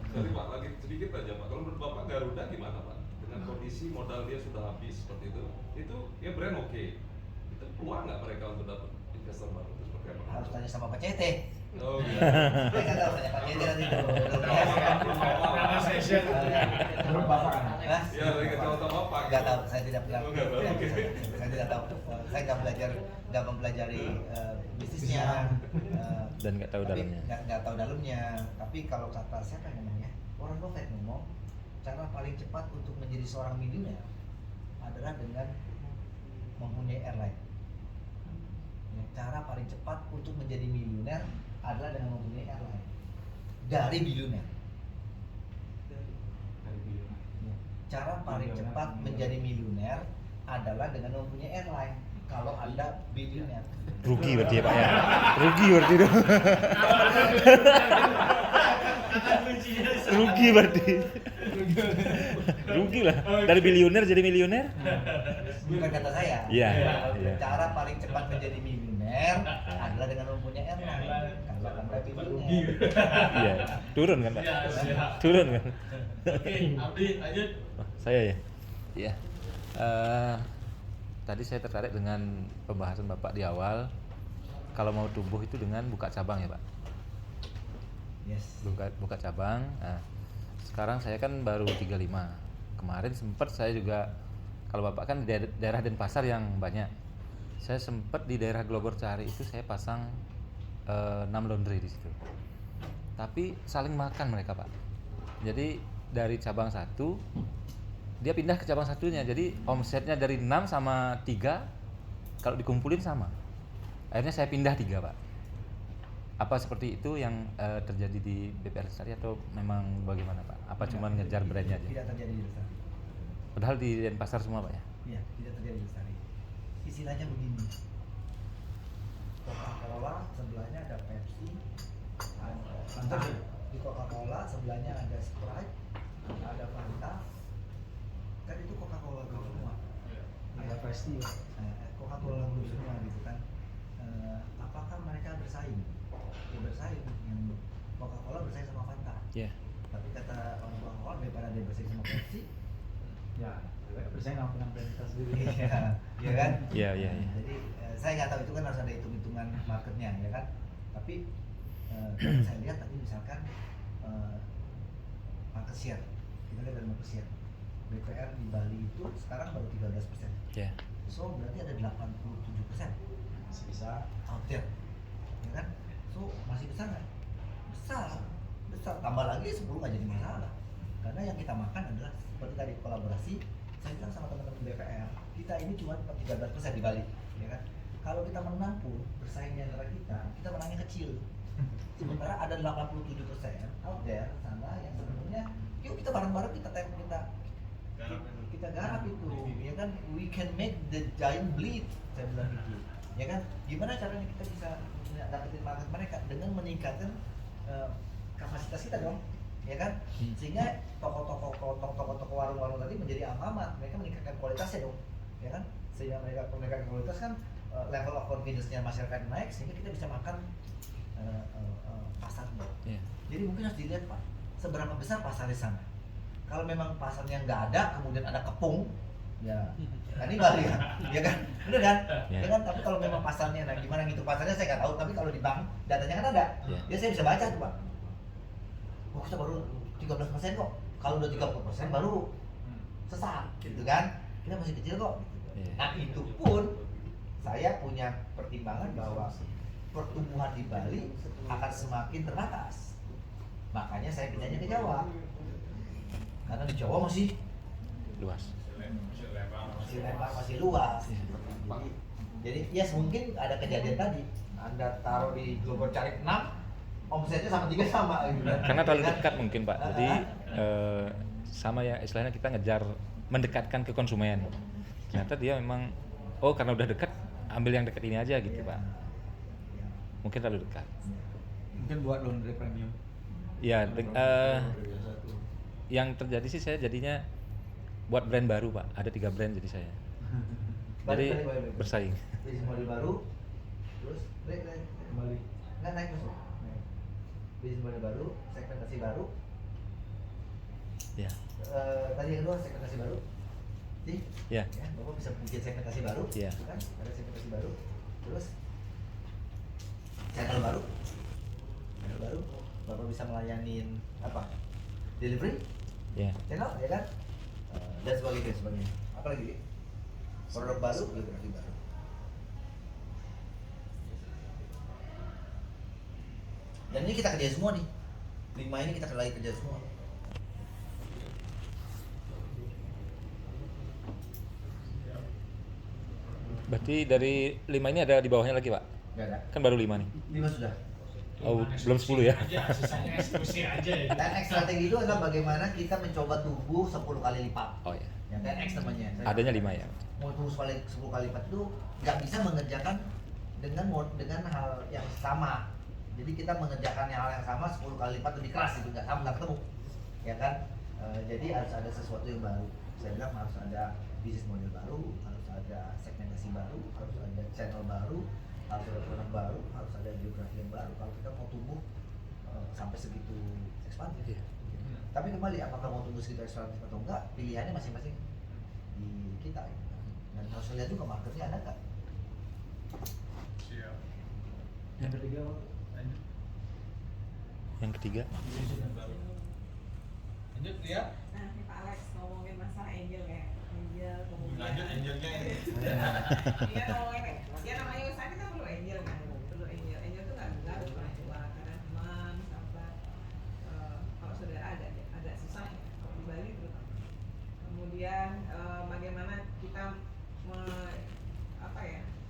[SPEAKER 10] Jadi Pak, lagi sedikit aja Pak. Kalau menurut Bapak Garuda gimana Pak? Dengan kondisi modal dia sudah habis seperti itu ya brand oke. Itu peluang nggak mereka untuk dapat investor baru? Itu seperti apa?
[SPEAKER 1] Harus tanya sama Pak CT.
[SPEAKER 10] Oh iya.
[SPEAKER 1] Saya nggak tahu tanya Pak CT nanti.
[SPEAKER 3] Belum Bapak kan?
[SPEAKER 1] Hah?
[SPEAKER 10] Ya, lagi kata Bapak.
[SPEAKER 1] Nggak tahu, saya tidak bilang.
[SPEAKER 10] Oh, nggak tahu, oke.
[SPEAKER 1] Saya tidak tahu. Saya nggak mempelajari bisnisnya.
[SPEAKER 5] Dan nggak tahu
[SPEAKER 1] Tapi
[SPEAKER 5] dalamnya.
[SPEAKER 1] Nggak tahu dalamnya. Tapi kalau kata siapa yang ngomongnya? Warren Buffett ngomong, cara paling cepat untuk menjadi seorang miliuner adalah dengan mempunyai airline. Ya, cara paling cepat untuk menjadi miliuner adalah dengan mempunyai airline. Dari biliuner. Ya, cara paling cepat menjadi miliuner adalah dengan mempunyai airline. Kalau Anda biliuner.
[SPEAKER 5] Rugi berarti ya Pak ya. Rugi berarti dong. Rugi berarti. Rugi lah. Dari biliuner jadi miliuner.
[SPEAKER 1] Bukan kata saya.
[SPEAKER 5] Iya.
[SPEAKER 1] Cara paling cepat menjadi miliuner adalah dengan mempunyai airline. Kalau Anda biliuner.
[SPEAKER 5] Iya. Turun kan Pak?
[SPEAKER 2] Iya, siap.
[SPEAKER 5] Turun kan?
[SPEAKER 2] Oke, Abdi lanjut.
[SPEAKER 5] Oh, saya ya. Iya. Tadi saya tertarik dengan pembahasan Bapak di awal. Kalau mau tumbuh itu dengan buka cabang ya Pak.
[SPEAKER 1] Yes.
[SPEAKER 5] Buka cabang. Nah, sekarang saya kan baru 35. Kemarin sempat saya juga, kalau Bapak kan di daerah Denpasar yang banyak. Saya sempat di daerah Glogorcari itu saya pasang 6 laundry di situ. Tapi saling makan mereka Pak. Jadi dari cabang satu dia pindah ke cabang satunya, jadi omsetnya dari 6 sama 3 kalau dikumpulin sama. Akhirnya saya pindah 3 Pak. Apa seperti itu yang terjadi di BPR Lestari atau memang bagaimana Pak? Apa cuma ngejar brandnya aja?
[SPEAKER 1] Tidak terjadi di Lestari.
[SPEAKER 5] Padahal di Denpasar semua Pak ya?
[SPEAKER 1] Iya, tidak terjadi di Lestari. Istilahnya begini, Coca-Cola sebelahnya ada Pepsi, ada di Coca-Cola sebelahnya ada Sprite, ada Fanta. Kan itu Coca-Cola Group semua.
[SPEAKER 3] Ada Presti ya.
[SPEAKER 1] Coca-Cola Group semua gitu kan. Apakah mereka bersaing? Ya bersaing. Yang Coca-Cola bersaing sama Fanta.
[SPEAKER 5] Iya.
[SPEAKER 1] Tapi kata orang Coca-Cola daripada dia bersaing sama Pepsi,
[SPEAKER 3] Ya, bersaing sama penampilan kita sendiri.
[SPEAKER 1] iya, iya kan?
[SPEAKER 5] Iya.
[SPEAKER 1] Jadi saya nggak tahu itu kan harus ada hitung-hitungan marketnya ya kan. Tapi kalau saya lihat tadi misalkan market share, kita lihat dari market share. BPR di Bali itu sekarang baru 13%.
[SPEAKER 5] Iya.
[SPEAKER 1] So berarti ada 87%.
[SPEAKER 3] Masih bisa.
[SPEAKER 1] Out there, ya kan? So masih besar nggak? Besar. Tambah lagi 10 nggak jadi masalah. Karena yang kita makan adalah seperti tadi kolaborasi. Saya bilang sama teman-teman BPR, kita ini cuma 13% di Bali, ya kan? Kalau kita menang pun bersaing di antara kita menangnya kecil. Sementara ada 87% out there sana yang sebenarnya, yuk kita bareng-bareng kita garap itu, ya kan? We can make the giant bleed, saya bilang gitu, ya kan? Gimana caranya kita bisa dapetin market mereka dengan meningkatkan kapasitas kita dong, ya kan? Sehingga toko-toko warung-warung tadi menjadi Alfamart, mereka meningkatkan kualitasnya dong, ya kan? Sehingga mereka meningkatkan kualitas kan, level of confidence-nya masyarakat naik, sehingga kita bisa makan pasarnya.
[SPEAKER 5] Yeah.
[SPEAKER 1] Jadi mungkin harus dilihat Pak, seberapa besar pasar di sana. Kalau memang pasarnya nggak ada, kemudian ada kepung, ya ini Bali ya kan, bener kan?
[SPEAKER 5] Yeah.
[SPEAKER 1] Ya kan? Tapi kalau memang pasarnya, nah gimana gitu pasarnya saya nggak tahu. Tapi kalau di bank datanya kan ada,
[SPEAKER 5] Yeah.
[SPEAKER 1] ya saya bisa baca tuh Pak. Oh kita baru 13% kok. Kalau udah 30% baru sesat, gitu kan? Kita masih kecil kok.
[SPEAKER 5] Yeah.
[SPEAKER 1] Nah itu pun saya punya pertimbangan bahwa pertumbuhan di Bali akan semakin terbatas. Makanya saya pindahnya ke Jawa. Karena di Jawa masih
[SPEAKER 5] Luas.
[SPEAKER 1] lebar, masih luas. Jadi ya mungkin ada kejadian tadi. Anda taruh di Glogorcari 6, omsetnya sama 3 sama gitu kan.
[SPEAKER 5] Karena terlalu dekat mungkin Pak. Jadi sama ya istilahnya kita ngejar mendekatkan ke konsumen. Ternyata dia memang karena udah dekat ambil yang dekat ini aja gitu Pak. Mungkin terlalu dekat.
[SPEAKER 3] Mungkin buat laundry premium.
[SPEAKER 5] Ya, yang terjadi sih saya jadinya buat brand baru Pak. Ada 3 brand jadi saya. Jadi
[SPEAKER 1] Balik.
[SPEAKER 5] bersaing.
[SPEAKER 1] Bisnis model baru, terus
[SPEAKER 3] Kembali.
[SPEAKER 1] nggak naik masuk. Bisnis model baru, segmentasi baru.
[SPEAKER 5] Ya.
[SPEAKER 1] Tadi yang kedua segmentasi baru.
[SPEAKER 5] Ya.
[SPEAKER 1] Ya, Bapak bisa bikin segmentasi baru,
[SPEAKER 5] Iya.
[SPEAKER 1] kan? Ada segmentasi baru, terus channel baru, Bapak bisa melayanin apa? Delivery,
[SPEAKER 5] Ya.
[SPEAKER 1] channel, ya kan? Dan sebagainya. Apa lagi? Produk baru, geografi baru. Dan ini kita kerja semua nih. 5 ini kita lagi kerja semua.
[SPEAKER 5] Berarti dari 5 ini ada di bawahnya lagi Pak?
[SPEAKER 1] Nggak ada.
[SPEAKER 5] Kan baru 5 nih.
[SPEAKER 1] 5 sudah.
[SPEAKER 5] Oh, belum 10 ya?
[SPEAKER 2] Sisanya eksekusi aja ya.
[SPEAKER 1] 10x strategi itu adalah bagaimana kita mencoba tumbuh 10 kali lipat.
[SPEAKER 5] Oh ya.
[SPEAKER 1] Ya, 10x namanya.
[SPEAKER 5] Adanya 5 ya.
[SPEAKER 1] Mau tumbuh 10 kali lipat itu nggak bisa mengerjakan dengan hal yang sama. Jadi kita mengerjakan hal yang sama 10 kali lipat lebih keras itu nggak ketemu, ya kan? Jadi harus ada sesuatu yang baru. Saya bilang harus ada bisnis model baru, harus ada segmentasi baru, harus ada channel baru, harus ada produk baru, harus ada geografi yang baru. Kalau kita mau tumbuh sampai segitu ekspansif.
[SPEAKER 5] Iya.
[SPEAKER 1] Tapi kembali apakah mau tumbuh segitu ekspansif atau enggak, pilihannya masing-masing. di kita gitu kan. Dan harus lihat juga marketnya ada nggak.
[SPEAKER 2] Siap.
[SPEAKER 3] Yang ketiga Pak.
[SPEAKER 2] Lanjut.
[SPEAKER 5] Yang ketiga.
[SPEAKER 2] Lanjut ya.
[SPEAKER 4] Nah, nih Pak Alex ngomongin masalah angel ya. Angel kemudian.
[SPEAKER 2] Lanjut angelnya ini.
[SPEAKER 4] Dia ngomongin nih, dia namanya usaha kita perlu angel kan, perlu angel. Angel tuh nggak harus orang tua, karena teman, sahabat. Kalau saudara ada susahnya, kalau di Bali terutama. Kemudian bagaimana kita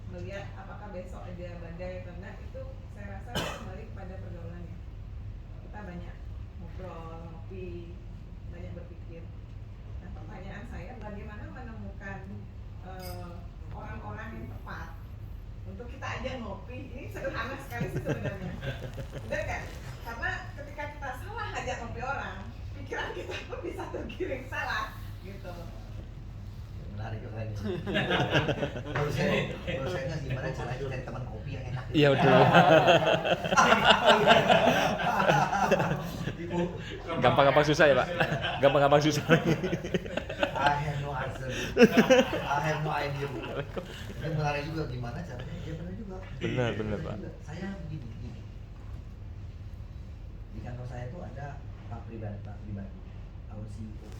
[SPEAKER 4] melihat apakah besok ada badai atau enggak, itu saya rasa kembali kepada pergaulannya. Kita banyak ngobrol, ngopi, banyak berpikir. Nah, pertanyaan saya, bagaimana menemukan orang-orang yang tepat untuk kita ajak ngopi? Ini sederhana sekali sih sebenarnya, benar kan? Karena ketika kita salah ajak ngopi orang, pikiran kita pun bisa tergiring salah, gitu.
[SPEAKER 1] Menarik juga ini. Menurut saya gimana caranya cari teman kopi yang enak.
[SPEAKER 5] Iya betul. Gampang-gampang susah ya Pak. Gampang-gampang susah.
[SPEAKER 1] I have no answer. I have no idea. Ini menarik juga gimana caranya. Ya benar juga.
[SPEAKER 5] Benar Pak.
[SPEAKER 1] Saya begini. Di kantor saya itu ada Pak pribadi, our CEO.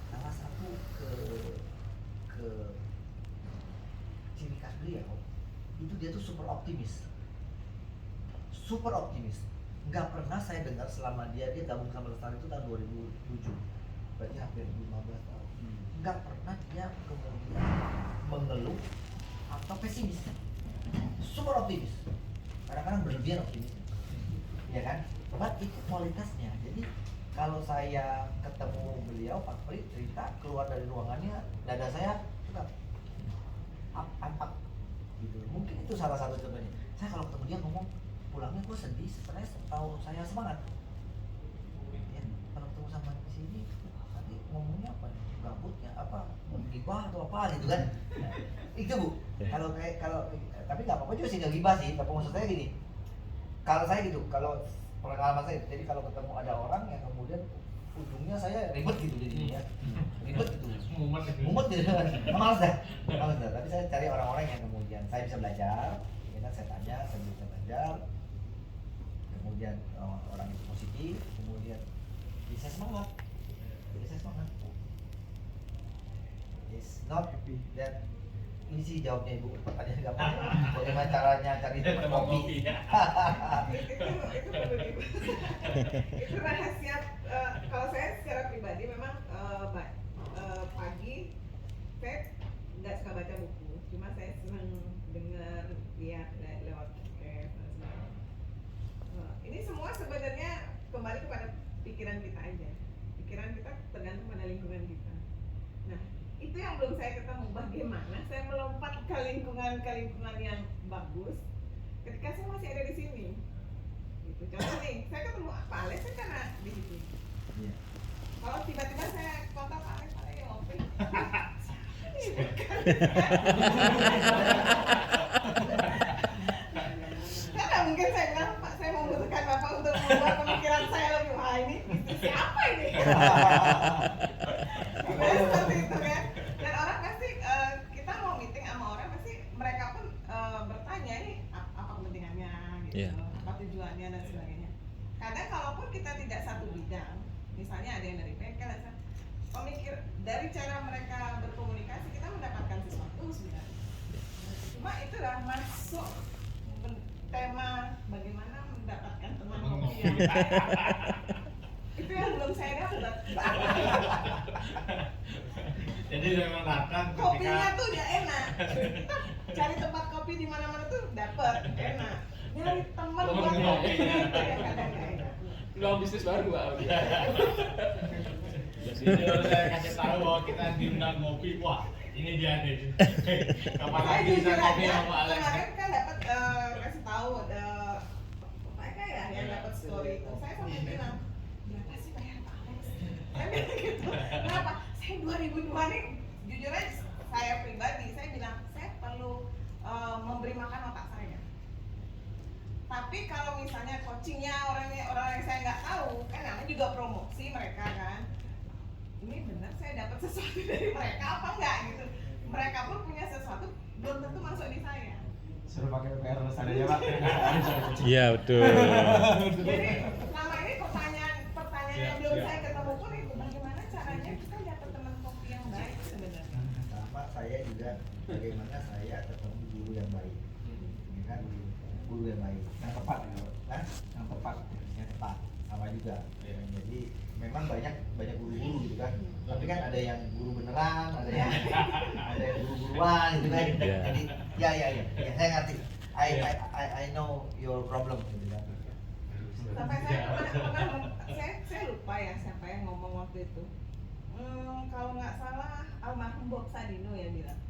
[SPEAKER 1] Salah satu ke ciri khas beliau itu dia tuh super optimis. Nggak pernah saya dengar selama dia gabung sama Lestari itu tahun 2007, berarti hampir 15 tahun. Nggak pernah dia kemudian mengeluh atau pesimis. Super optimis. Kadang-kadang berlebihan optimis, ya kan? But itu kualitasnya. Jadi kalau saya ketemu beliau, Pak Pri cerita keluar dari ruangannya, dada saya sudah up, gitu. Mungkin itu salah satu contohnya. Saya kalau ketemu dia ngomong, pulangnya gue sedih, stres, atau saya semangat. Ya, kalau ketemu sama di sini, nanti ngomongnya apa? Gabutnya apa? Gibah atau apa gitu kan? Nah, itu Bu. Tapi nggak apa-apa juga sih nggak gibah sih. Tapi maksud saya gini, kalau saya gitu, kalau pengalaman saya, jadi kalau ketemu ada orang yang kemudian ujungnya saya ribet gitu jadinya ya, ribet gitu, mumet gitu, malas dah. Tapi saya cari orang-orang yang kemudian saya bisa belajar, ya kan, saya tanya, saya bisa belajar, kemudian orang itu positif, kemudian bisa semangat, It's not that easy jawabnya Ibu, pertanyaan gampang. Bagaimana caranya cari teman kopi?
[SPEAKER 4] Itu rahasia. Kalau saya secara pribadi memang pagi saya nggak suka baca buku, cuma saya senang dengar, lihat lewat podcast dan sebagainya. Ini semua sebenarnya kembali kepada pikiran kita aja. Pikiran kita tergantung pada lingkungan kita. Nah, itu yang belum saya ketemu, bagaimana saya melompat ke lingkungan yang bagus ketika saya masih ada di sini. Gitu. Contoh nih, saya ketemu Pak Alex kan karena di situ.
[SPEAKER 1] Iya.
[SPEAKER 4] Kalau tiba-tiba saya kontak Pak Alex yang ngopi. Karena mungkin saya bilang, Pak, saya membutuhkan Bapak untuk membuat pemikiran saya lebih, wah ini bisnis siapa ini? Seperti itu kan. Dan orang pasti, kita mau meeting sama orang pasti mereka pun bertanya ini apa kepentingannya gitu, apa tujuannya dan sebagainya. Kadang kalaupun kita tidak satu bidang, misalnya ada yang dari bengkel, pemikir dari cara mereka berkomunikasi kita mendapatkan sesuatu sebenarnya. Cuma itulah masuk tema bagaimana mendapatkan teman kopi yang itu yang belum saya dapat.
[SPEAKER 2] Jadi memang datang
[SPEAKER 4] kopinya tuh udah enak. Kita cari tempat kopi di mana-mana tuh dapat enak. Nyari teman buat kopi itu yang kadang nggak enak.
[SPEAKER 11] Peluang bisnis baru Pak.
[SPEAKER 2] Jadi kalau saya kasih tahu bahwa kita diundang ngopi, wah ini dia nih. Kapan lagi bisa ngopi sama Alex?
[SPEAKER 4] Kemarin kan dapat kasih tahu ada Pak Eka ya yang dapat story itu. Saya sampai bilang, berapa sih bayar Pak Alex? Saya bilang gitu. Kenapa? Saya 2002 nih, jujur aja saya pribadi, saya bilang saya perlu memberi makan otak saya. Tapi kalau misalnya coachingnya orang yang saya nggak tahu, kan namanya juga promosi mereka kan. ini benar saya dapat sesuatu dari mereka apa enggak gitu. Mereka pun punya sesuatu, belum tentu masuk di saya.
[SPEAKER 3] Suruh pakai PR ada ya Pak.
[SPEAKER 5] Iya betul.
[SPEAKER 4] Jadi selama ini pertanyaan yang belum saya ketemu pun itu bagaimana caranya kita dapat teman kopi yang baik sebenarnya.
[SPEAKER 1] Sama saya juga bagaimana saya ketemu guru yang baik, ya kan? Guru yang baik,
[SPEAKER 3] Yang tepat ya Pak.
[SPEAKER 1] Hah? Yang tepat, sama juga. Ya, jadi memang banyak guru-guru gitu kan. Tapi kan ada yang guru beneran, ada yang guru-guruan gitu kan.
[SPEAKER 5] Iya.
[SPEAKER 1] Jadi ya, saya ngerti. I know your problem gitu kan.
[SPEAKER 4] Sampai saya saya lupa ya siapa yang ngomong waktu itu. Kalau nggak salah almarhum Bob Sadino ya bilang,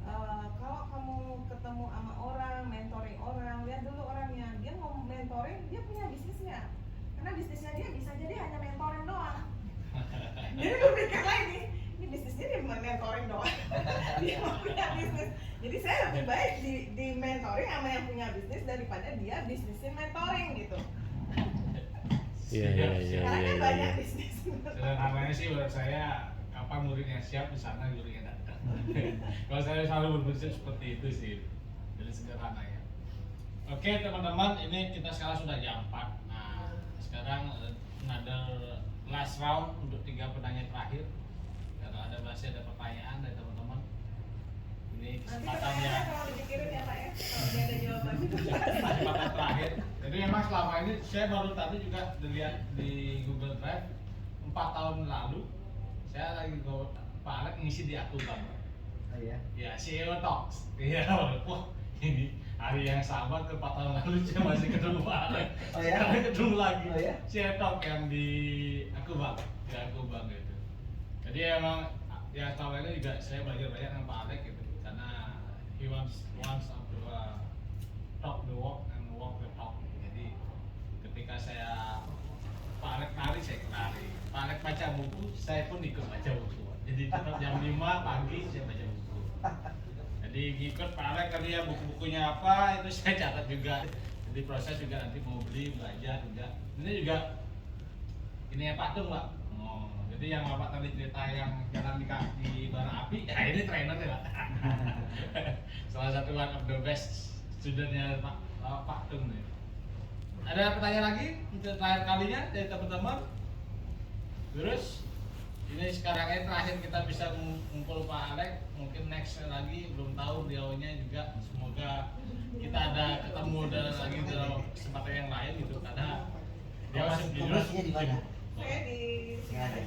[SPEAKER 4] kalau kamu ketemu sama orang, mentoring orang, lihat dulu orangnya. Dia mau mentoring, dia punya bisnisnya. Karena bisnisnya dia bisa jadi hanya mentoring doang. Jadi gue pikir lagi, ini bisnisnya dia mentoring doang. Dia mau punya bisnis. Jadi saya lebih baik di mentoring sama yang punya bisnis daripada dia bisnisnya mentoring gitu.
[SPEAKER 5] Iya.
[SPEAKER 4] Karena kan banyak bisnis.
[SPEAKER 2] Sederhananya sih menurut saya, kapan muridnya siap di sana gurunya datang. Kalau saya selalu berprinsip seperti itu sih, jadi sederhana ya. Oke teman-teman, ini kita sekarang sudah jam 4. Nah sekarang another last round untuk 3 penanya terakhir. Kalau masih ada pertanyaan dari teman-teman, ini
[SPEAKER 4] Nanti
[SPEAKER 2] kesempatannya.
[SPEAKER 4] pertanyaannya kalau dipikirin ya Pak ya, kalau dia ada jawabannya.
[SPEAKER 2] Kesempatan terakhir. Jadi memang selama ini saya baru tadi juga dilihat di Google Drive 4 tahun lalu saya lagi Pak Alek ngisi di akun Bang.
[SPEAKER 1] Oh iya.
[SPEAKER 2] Ya CEO Talks. Iya. Wah ini hari yang sama ke 4 tahun lalu saya masih ketemu Pak Alek.
[SPEAKER 1] Oh ya?
[SPEAKER 2] Sekarang ketemu lagi.
[SPEAKER 1] Oh ya?
[SPEAKER 2] CEO Talk yang di aku Bang, di aku Bang gitu. Jadi emang ya selama ini juga saya belajar banyak dengan Pak Alek gitu karena he wants to talk the walk and walk the talk. Jadi ketika saya Pak Alek nari, saya nari. Pak Alek baca buku, saya pun ikut baca buku. Jadi tetap jam 5 pagi saya baca buku. Jadi ikut Pak Alek kali ya buku-bukunya apa itu saya catat juga. Jadi proses juga nanti mau beli, belajar juga. Ini juga ini ya Pak Tung Pak. Oh, jadi yang Bapak tadi cerita yang jalan di bara api, ya ini trainernya Pak. Salah satu one of the best studentnya Pak Tung nih. Ada pertanyaan lagi untuk terakhir kalinya dari teman-teman? Terus ini sekarang ini terakhir kita bisa ngumpul Pak Alek. Mungkin next lagi belum tahu beliaunya juga. Semoga kita ada ketemu lagi dalam kesempatan yang lain gitu karena dia masih
[SPEAKER 1] Lokasinya di mana?
[SPEAKER 4] Saya di
[SPEAKER 1] Sengaja.